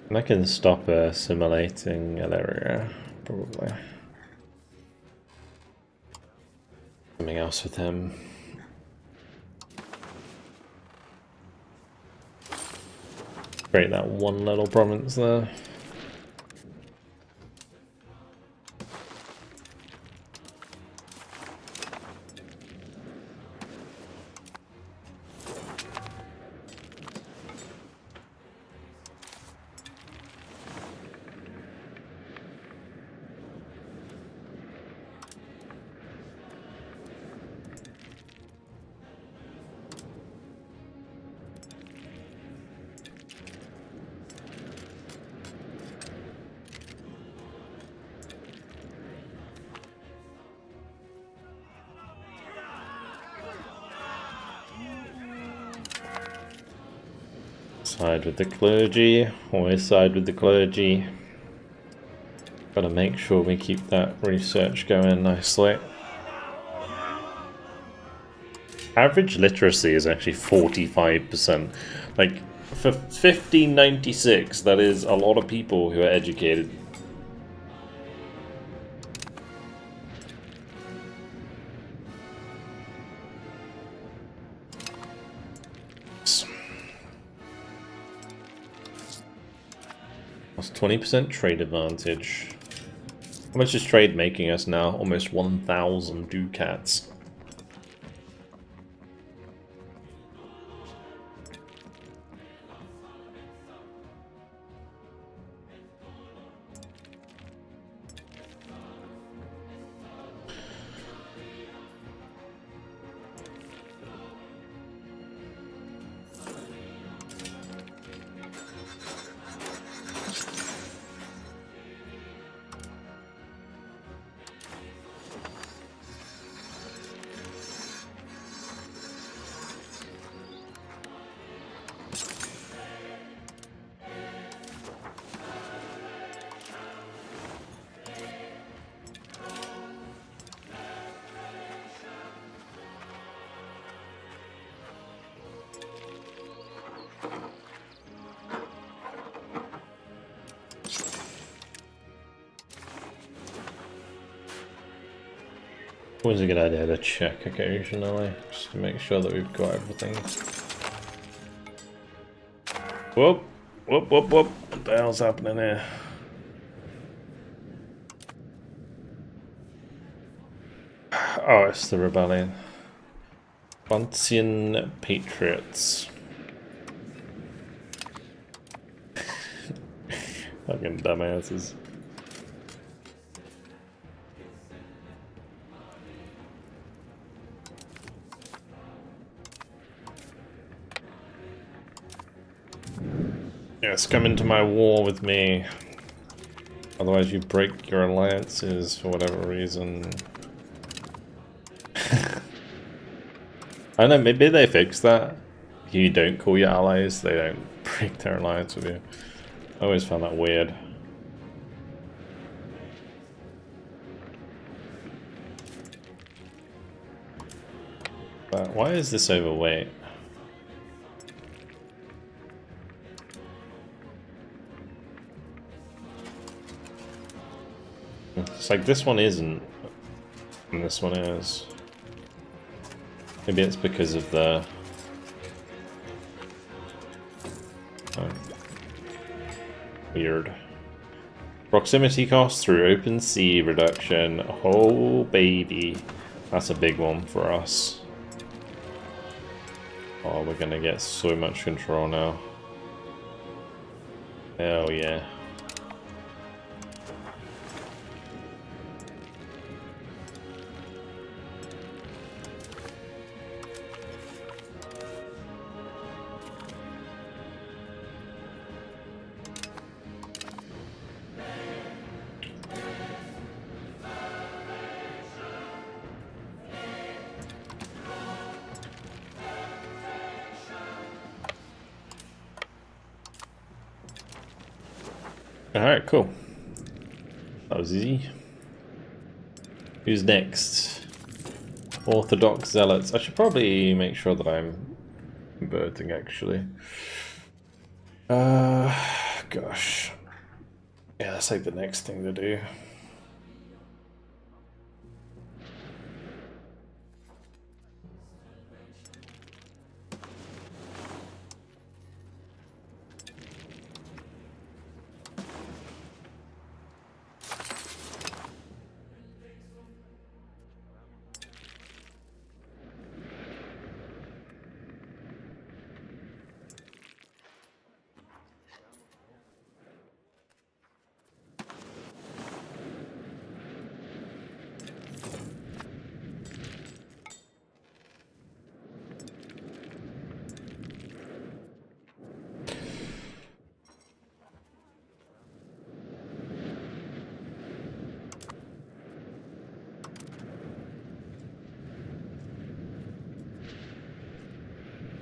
And I can stop assimilating Aleria, probably. Something else with him. Create that one little province there. Side with the clergy, always side with the clergy. Gotta make sure we keep that research going nicely. Average literacy is actually 45%. Like, for 1596, that is a lot of people who are educated. That's 20% trade advantage. How much is trade making us now? Almost 1,000 ducats. Always a good idea to check occasionally, just to make sure that we've got everything. Whoop! Whoop, whoop, whoop! What the hell's happening here? Oh, it's the rebellion. Buntian Patriots. Fucking dumbasses. Yes, come into my war with me. Otherwise you break your alliances for whatever reason. I don't know, maybe they fixed that. You don't call your allies, they don't break their alliance with you. I always found that weird. But why is this overweight? It's like this one isn't, and this one is. Maybe it's because of the... weird. Proximity cost through open sea reduction. Oh baby. That's a big one for us. Oh, we're gonna get so much control now. Hell yeah. Alright, cool. That was easy. Who's next? Orthodox Zealots. I should probably make sure that I'm converting, actually. Gosh. Yeah, that's like the next thing to do.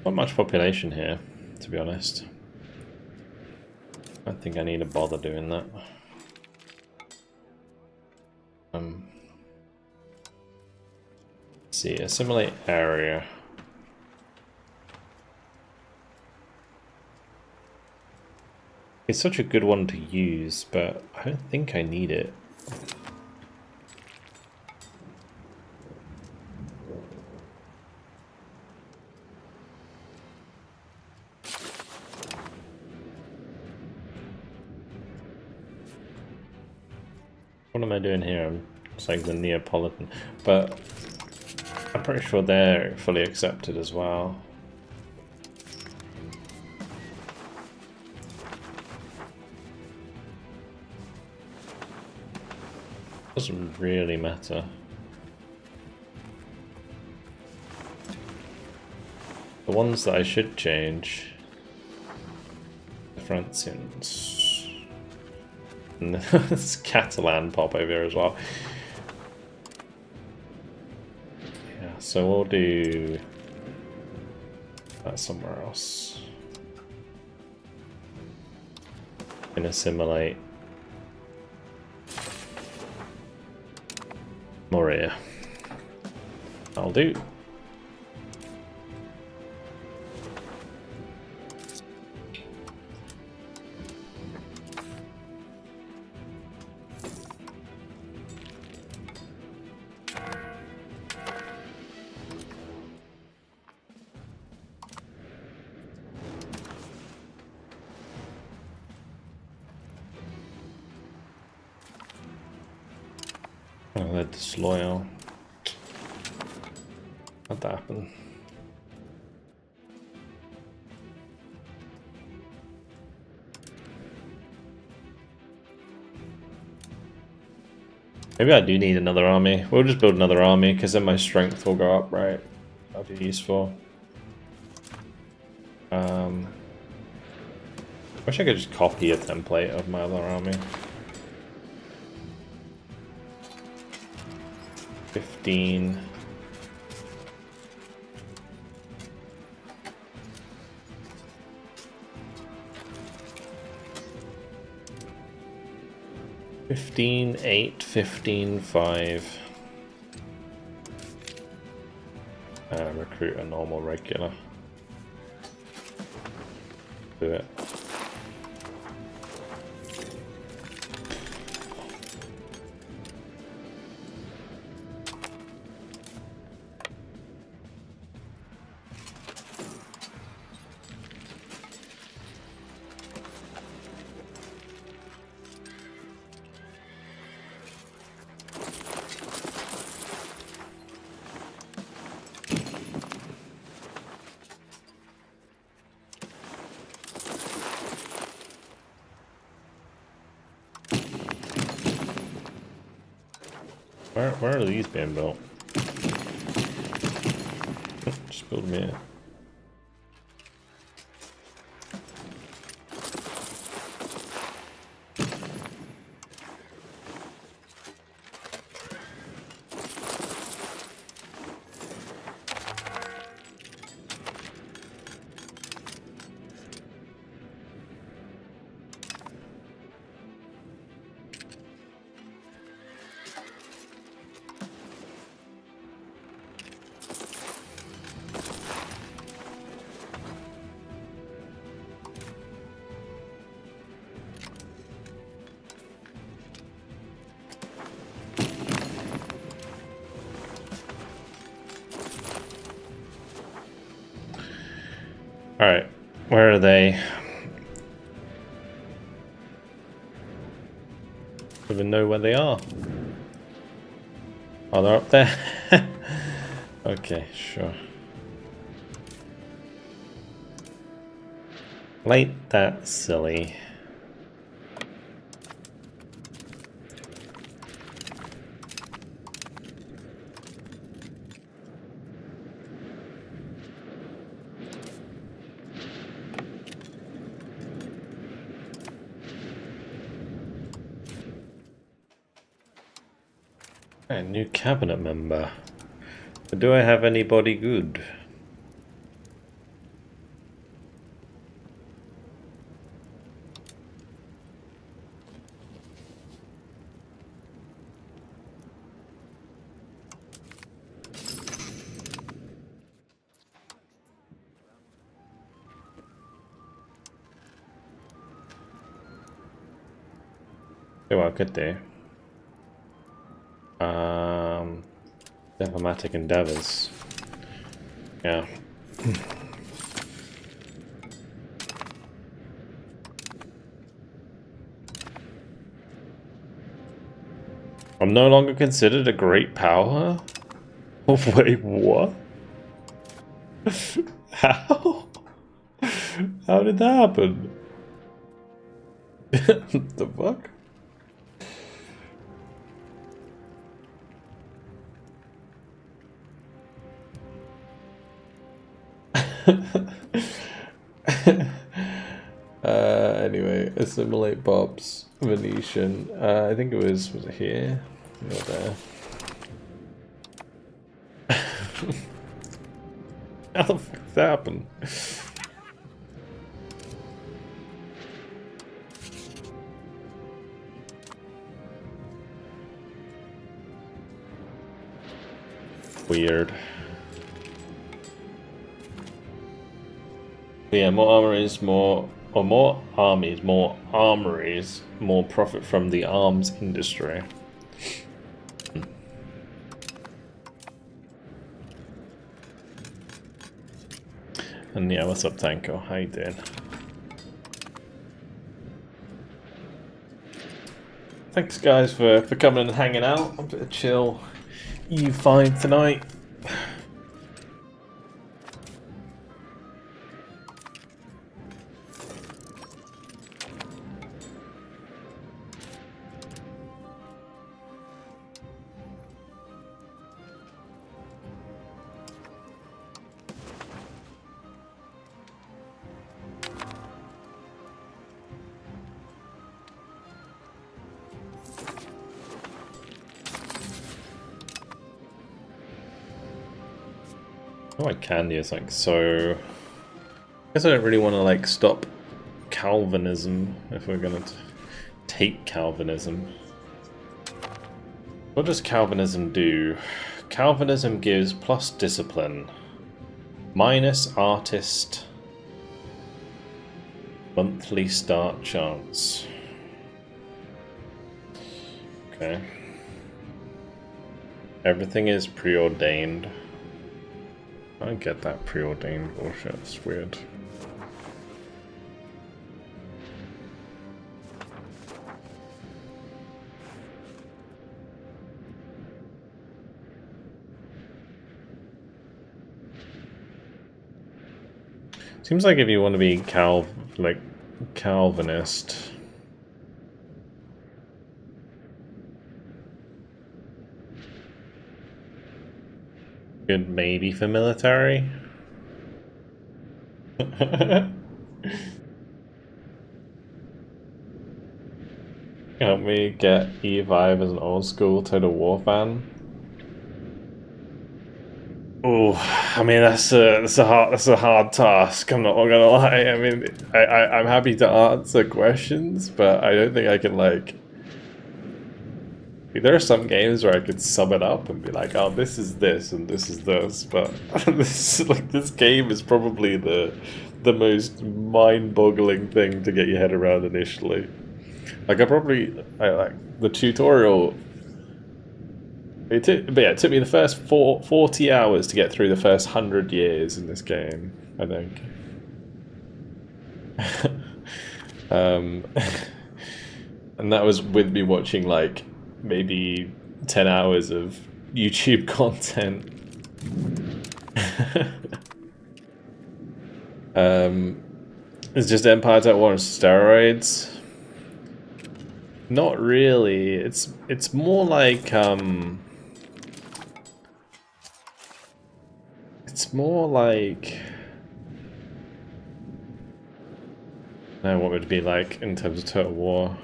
Not much population here, to be honest. I don't think I need to bother doing that. Let's see, assimilate area. It's such a good one to use, but I don't think I need it. What am I doing here? I'm saying the Neapolitan, but I'm pretty sure they're fully accepted as well. Doesn't really matter. The ones that I should change, the Francians. And there's Catalan pop over here as well. Yeah, so we'll do that somewhere else. And assimilate Morea. That'll do. Oh, they're disloyal. How'd that happen? Maybe I do need another army. We'll just build another army, because then my strength will go up, right? That'll be useful. Wish I could just copy a template of my other army. 15. $15, $8, $15, $5. Recruit a normal regular. Do it. Where are these being built? Just build them here. Alright, where are they? Don't even know where they are. Oh, they're up there? Okay, sure. Ain't that silly. A new cabinet member. Do I have anybody good? Oh, well, could do. Diplomatic endeavors. Yeah. I'm no longer considered a great power? Wait, what? How? How did that happen? The fuck? Anyway, assimilate Bob's Venetian. I think it was it here? Or there? How the fuck did that happen? Weird. Yeah, more armories, more armies, more armories, more profit from the arms industry. And yeah, what's up, Tanko? How you doing? Thanks, guys, for coming and hanging out. A bit of chill EU5 tonight. Oh, I can do something. So, I guess I don't really want to like stop Calvinism if we're gonna take Calvinism. What does Calvinism do? Calvinism gives plus discipline, minus artist, monthly start chance. Okay. Everything is preordained. I don't get that preordained bullshit, it's weird. Seems like if you want to be Calvinist, good maybe for military. Help me get E5 as an old school Total War fan. Oh, I mean that's a hard task. I'm not gonna lie. I mean, I'm happy to answer questions, but I don't think I can like. There are some games where I could sum it up and be like, oh, this is this and this is this, but this game is probably the most mind-boggling thing to get your head around initially. Like I like the tutorial. It took me the first 40 hours to get through the first 100 years in this game, I think. And that was with me watching like maybe 10 hours of YouTube content. It's just Empire at War on steroids. Not really. It's more like it's more like what would it be like in terms of Total War?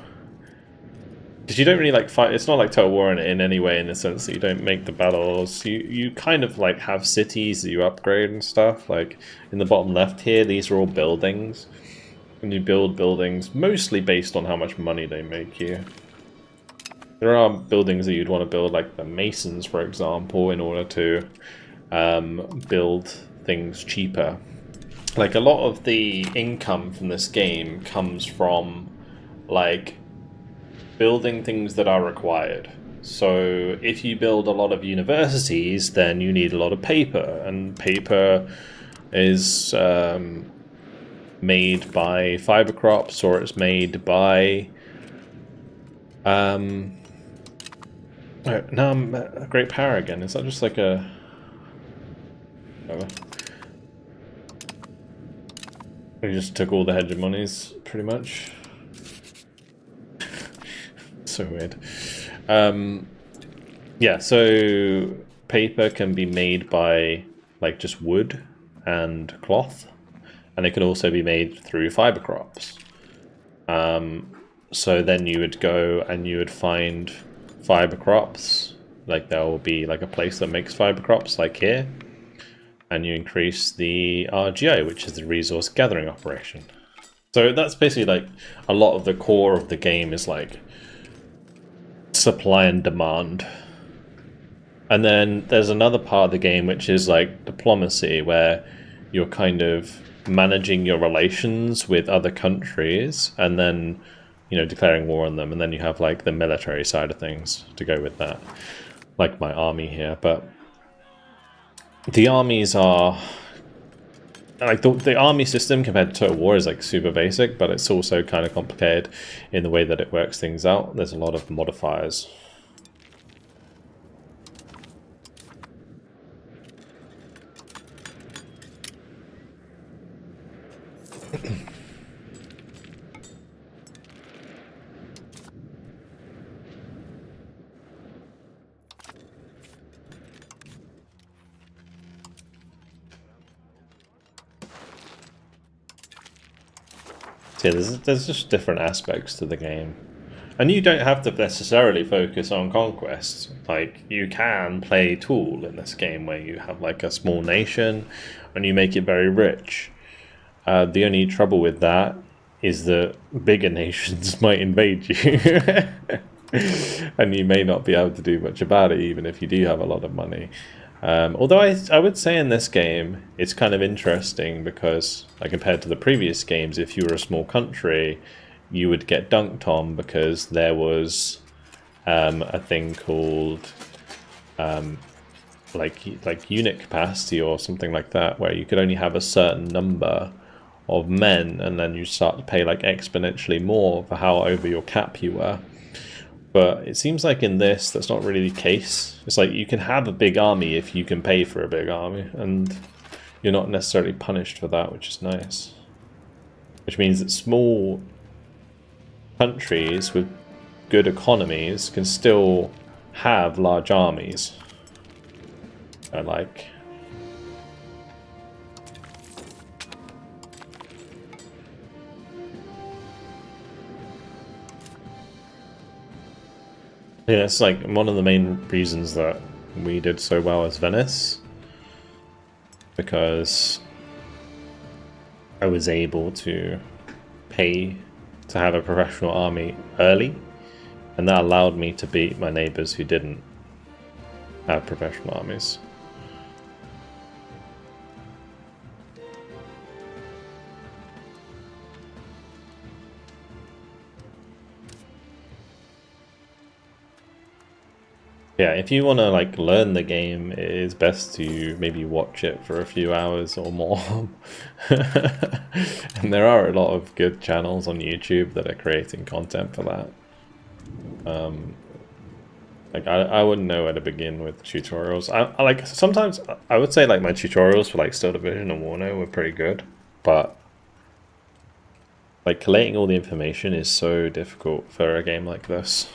Because you don't really like fight. It's not like Total War in any way, in the sense that you don't make the battles. You kind of like have cities that you upgrade and stuff. Like in the bottom left here, these are all buildings, and you build buildings mostly based on how much money they make you. There are buildings that you'd want to build, like the Masons, for example, in order to build things cheaper. Like a lot of the income from this game comes from like building things that are required. So if you build a lot of universities, then you need a lot of paper, and paper is made by fiber crops, or it's made by now I'm a great power again. Is that just like a we just took all the hegemonies pretty much? So weird. Yeah, so paper can be made by like just wood and cloth, and it can also be made through fiber crops. So then you would go and you would find fiber crops, like there will be like a place that makes fiber crops like here, and you increase the RGO, which is the resource gathering operation. So that's basically like a lot of the core of the game is like supply and demand. And then there's another part of the game which is like diplomacy, where you're kind of managing your relations with other countries and then, you know, declaring war on them. And then you have like the military side of things to go with that, like my army here. But the armies are like the army system compared to Total War is like super basic, but it's also kind of complicated in the way that it works things out. There's a lot of modifiers. So yeah, there's just different aspects to the game. And you don't have to necessarily focus on conquest. Like, you can play Tool in this game where you have like a small nation and you make it very rich. The only trouble with that is that bigger nations might invade you. And you may not be able to do much about it, even if you do have a lot of money. Although I would say in this game, it's kind of interesting because, like, compared to the previous games, if you were a small country, you would get dunked on because there was a thing called like unit capacity or something like that, where you could only have a certain number of men, and then you start to pay like exponentially more for how over your cap you were. But it seems like in this, that's not really the case. It's like you can have a big army if you can pay for a big army, and you're not necessarily punished for that, which is nice. Which means that small countries with good economies can still have large armies. I like. Yeah, it's like one of the main reasons that we did so well as Venice, because I was able to pay to have a professional army early, and that allowed me to beat my neighbors who didn't have professional armies. Yeah, if you want to like learn the game, it is best to maybe watch it for a few hours or more. And there are a lot of good channels on YouTube that are creating content for that. Like I wouldn't know where to begin with tutorials. I like sometimes I would say like my tutorials for like Still Division and Warno were pretty good, but like collating all the information is so difficult for a game like this.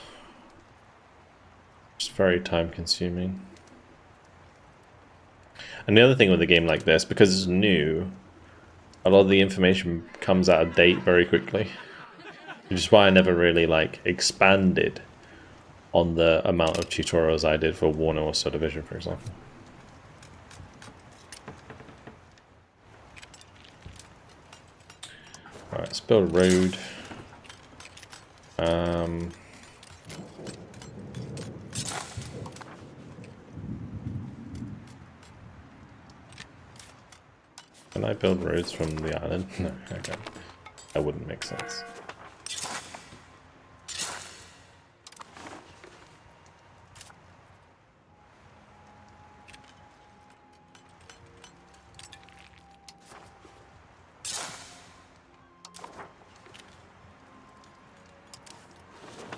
It's very time consuming. And the other thing with a game like this, because it's new, a lot of the information comes out of date very quickly. Which is why I never really like expanded on the amount of tutorials I did for Warner or Still Division, for example. Alright, let's build a road. Can I build roads from the island? No, okay. That wouldn't make sense.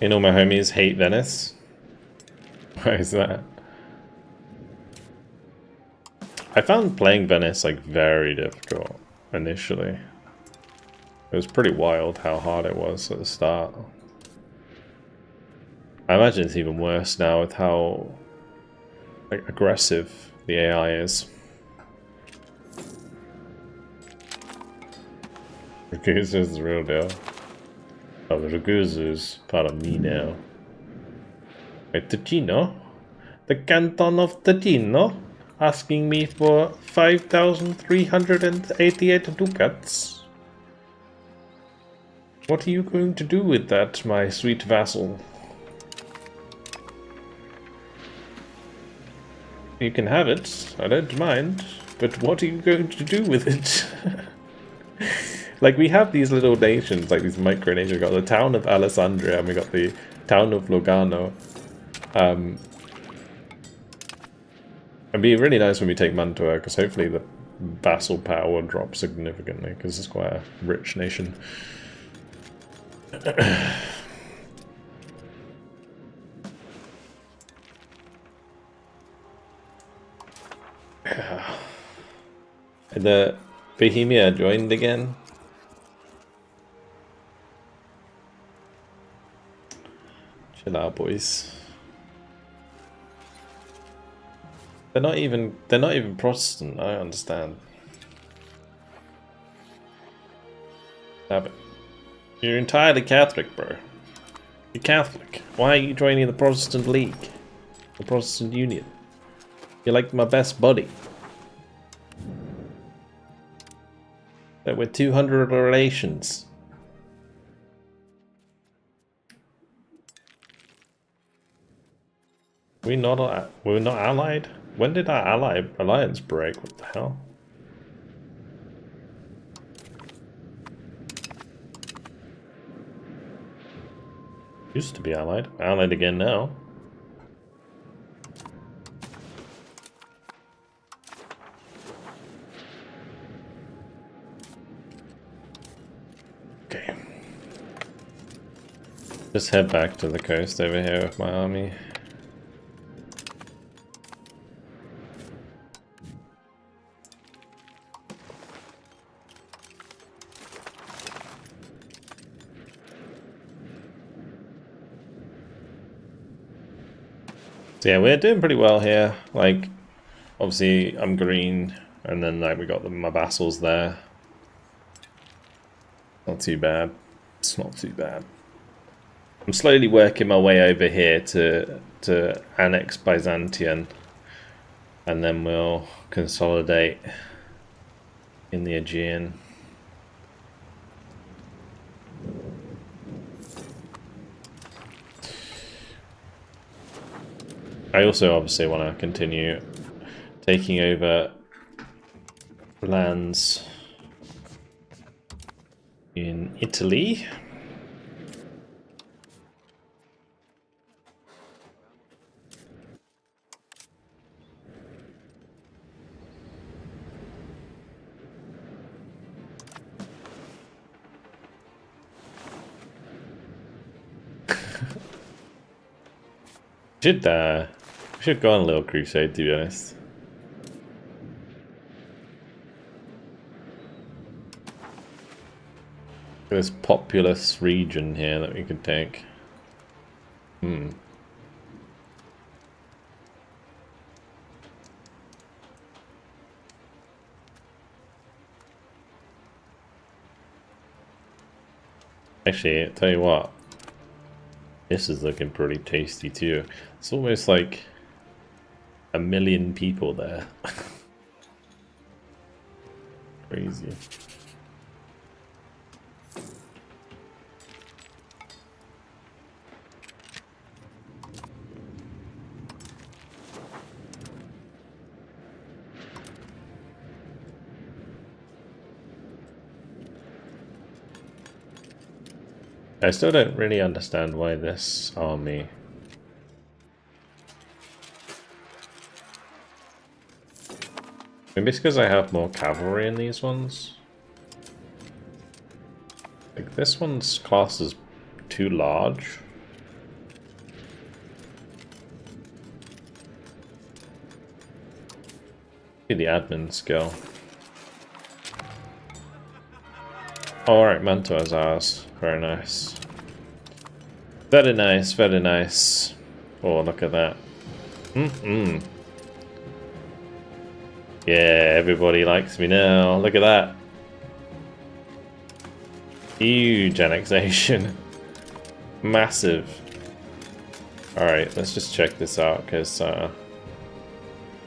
You know, my homies hate Venice. Why is that? I found playing Venice like very difficult initially. It was pretty wild how hard it was at the start. I imagine it's even worse now with how like, aggressive the AI is. Ragusa is the real deal. Oh, the Ragusa is part of me now. Wait, Ticino? The Canton of Ticino? Asking me for 5,388 ducats? What are you going to do with that, my sweet vassal? You can have it, I don't mind, but what are you going to do with it? Like, we have these little nations, like these micronations. We got the town of Alessandria, and we got the town of Lugano. It'd be really nice when we take Mantua, because hopefully the vassal power will drop significantly, because it's quite a rich nation. The Bohemia joined again. Chill out, boys. They're not even Protestant, I understand. Stop it. You're entirely Catholic, bro. You're Catholic. Why are you joining the Protestant League? The Protestant Union? You're like my best buddy. But we're 200 relations. We're not allied? When did our alliance break? What the hell? Used to be allied. Allied again now. Okay. Just head back to the coast over here with my army. So yeah, we're doing pretty well here. Like, obviously I'm green, and then like we got my vassals there. Not too bad. It's not too bad. I'm slowly working my way over here to annex Byzantium, and then we'll consolidate in the Aegean. I also obviously want to continue taking over lands in Italy. Should go on a little crusade, to be honest. This populous region here that we could take. Actually, tell you what. This is looking pretty tasty too. It's almost like 1 million people there. Crazy. I still don't really understand why this army... Maybe it's because I have more cavalry in these ones. Like this one's class is too large. Be the admin skill. Alright, Manto is ours. Very nice. Very nice, very nice. Oh, look at that. Yeah, everybody likes me now. Look at that. Huge annexation. Massive. Alright, let's just check this out, because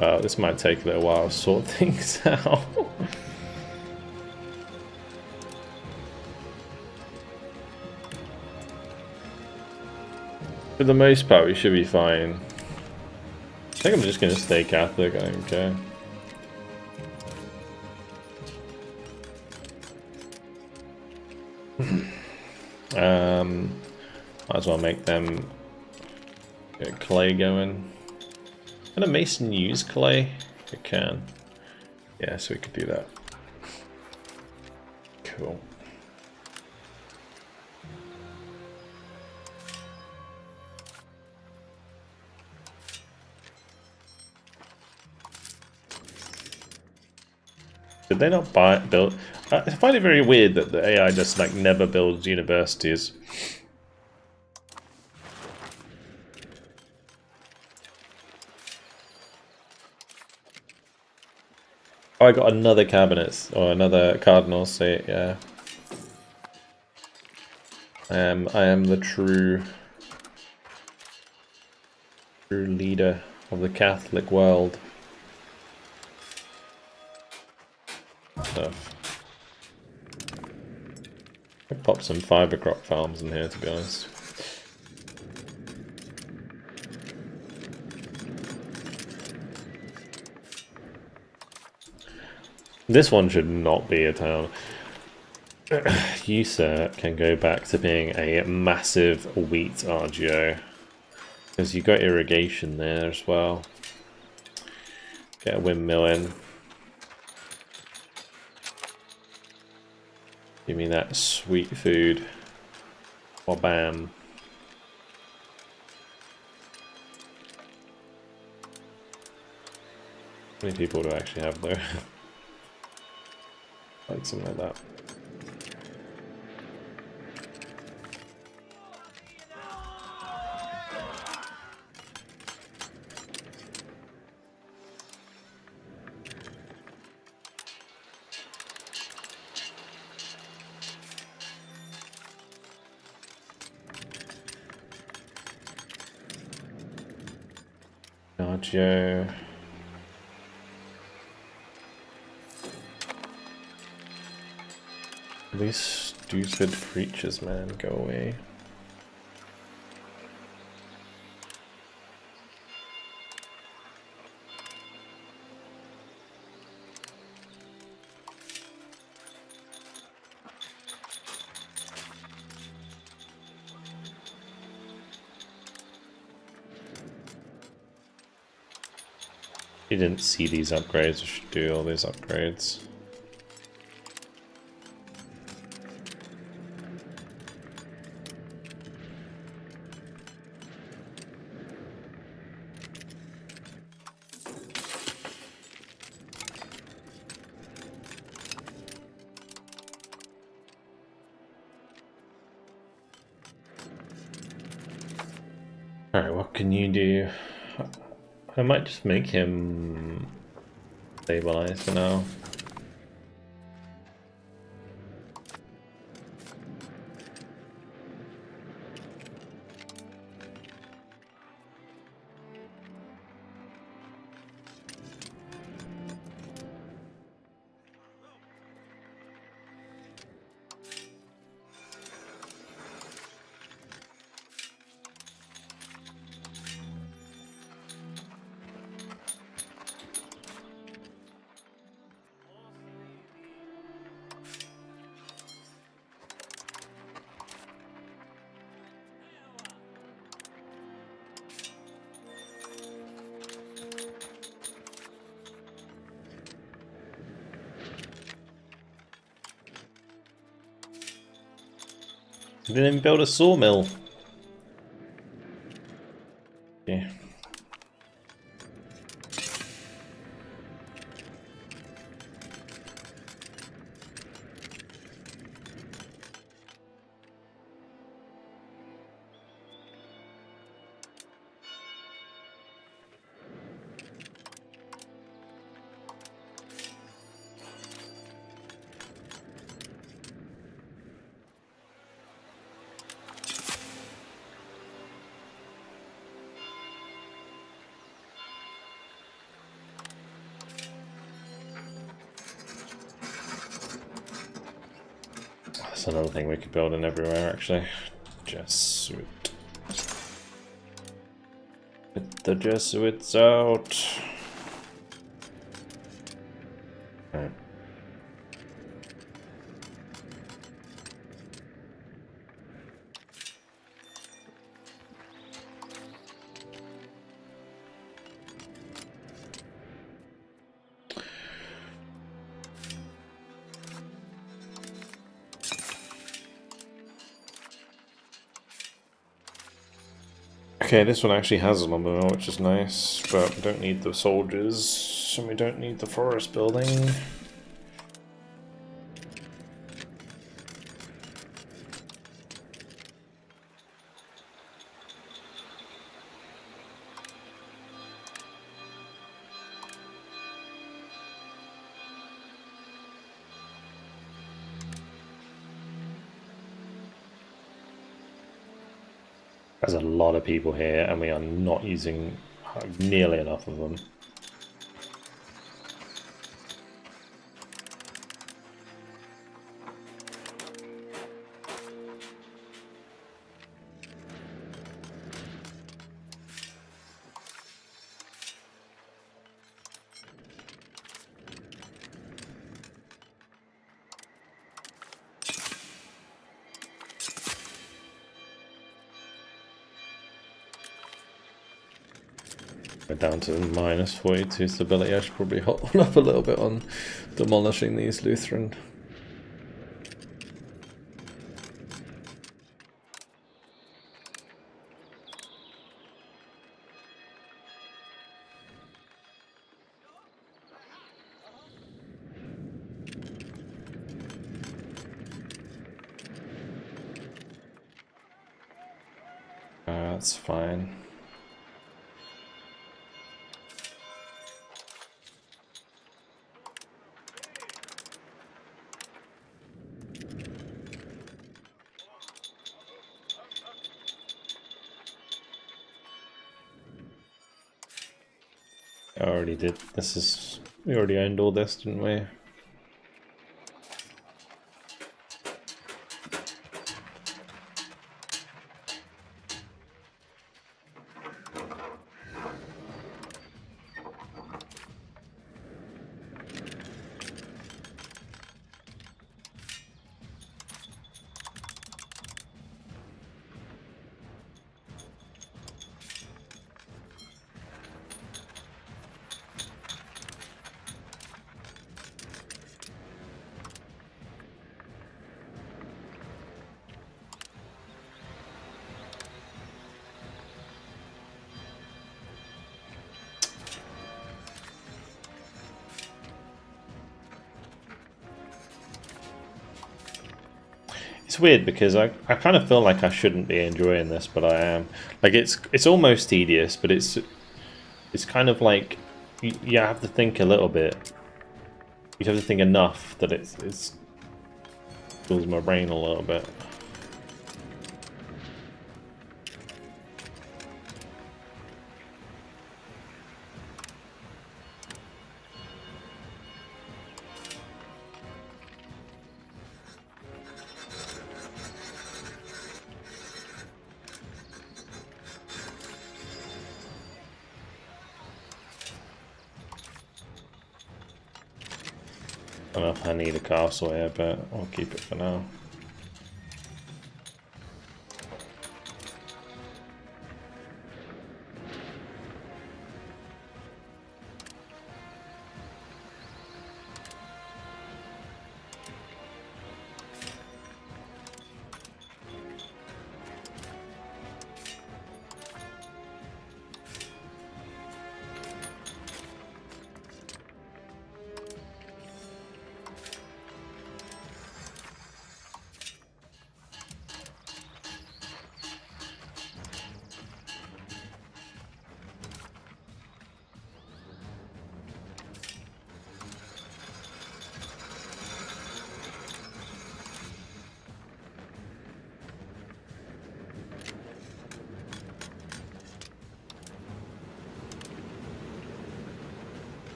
well, this might take a little while to sort things out. For the most part, we should be fine. I think I'm just going to stay Catholic, I don't care. Might as well make them get clay going. Can a mason use clay? It can. Yeah, so we could do that. Cool. Did they not build? I find it very weird that the AI just like never builds universities. Oh, I got another cabinet or another cardinal seat. Yeah, I am the true leader of the Catholic world. Stuff. I'd pop some fiber crop farms in here, to be honest. This one should not be a town. You, sir, can go back to being a massive wheat RGO. Because you got irrigation there as well. Get a windmill in. Give me that sweet food. Or bam. How many people do I actually have though? Like something like that. Joe. These stupid creatures, man, go away. You didn't see these upgrades, I should do all these upgrades. Alright, what can you do? I might just make him stabilize for now. Didn't even build a sawmill. Yeah. That's another thing we could build in everywhere, actually. Jesuit. Get the Jesuits out. Right. Okay, this one actually has a lumber mill, which is nice, but we don't need the soldiers, and we don't need the forest building. There's a lot of people here, and we are not using nearly enough of them. We're down to minus 42 stability. I should probably hold up a little bit on demolishing these Lutheran. That's fine. I already did. We already owned all this, didn't we? It's weird because I kind of feel like I shouldn't be enjoying this, but I am. Like it's almost tedious, but it's kind of like you have to think a little bit. You have to think enough that it's fills my brain a little bit. I don't know if I need a castle here, but I'll keep it for now.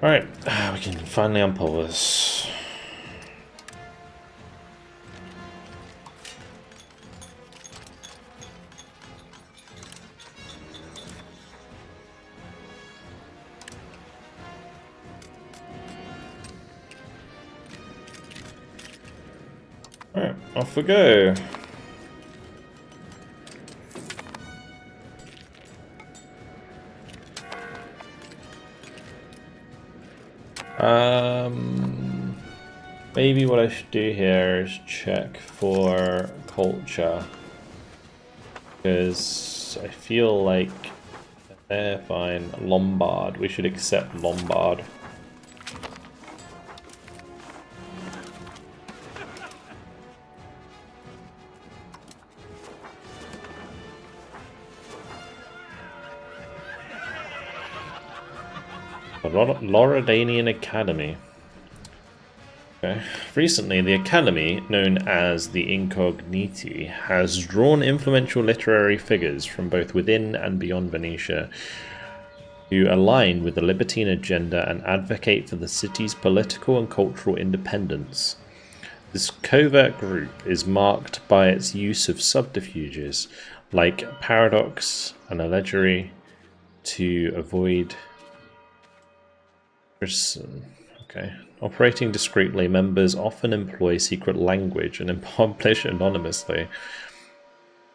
Alright, we can finally unpull this. Alright, off we go. Maybe what I should do here is check for culture, because I feel like they're fine. Lombard, we should accept Lombard. Loredanian Academy. Okay. Recently, the Academy, known as the Incogniti, has drawn influential literary figures from both within and beyond Venetia who align with the libertine agenda and advocate for the city's political and cultural independence. This covert group is marked by its use of subterfuges like paradox and allegory to avoid prison. Okay. Operating discreetly, members often employ secret language and publish anonymously.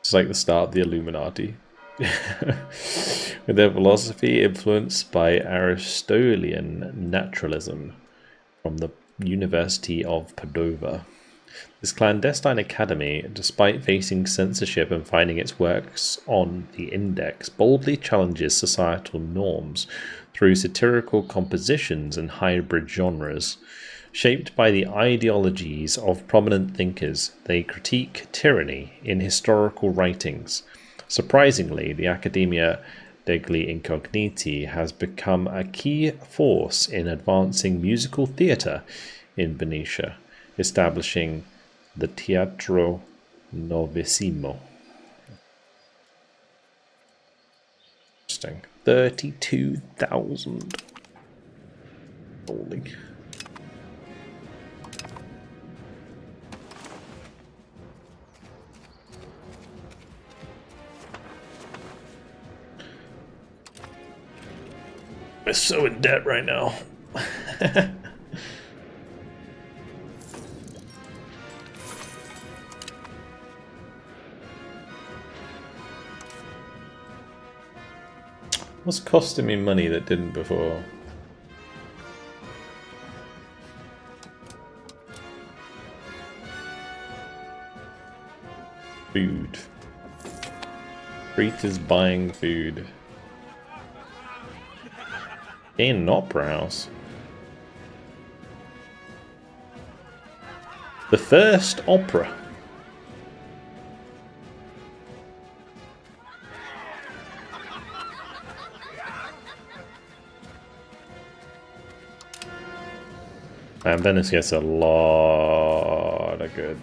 It's like the start of the Illuminati. With their philosophy influenced by Aristotelian naturalism from the University of Padova. This clandestine academy, despite facing censorship and finding its works on the index, boldly challenges societal norms through satirical compositions and hybrid genres. Shaped by the ideologies of prominent thinkers, they critique tyranny in historical writings. Surprisingly, the Accademia degli Incogniti has become a key force in advancing musical theatre in Venetia, establishing the Teatro Novissimo. Interesting. 32,000. Holy. We're so in debt right now. What's costing me money that didn't before? Food. Rita's buying food. In an opera house. The first opera. And Venice gets a lot of good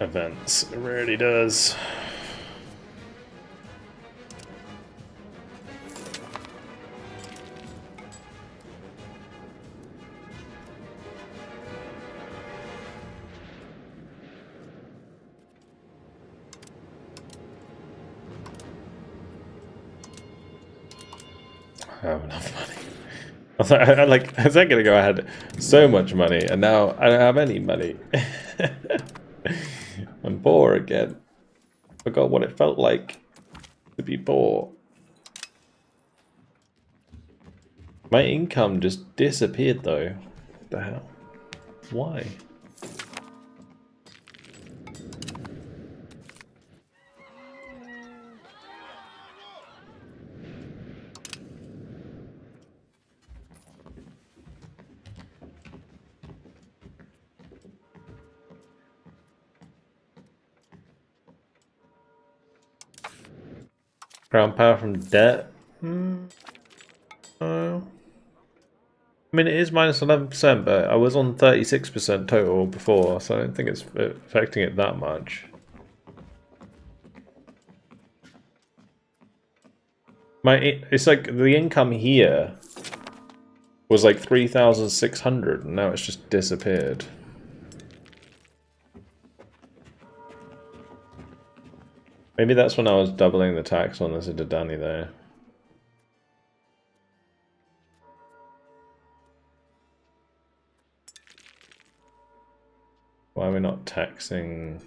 events. It really does. I have enough money. I was like a second ago I had so much money, and now I don't have any money. I'm poor again. Forgot what it felt like to be poor. My income just disappeared though. What the hell? Why? Ground power from debt? I mean, it is minus 11%, but I was on 36% total before, so I don't think it's affecting it that much. It's like the income here was like 3,600, and now it's just disappeared. Maybe that's when I was doubling the tax on this Danny there. Why are we not taxing?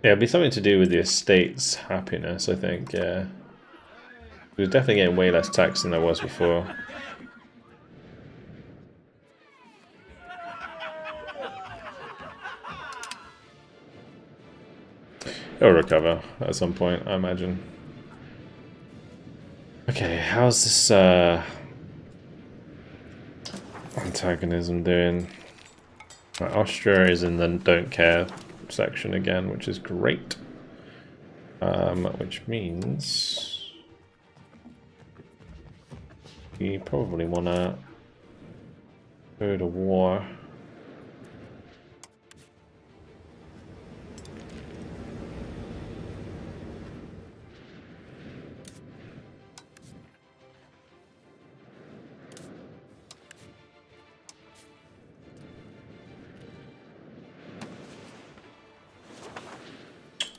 Yeah, it'd be something to do with the estate's happiness, I think, yeah. We're definitely getting way less tax than there was before. It'll recover at some point, I imagine. Okay, how's this antagonism doing? Austria is in the don't care section again, which is great. Which means we probably want to go to war.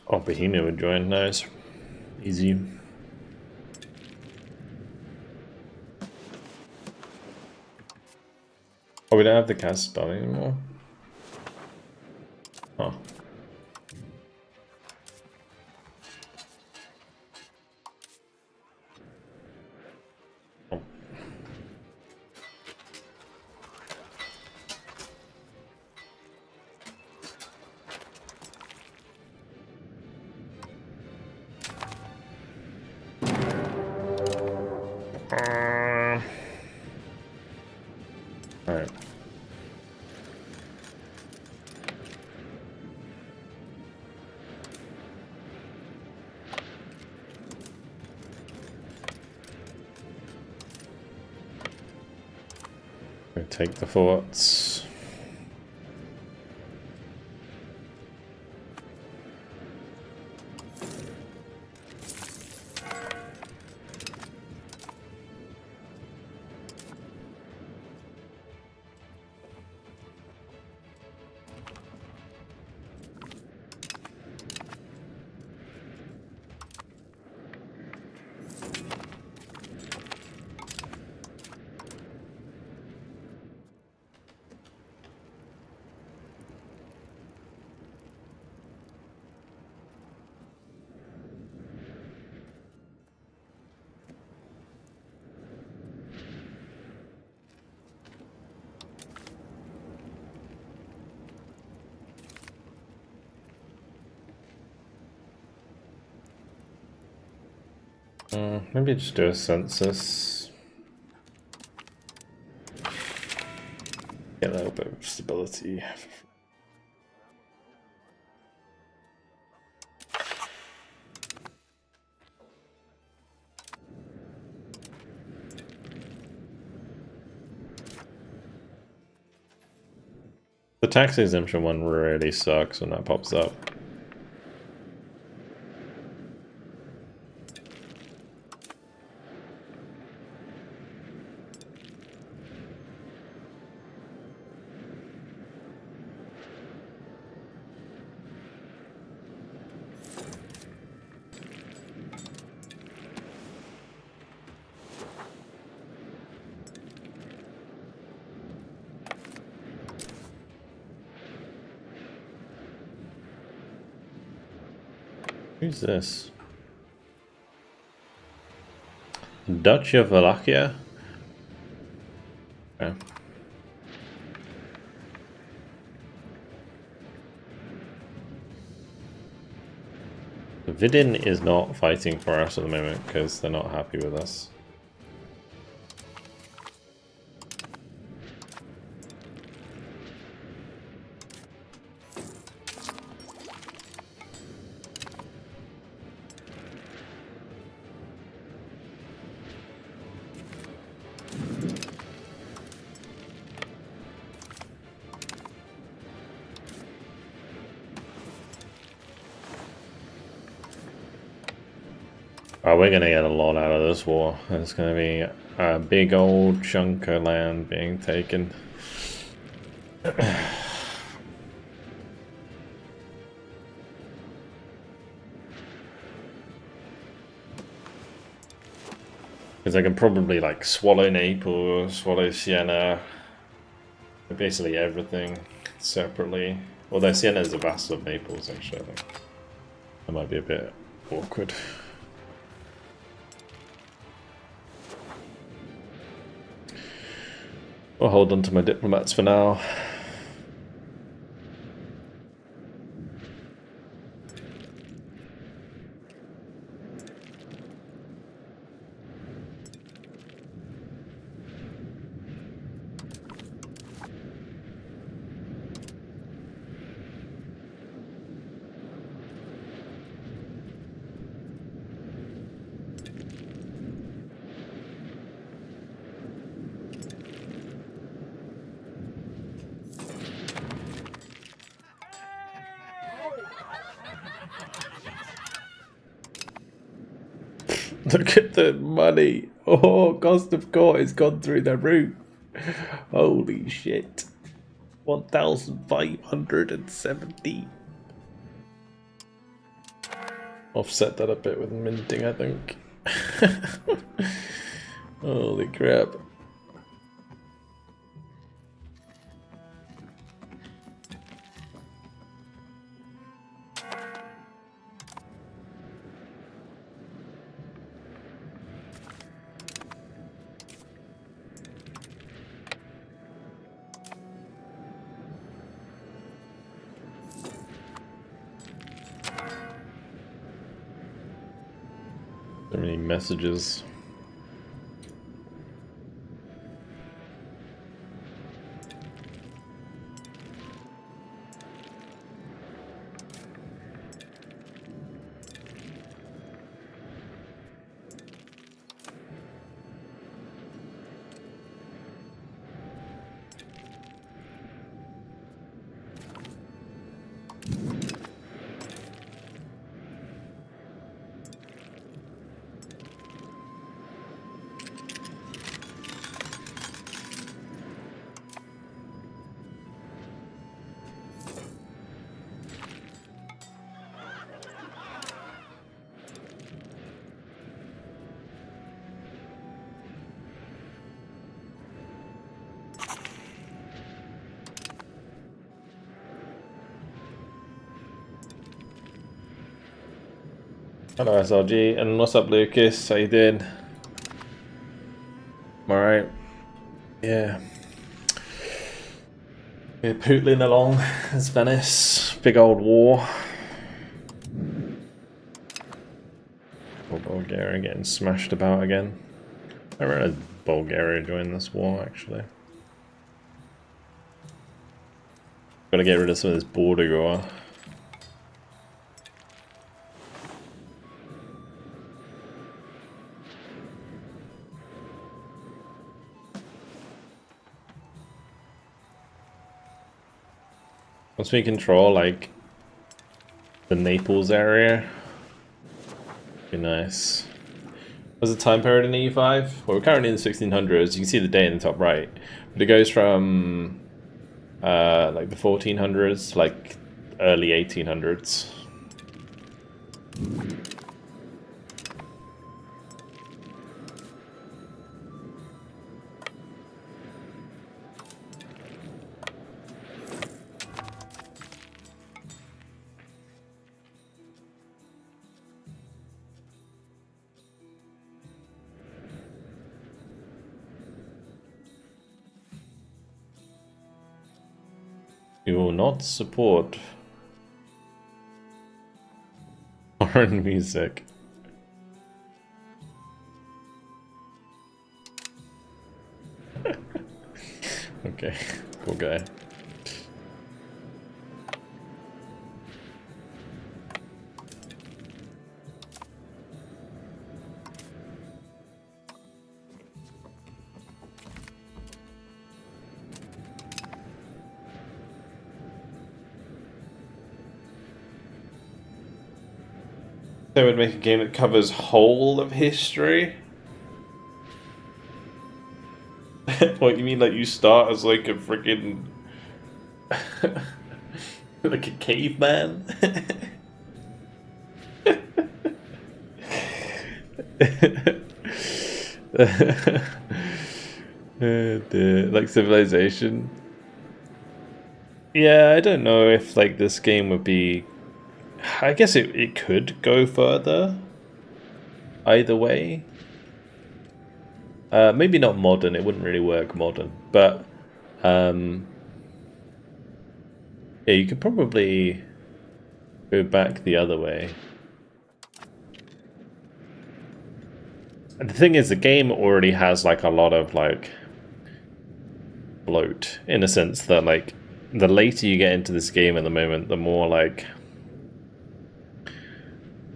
Oh, Bohemia would join. Nice. Easy. Oh, we don't have the cast spell anymore. Oh. Oh. Alright. Take the forts. Maybe just do a census. Get a little bit of stability. The tax exemption one really sucks when that pops up. Who's this? Duchy of Wallachia? Okay. Vidin is not fighting for us at the moment because they're not happy with us. Oh, we're gonna get a lot out of this war. There's gonna be a big old chunk of land being taken. Because I can probably like swallow Naples, swallow Siena, basically everything separately. Although Siena is a vassal of Naples, actually, I think that might be a bit awkward. I'll hold on to my diplomats for now. Look at the money. Oh, cost of court has gone through the roof. Holy shit. 1,570. Offset that a bit with minting, I think. Holy crap. So many messages. Hello SRG, and what's up Lucas? How you doing? Alright. Yeah. We're pootling along as Venice. Big old war. Or Bulgaria getting smashed about again. I remember Bulgaria joined this war actually. Gotta get rid of some of this border gore. Once we control like the Naples area, be nice. What's the time period in E5? Well, we're currently in the 1600s. You can see the day in the top right, but it goes from like the 1400s to like early 1800s. We will not support. Alright, foreign music. Okay, poor guy. They would make a game that covers whole of history? What, you mean like you start as like a freaking... like a caveman? Like Civilization? Yeah, I don't know if like this game would be... I guess it could go further. Either way. Maybe not modern, it wouldn't really work modern. But, yeah, you could probably go back the other way. And the thing is, the game already has like a lot of like bloat, in a sense that like the later you get into this game at the moment, the more like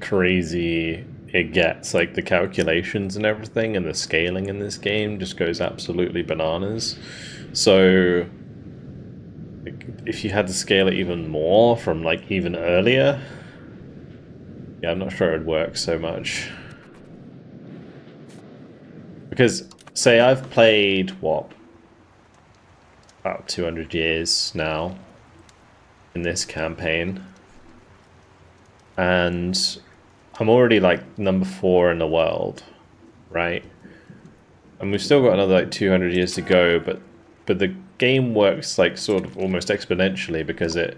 crazy it gets. Like the calculations and everything and the scaling in this game just goes absolutely bananas. So like, if you had to scale it even more from like even earlier, yeah, I'm not sure it would work so much. Because say I've played what, about 200 years now in this campaign, and I'm already like number 4 in the world, right? And we've still got another like 200 years to go, but the game works like sort of almost exponentially because it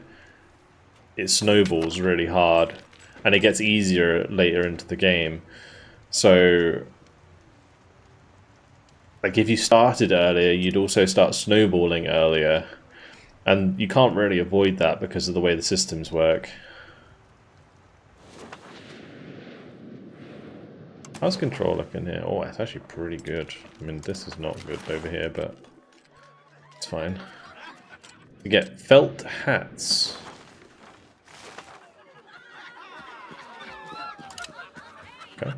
snowballs really hard, and it gets easier later into the game. So like if you started earlier, you'd also start snowballing earlier, and you can't really avoid that because of the way the systems work. How's control looking here? Oh, it's actually pretty good. I mean, this is not good over here, but it's fine. We get felt hats. Okay.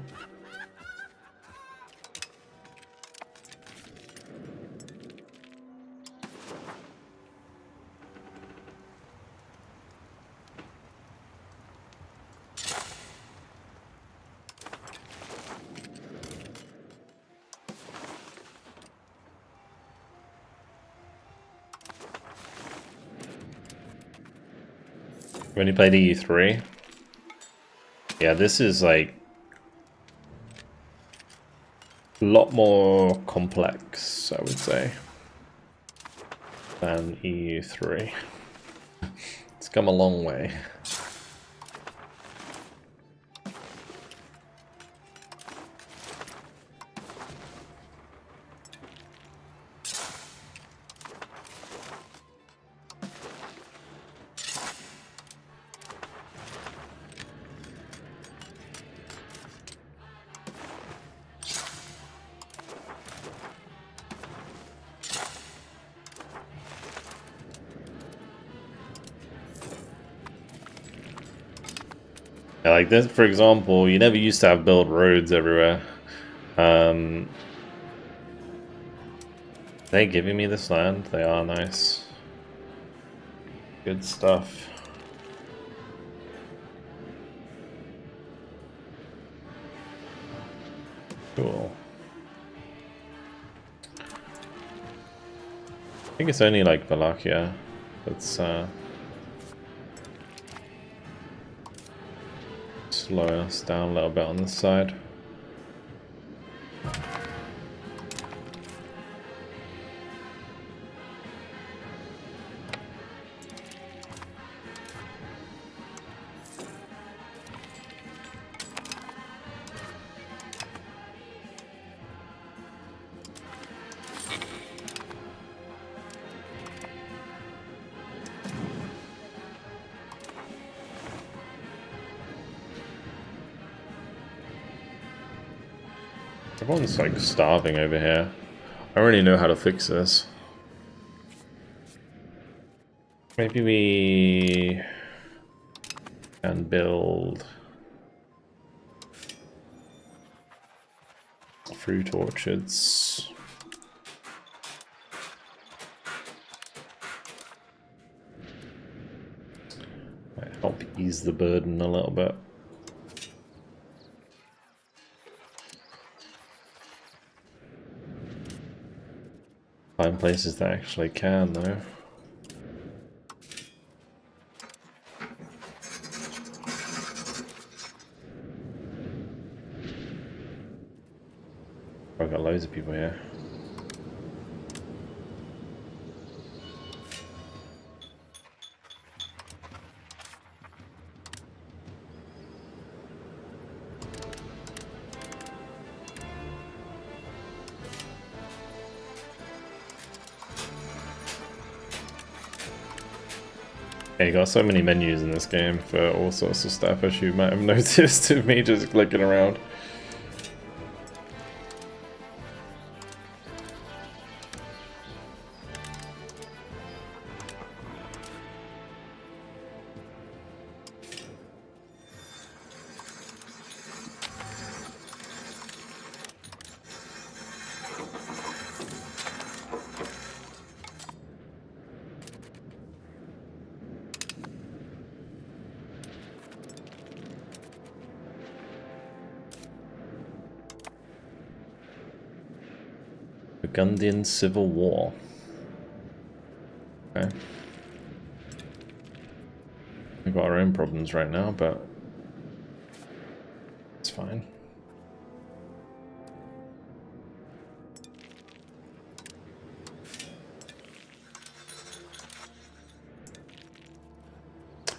When you played EU3, yeah, this is like a lot more complex, I would say, than EU3. It's come a long way. Yeah, like this, for example, you never used to have built roads everywhere. They giving me this land? They are nice. Good stuff. Cool. I think it's only like Wallachia that's slowing us down a little bit on this side. Everyone's like starving over here. I don't really know how to fix this. Maybe we can build fruit orchards. Might help ease the burden a little bit. Find places that actually can, though. I've got loads of people here. Yeah, you got so many menus in this game for all sorts of stuff, as you might have noticed of me just clicking around. Burgundian Civil War. Okay. We've got our own problems right now, but it's fine.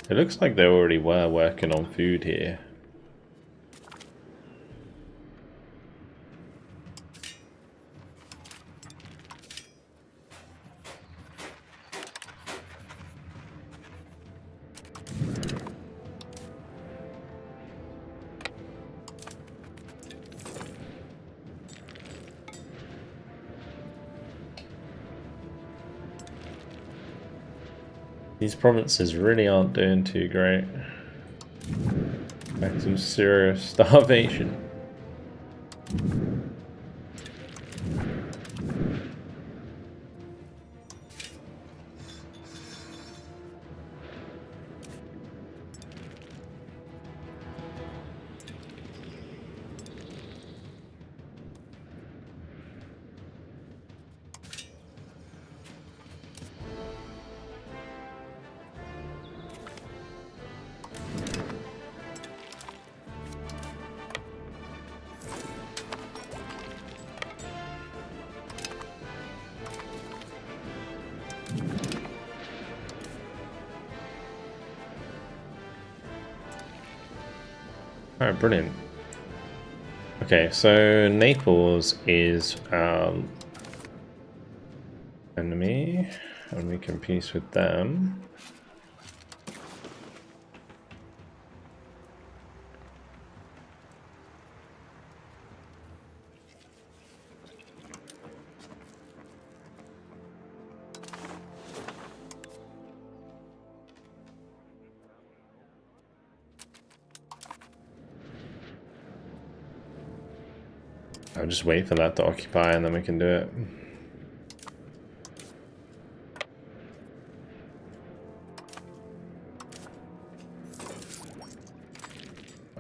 It looks like they already were working on food here. These provinces really aren't doing too great. Like some serious starvation. Alright, brilliant. Okay, so Naples is enemy, and we can peace with them. I'll just wait for that to occupy and then we can do it.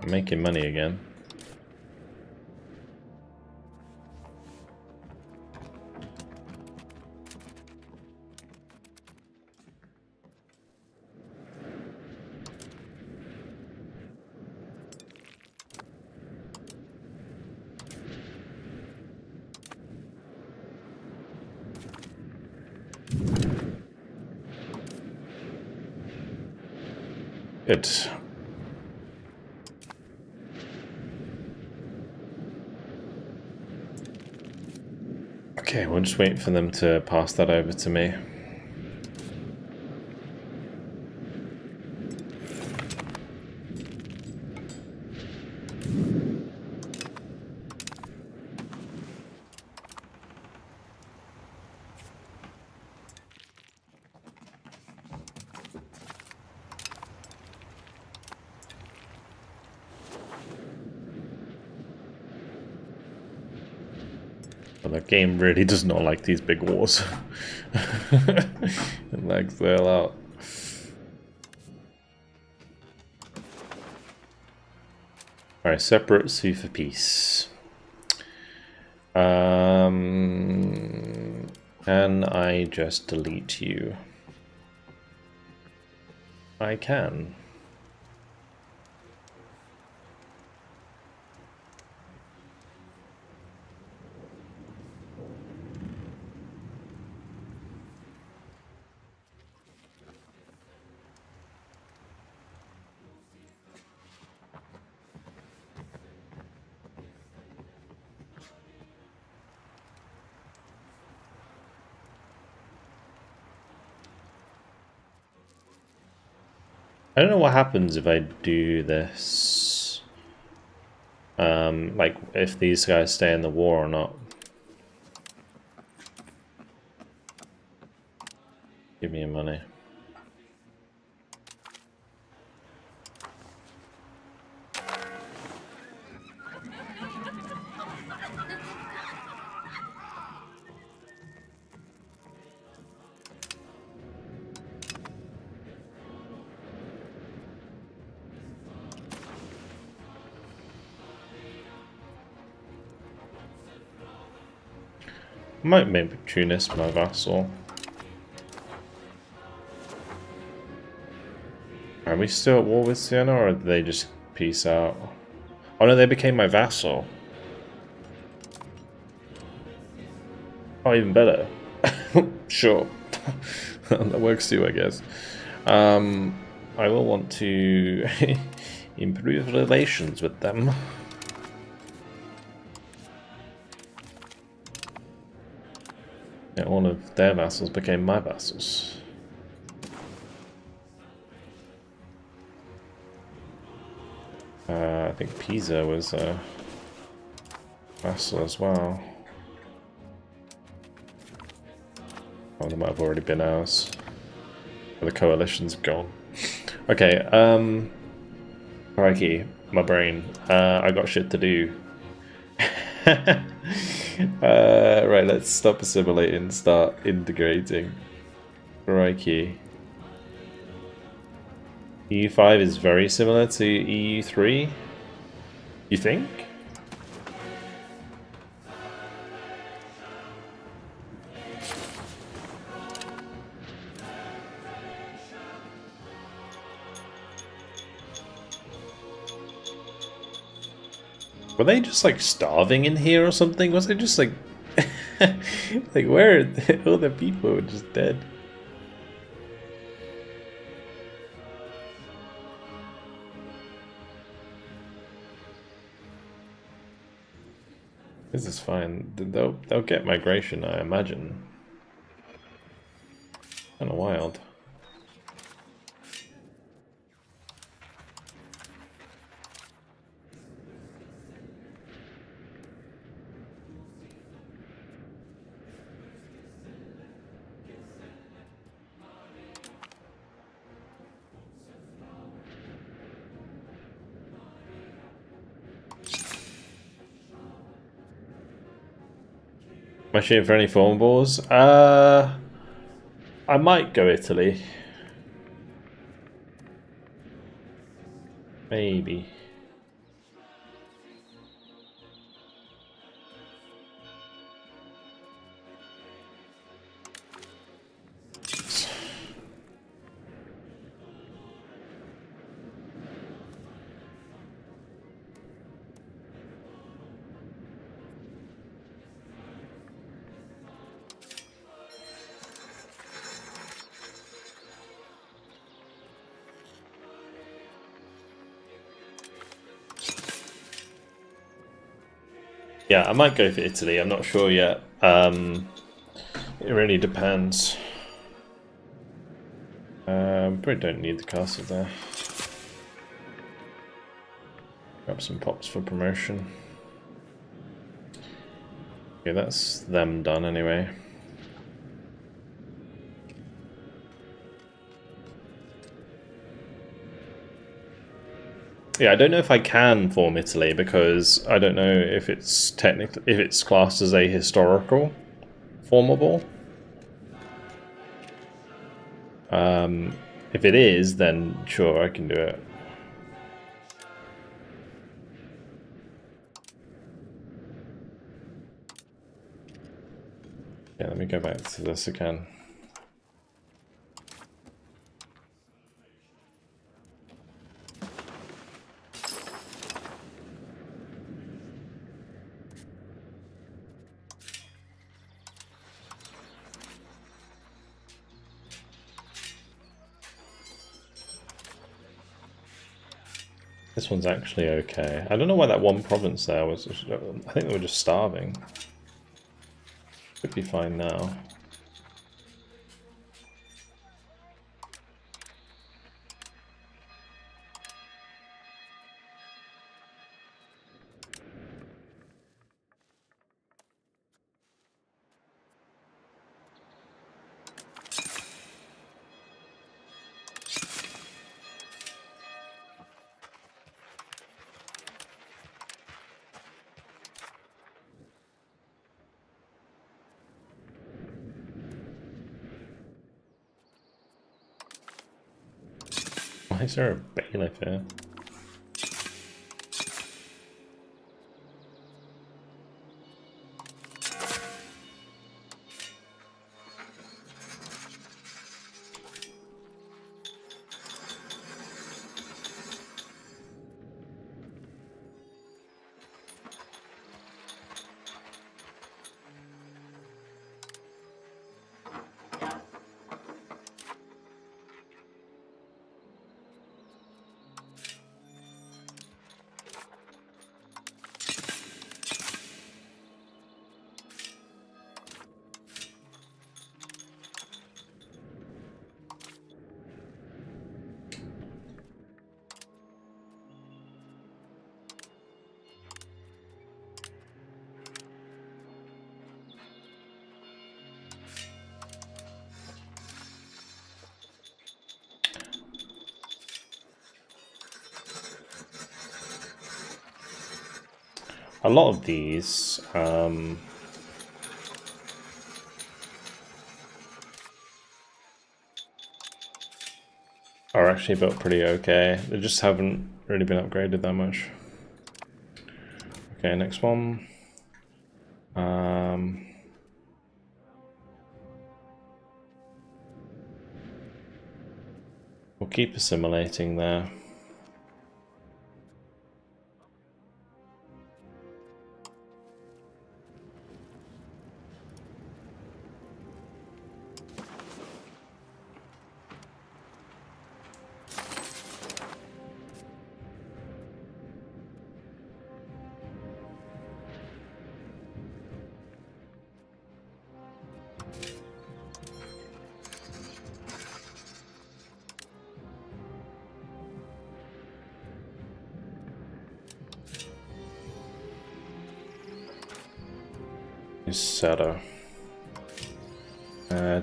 I'm making money again. Good. Okay, we'll just wait for them to pass that over to me. that game really does not like these big wars. It lags the hell out. Alright, separate, sue for peace. Can I just delete you? I can. I don't know what happens if I do this. Like, if these guys stay in the war or not. Give me your money. I might make Tunis my vassal. Are we still at war with Siena, or did they just peace out? Oh no, they became my vassal. Oh, even better. Sure. That works too, I guess. I will want to improve relations with them. Yeah, one of their vassals became my vassals. I think Pisa was a vassal as well. Oh, they might have already been ours. The coalition's gone. Okay, crikey, my brain. I got shit to do. Right, let's stop assimilating, start integrating. Crikey. EU5 is very similar to EU3, you think? Were they just like starving in here or something? Was it just like like where are all the people were just dead? This is fine. They'll get migration, I imagine. Kind of wild. Am I shooting for any form balls? I might go Italy. Maybe. Yeah, I might go for Italy. I'm not sure yet. It really depends. Probably don't need the castle there. Grab some pops for promotion. Okay, that's them done anyway. Yeah, I don't know if I can form Italy because I don't know if it's technically if it's classed as a historical formable. If it is, then sure, I can do it. Yeah, let me go back to this again. This one's actually okay. I don't know why that one province there was. I think they were just starving. Should be fine now. Why is there a bailiff here? A lot of these are actually built pretty okay. They just haven't really been upgraded that much. Okay, next one. We'll keep assimilating there. Setter.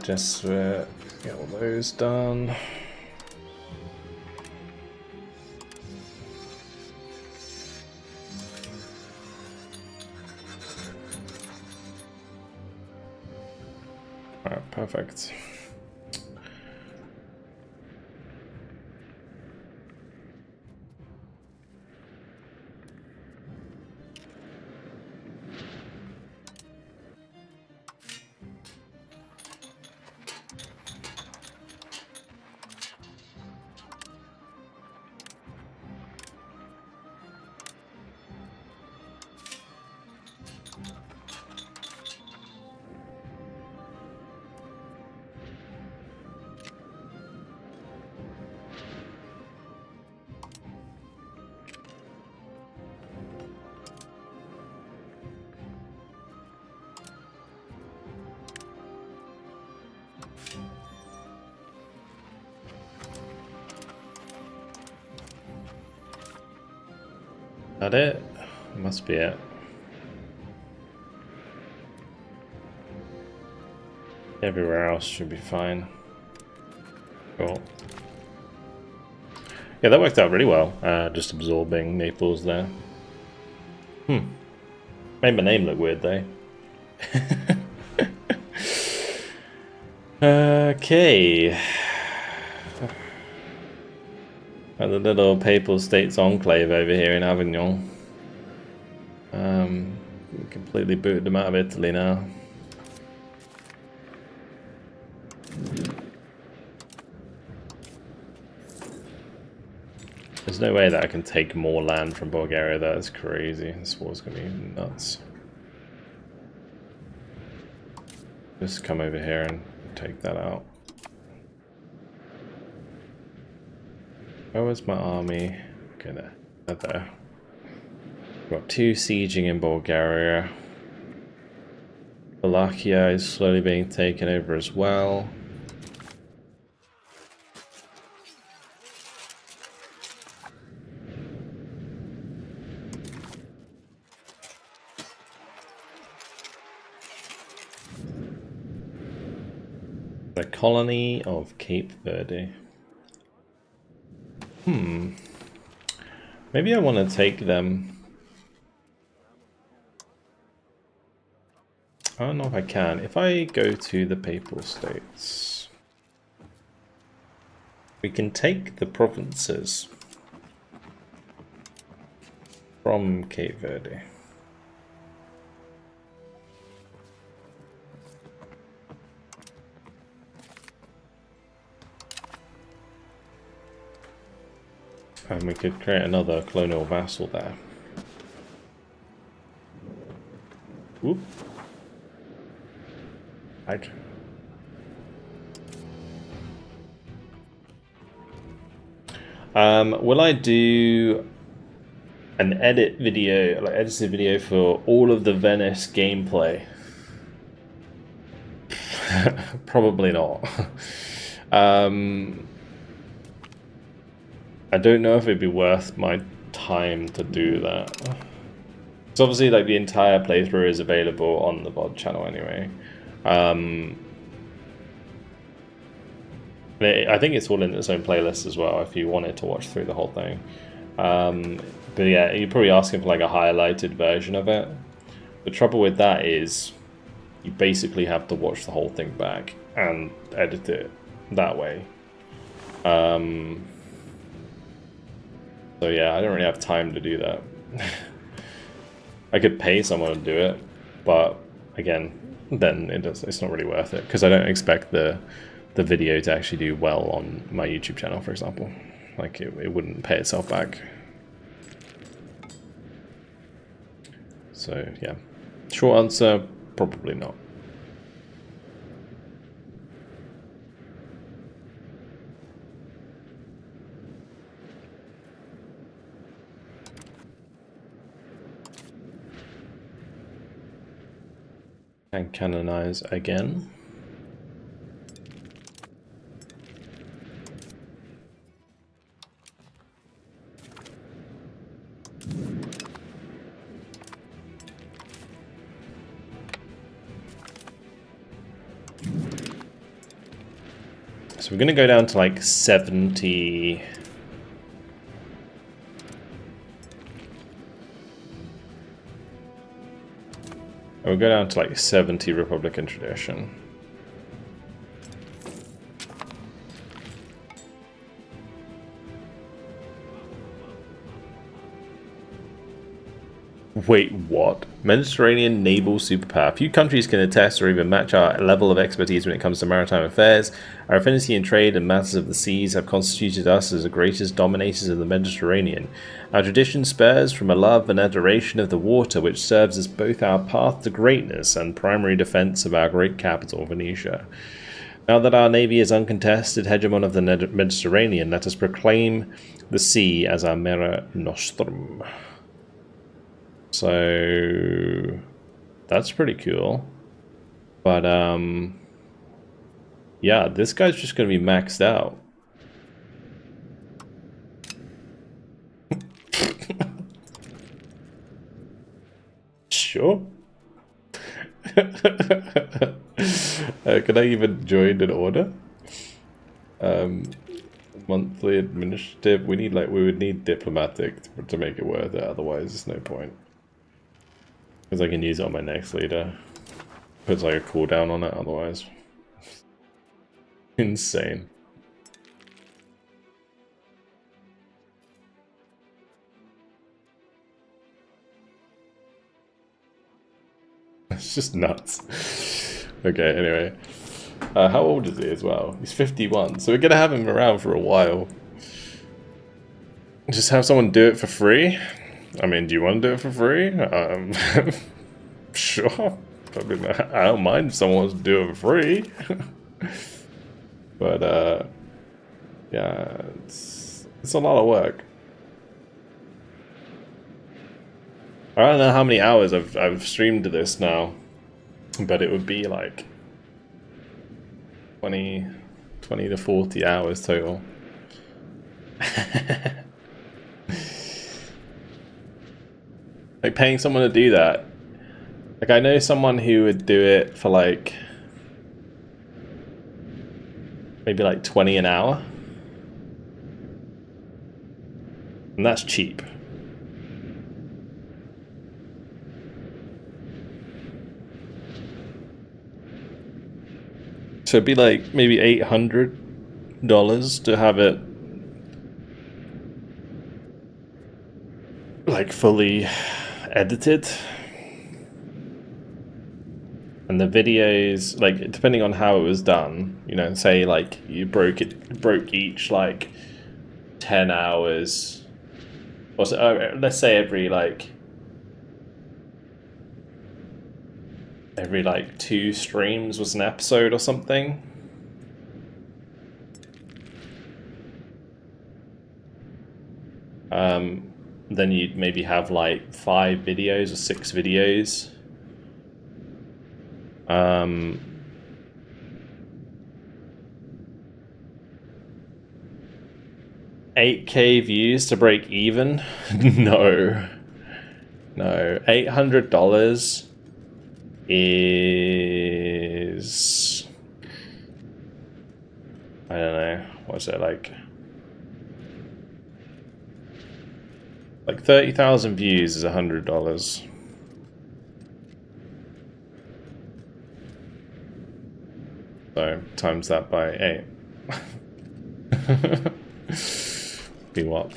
Just get all those done. Alright, perfect. That it? Must be it. Everywhere else should be fine. Cool. Yeah, that worked out really well. Just absorbing Naples there. Made my name look weird though. Okay. At the little Papal States enclave over here in Avignon. We completely booted them out of Italy now. There's no way that I can take more land from Bulgaria. That's crazy. This war's gonna be nuts. Just come over here and take that out. Where was my army? Okay, there. Got 2 sieging in Bulgaria. Wallachia is slowly being taken over as well. The colony of Cape Verde. Maybe I want to take them. I don't know if I can. If I go to the Papal States, we can take the provinces from Cape Verde. And we could create another colonial vassal there. Oop. Right. Will I do an edited video for all of the Venice gameplay? Probably not. I don't know if it'd be worth my time to do that. So obviously, like, the entire playthrough is available on the VOD channel anyway. I think it's all in its own playlist as well if you wanted to watch through the whole thing. But yeah, you're probably asking for like a highlighted version of it. The trouble with that is you basically have to watch the whole thing back and edit it that way. So yeah, I don't really have time to do that. I could pay someone to do it, but again, then it's not really worth it because I don't expect the video to actually do well on my YouTube channel, for example. Like it wouldn't pay itself back. So yeah, short answer, probably not. And canonize again. So we're going to go down to like 70. We'll go down to like 70 Republican tradition. Wait, what? Mediterranean naval superpower. Few countries can attest or even match our level of expertise when it comes to maritime affairs. Our affinity in trade and matters of the seas have constituted us as the greatest dominators of the Mediterranean. Our tradition spurs from a love and adoration of the water, which serves as both our path to greatness and primary defense of our great capital, Venetia. Now that our navy is uncontested hegemon of the Mediterranean, let us proclaim the sea as our mera nostrum. So that's pretty cool. But yeah, this guy's just gonna be maxed out. Sure. Can I even join an order? monthly administrative. We would need diplomatic to make it worth it. Otherwise, there's no point. Because I can use it on my next leader. Puts like a cooldown on it. Otherwise, insane. It's just nuts. Okay, anyway. How old is he as well? He's 51, so we're gonna have him around for a while. Just have someone do it for free? I mean, do you want to do it for free? Sure. I mean, I don't mind if someone wants to do it for free. But, yeah, it's a lot of work. I don't know how many hours I've streamed to this now, but it would be like 20 to 40 hours total. Like paying someone to do that. Like I know someone who would do it for like maybe like 20 an hour. And that's cheap. So it'd be like maybe $800 to have it like fully edited. And the videos, like depending on how it was done, you know, say like you broke each like 10 hours, or so, let's say every like 2 streams was an episode or something. Then you'd maybe have like 5 videos or 6 videos. 8K views to break even? No. $800 is, I don't know, what's it like 30,000 views is $100. So times that by 8. Be what?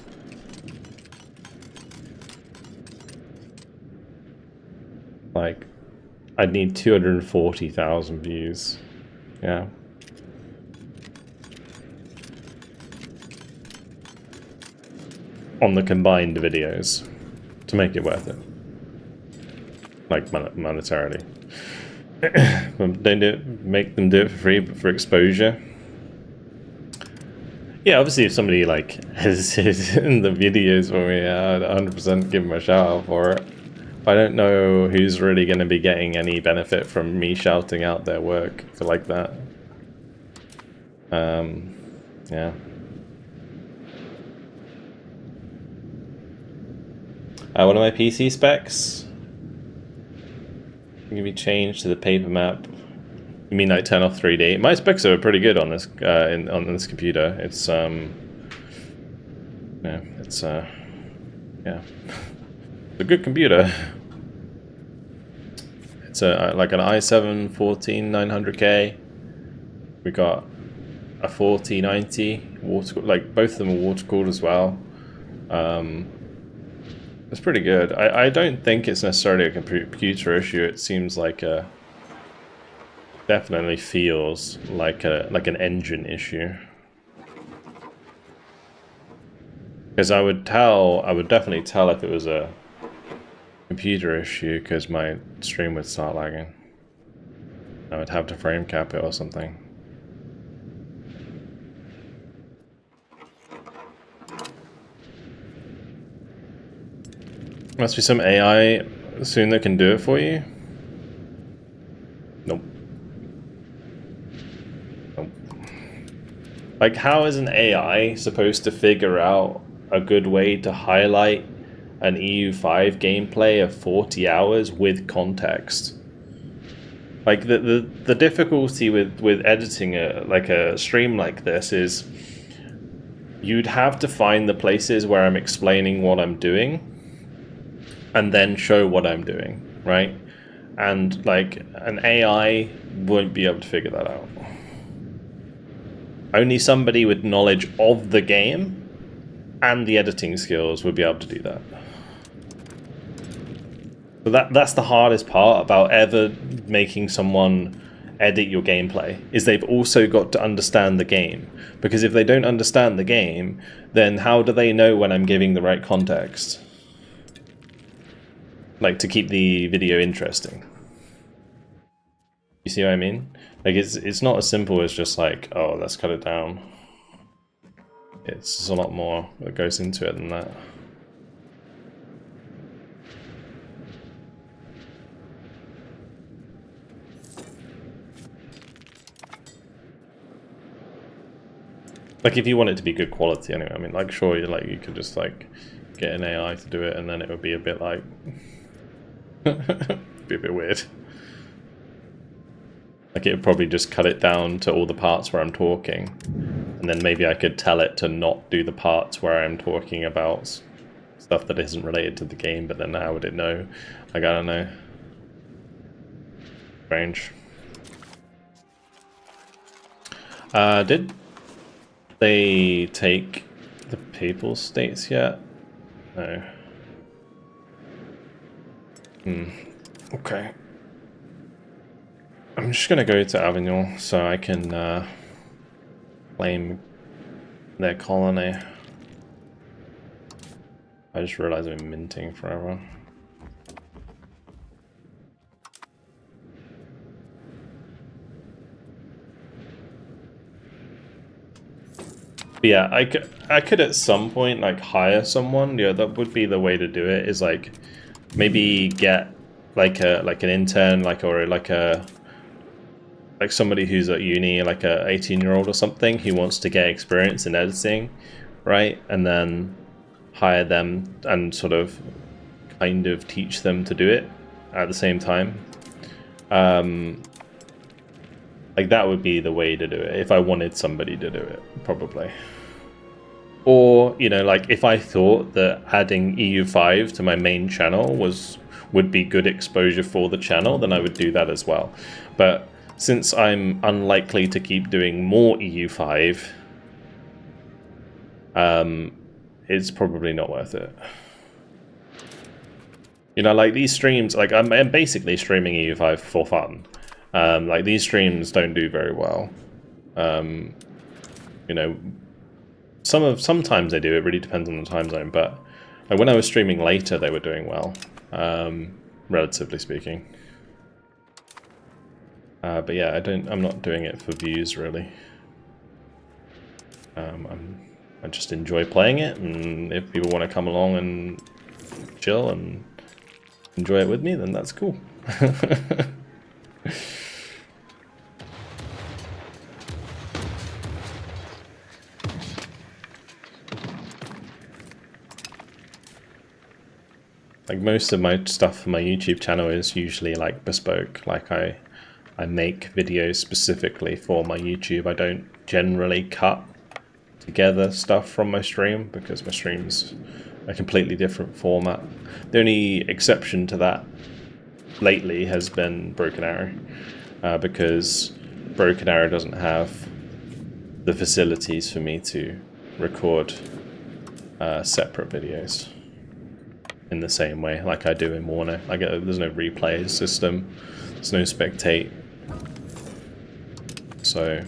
Like, I'd need 240,000 views. Yeah. On the combined videos to make it worth it. Like, monetarily. Don't do it, make them do it for free, but for exposure. Yeah, obviously if somebody like is in the videos for me, I'd 100% give them a shout out for it. I don't know who's really going to be getting any benefit from me shouting out their work for like that. Yeah. One of my PC specs can be changed to the paper map. You mean like turn off 3D? My specs are pretty good on this on this computer. It's yeah, it's yeah, it's a good computer. It's like an i7-14900K. We got a 4090 water, like both of them are water cooled as well. It's pretty good. I don't think it's necessarily a computer issue. It seems like a, definitely feels like an engine issue. Because I would definitely tell if it was a computer issue, because my stream would start lagging. I would have to frame cap it or something. Must be some AI soon that can do it for you. Nope. Nope. Like, how is an AI supposed to figure out a good way to highlight an EU5 gameplay of 40 hours with context? Like, the difficulty with editing a stream like this is you'd have to find the places where I'm explaining what I'm doing and then show what I'm doing, right? And like an AI won't be able to figure that out. Only somebody with knowledge of the game and the editing skills would be able to do that. So that's the hardest part about ever making someone edit your gameplay, is they've also got to understand the game. Because if they don't understand the game, then how do they know when I'm giving the right context? Like, to keep the video interesting. You see what I mean? Like, it's not as simple as just like, oh, let's cut it down. It's a lot more that goes into it than that. Like, if you want it to be good quality anyway, I mean, like, sure, you could just, like, get an AI to do it, and then it would be a bit, like... be a bit weird. Like, it would probably just cut it down to all the parts where I'm talking, and then maybe I could tell it to not do the parts where I'm talking about stuff that isn't related to the game, but then how would it know? Like, I don't know. Strange. Did they take the Papal States yet? No. Okay. I'm just gonna go to Avignon so I can claim their colony. I just realized I'm minting forever. But yeah, I could at some point like hire someone. Yeah, that would be the way to do it. Is like maybe get like an intern, like somebody who's at uni, like a 18-year-old or something, who wants to get experience in editing, right? And then hire them and sort of kind of teach them to do it at the same time. Like, that would be the way to do it if I wanted somebody to do it, probably. Or, you know, like, if I thought that adding EU5 to my main channel would be good exposure for the channel, then I would do that as well. But since I'm unlikely to keep doing more EU5, it's probably not worth it. You know, like, these streams, like, I'm basically streaming EU5 for fun. Like, these streams don't do very well. You know, sometimes they do, it really depends on the time zone, but like, when I was streaming later, they were doing well, relatively speaking. But yeah, I'm not doing it for views, really. I just enjoy playing it, and if people want to come along and chill and enjoy it with me, then that's cool. Like, most of my stuff for my YouTube channel is usually like bespoke. Like, I make videos specifically for my YouTube. I don't generally cut together stuff from my stream because my stream's a completely different format. The only exception to that lately has been Broken Arrow, because Broken Arrow doesn't have the facilities for me to record separate videos in the same way like I do in Warner. There's no replay system, there's no spectate, so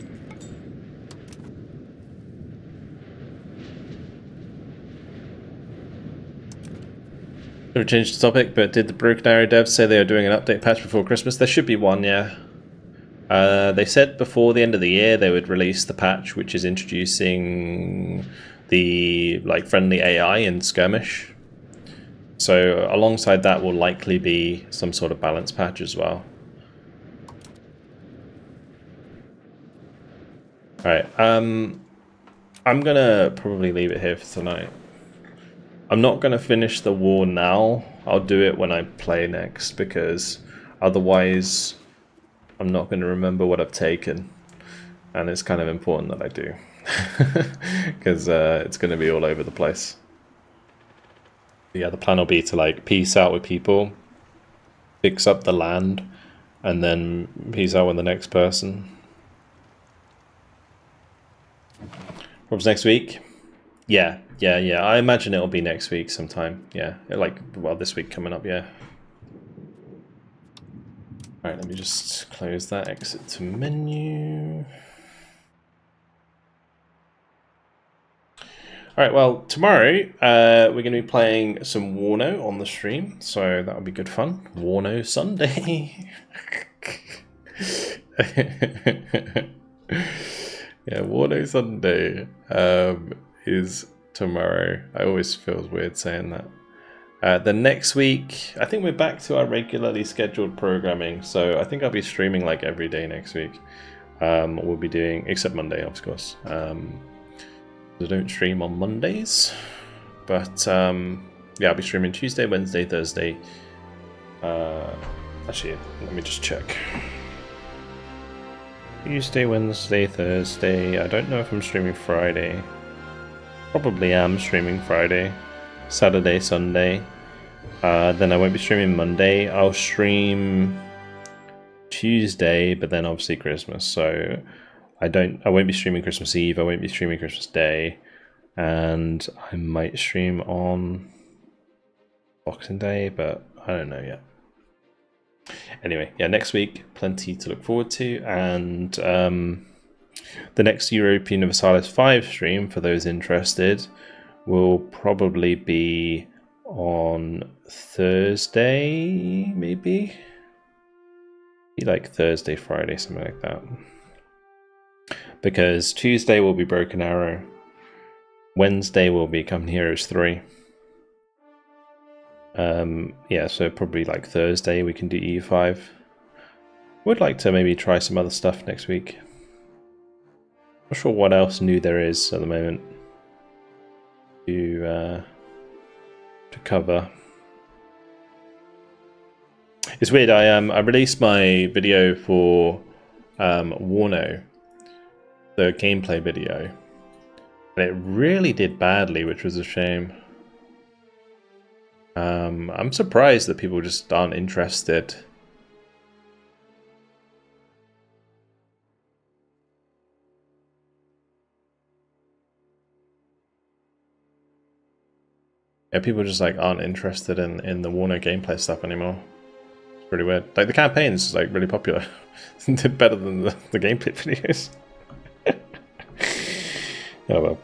I've changed the topic, but did the Broken Arrow devs say they are doing an update patch before Christmas? There should be one, yeah. They said before the end of the year they would release the patch which is introducing the like friendly AI in Skirmish. So alongside that will likely be some sort of balance patch as well. Alright, I'm gonna probably leave it here for tonight. I'm not gonna finish the war now. I'll do it when I play next, because otherwise I'm not gonna remember what I've taken. And it's kind of important that I do. because it's going to be all over the place. Yeah, the plan will be to like peace out with people, fix up the land, and then peace out with the next person. What's next week? Yeah. I imagine it'll be next week sometime. Yeah, like, well, this week coming up, yeah. Alright, let me just close that, exit to menu. Alright, well, tomorrow we're going to be playing some Warno on the stream, so that'll be good fun. Warno Sunday. Yeah, Warno Sunday is tomorrow. I always feel weird saying that. The next week, I think we're back to our regularly scheduled programming, so I think I'll be streaming like every day next week. We'll be doing, except Monday, of course. I don't stream on Mondays, but yeah, I'll be streaming Tuesday, Wednesday, Thursday. Actually, let me just check. Tuesday, Wednesday, Thursday. I don't know if I'm streaming Friday. Probably am streaming Friday. Saturday, Sunday. Then I won't be streaming Monday. I'll stream Tuesday, but then obviously Christmas. So I won't be streaming Christmas Eve. I won't be streaming Christmas Day, and I might stream on Boxing Day, but I don't know yet. Anyway, yeah, next week, plenty to look forward to, and the next Europa Universalis V stream, for those interested, will probably be on Thursday, maybe? Be like Thursday, Friday, something like that. Because Tuesday will be Broken Arrow, Wednesday will be Company Heroes 3. Yeah, so probably like Thursday we can do EU5. Would like to maybe try some other stuff next week. Not sure what else new there is at the moment to cover. It's weird. I released my video for Warno, the gameplay video, and it really did badly, which was a shame. I'm surprised that people just aren't interested. Yeah, people just like aren't interested in the Warno gameplay stuff anymore. It's pretty weird. Like the campaign's like really popular. Did better than the gameplay videos. Oh well.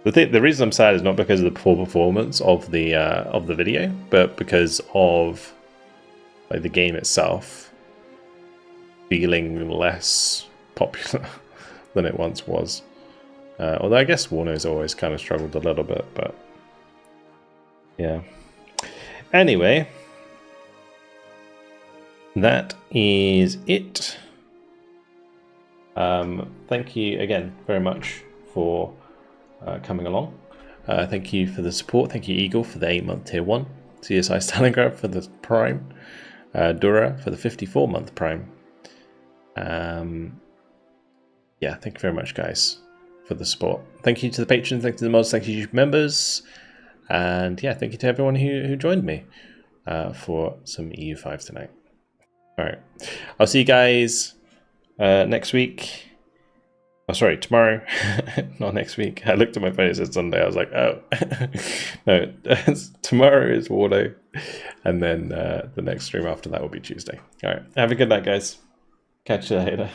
The reason I'm sad is not because of the poor performance of the video, but because of like the game itself feeling less popular than it once was. Although I guess Warno's always kind of struggled a little bit, but yeah. Anyway, that is it. Thank you again very much for coming along. Thank you for the support. Thank you, Eagle, for the 8-month tier 1. CSI Stalingrad for the Prime. Dura for the 54-month Prime. Yeah, thank you very much, guys, for the support. Thank you to the patrons, thank you to the mods, thank you to YouTube members. And yeah, thank you to everyone who joined me for some EU5 tonight. Alright, I'll see you guys next week. Oh, sorry, tomorrow, not next week. I looked at my phone, it said Sunday. I was like, oh. No, tomorrow is Warno. And then the next stream after that will be Tuesday. All right, have a good night, guys. Catch you later.